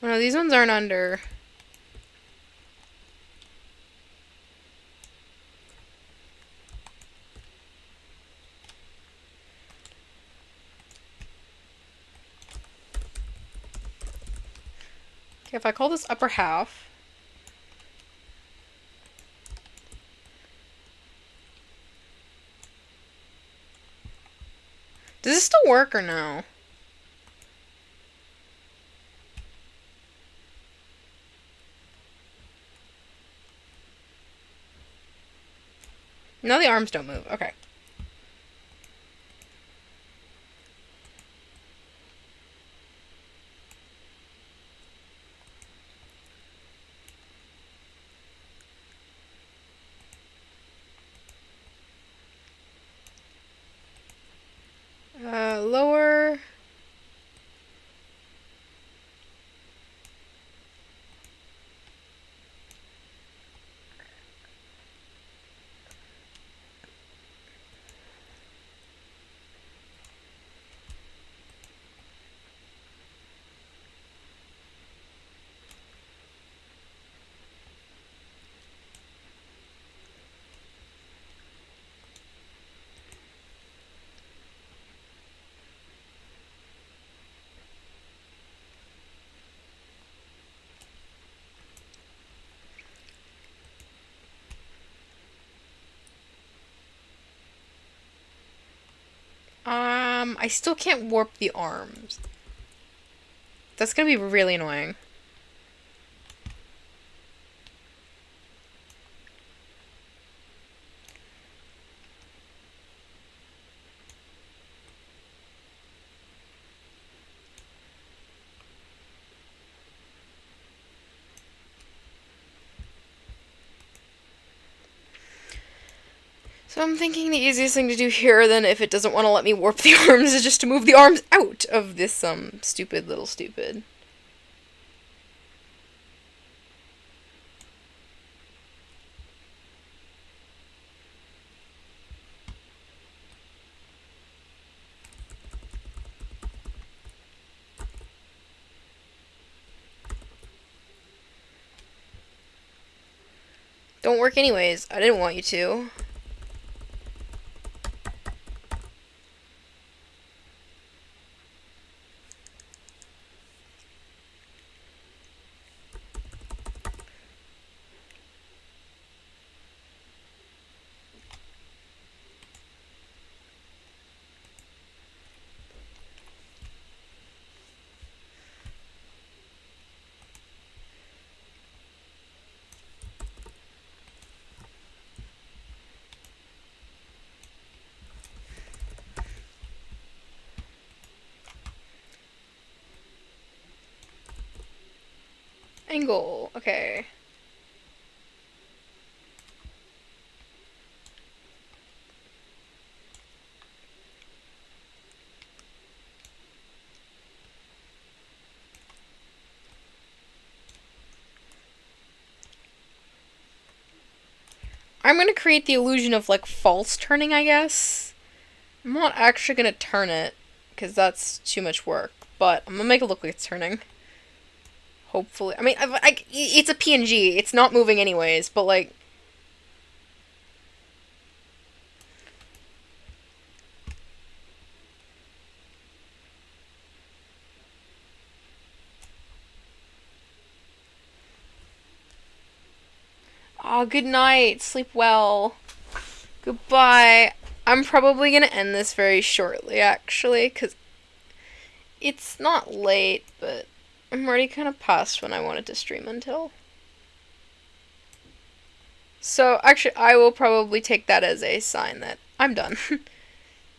S1: Oh, no, these ones aren't under. Okay, if I call this upper half. Does this still work or no? No, the arms don't move. Okay. Lower. I still can't warp the arms. That's gonna be really annoying. So I'm thinking the easiest thing to do here, then, if it doesn't want to let me warp the arms, is just to move the arms out of this, stupid little stupid. Don't work anyways. I didn't want you to. Angle. Okay. I'm gonna create the illusion of, like, false turning, I guess. I'm not actually gonna turn it, because that's too much work. But I'm gonna make it look like it's turning. Hopefully. I mean, it's a PNG. It's not moving anyways, but, like... Oh, good night. Sleep well. Goodbye. I'm probably gonna end this very shortly, actually, because it's not late, but I'm already kind of past when I wanted to stream until. So, actually, I will probably take that as a sign that I'm done.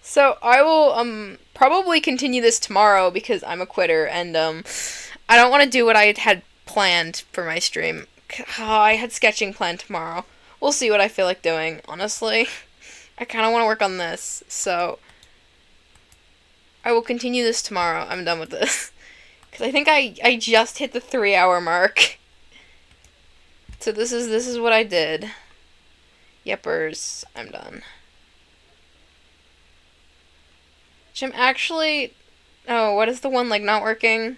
S1: So, I will, probably continue this tomorrow because I'm a quitter, and, I don't want to do what I had planned for my stream. Oh, I had sketching planned tomorrow. We'll see what I feel like doing, honestly. I kind of want to work on this, so I will continue this tomorrow. I'm done with this. Because I think I just hit the 3-hour mark. So this is what I did. Yepers, I'm done. Which I'm actually... Oh, what is the one, like, not working?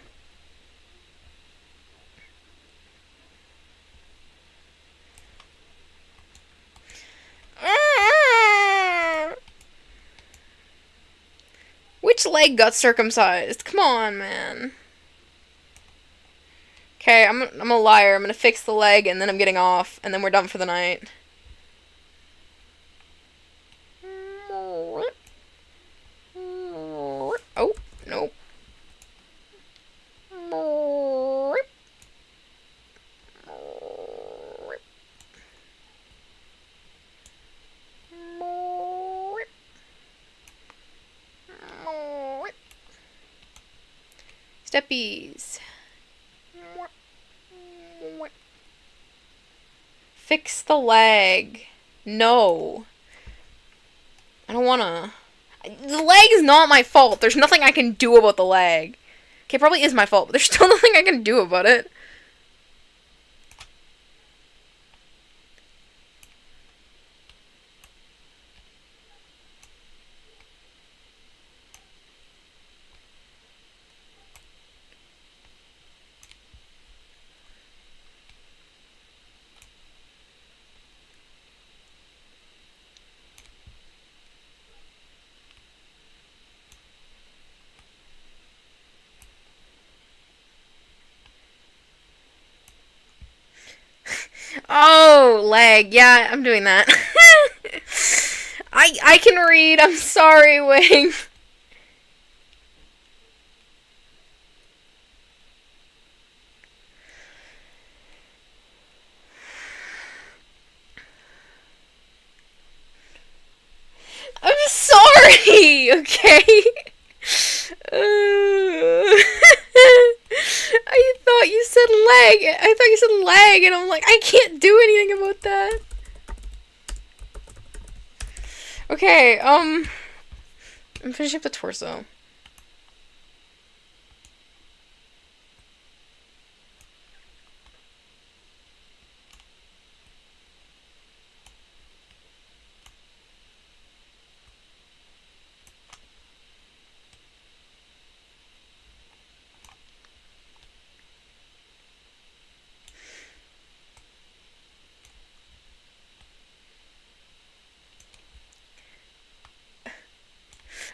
S1: Which leg got circumcised? Come on, man. Okay, I'm a liar. I'm gonna fix the leg, and then I'm getting off, and then we're done for the night. Oh, nope. Steppies. Fix the leg. No. I don't wanna. The leg is not my fault. There's nothing I can do about the leg. Okay, it probably is my fault, but there's still nothing I can do about it. Oh, leg. Yeah, I'm doing that. I can read. I'm sorry, Wing. already, okay? I thought you said lag. I thought you said lag, and I'm like, I can't do anything about that. Okay, I'm finishing up the torso.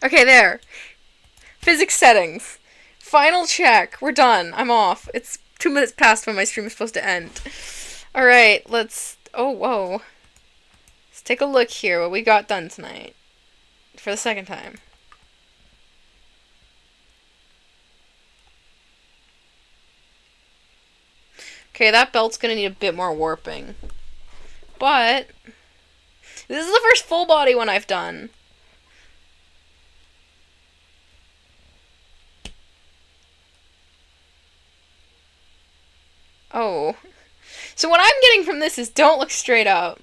S1: Okay, there. Physics settings. Final check. We're done. I'm off. It's 2 minutes past when my stream is supposed to end. Alright, let's... Oh, whoa. Let's take a look here what we got done tonight. For the second time. Okay, that belt's gonna need a bit more warping. But... this is the first full body one I've done. Oh. So what I'm getting from this is don't look straight up.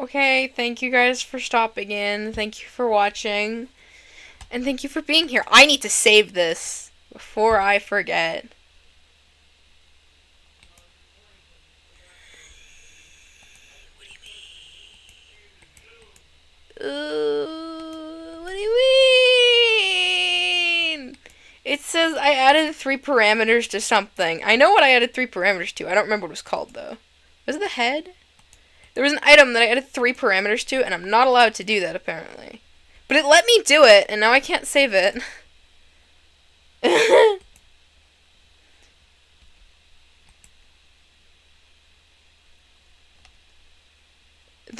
S1: Okay, thank you guys for stopping in. Thank you for watching. And thank you for being here. I need to save this before I forget. What do you mean? What do you mean? It says I added 3 parameters to something. I know what I added 3 parameters to. I don't remember what it was called, though. Was it the head? There was an item that I added 3 parameters to, and I'm not allowed to do that, apparently. But it let me do it, and now I can't save it. The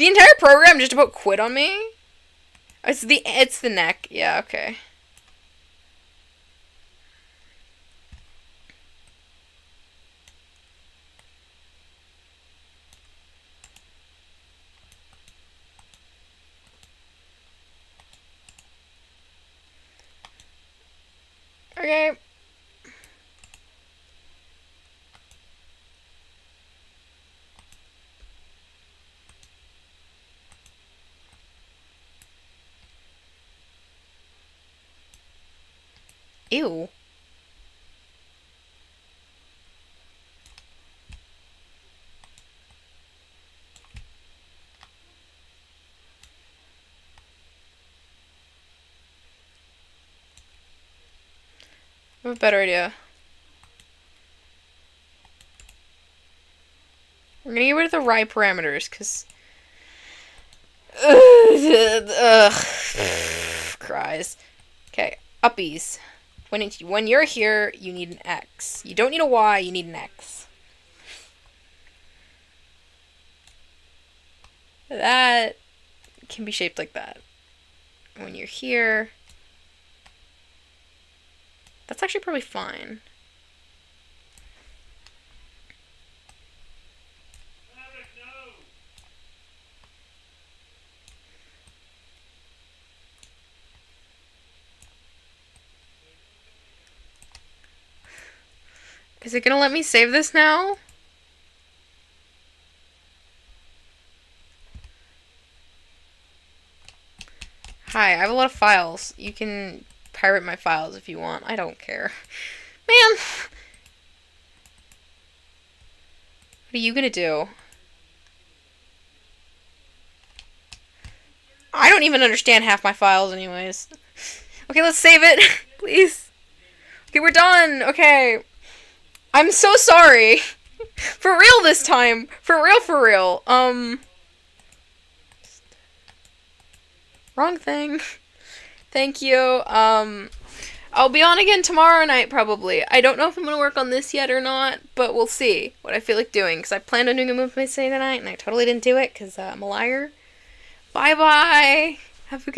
S1: entire program just about quit on me? It's the neck. Yeah, okay. Okay. Ew. I have a better idea. We're gonna get rid of the right parameters, because... Ugh. Cries. Okay, uppies. When you're here, you need an X. You don't need a Y, you need an X. That can be shaped like that. When you're here... that's actually probably fine. Is it gonna let me save this now? Hi, I have a lot of files. You can pirate my files if you want. I don't care. Man! What are you gonna do? I don't even understand half my files anyways. Okay, let's save it. Please. Okay, we're done. Okay. I'm so sorry. For real this time. For real, for real. Wrong thing. Thank you. I'll be on again tomorrow night, probably. I don't know if I'm going to work on this yet or not, but we'll see what I feel like doing, because I planned on doing a movie Saturday night, and I totally didn't do it, because I'm a liar. Bye-bye. Have a good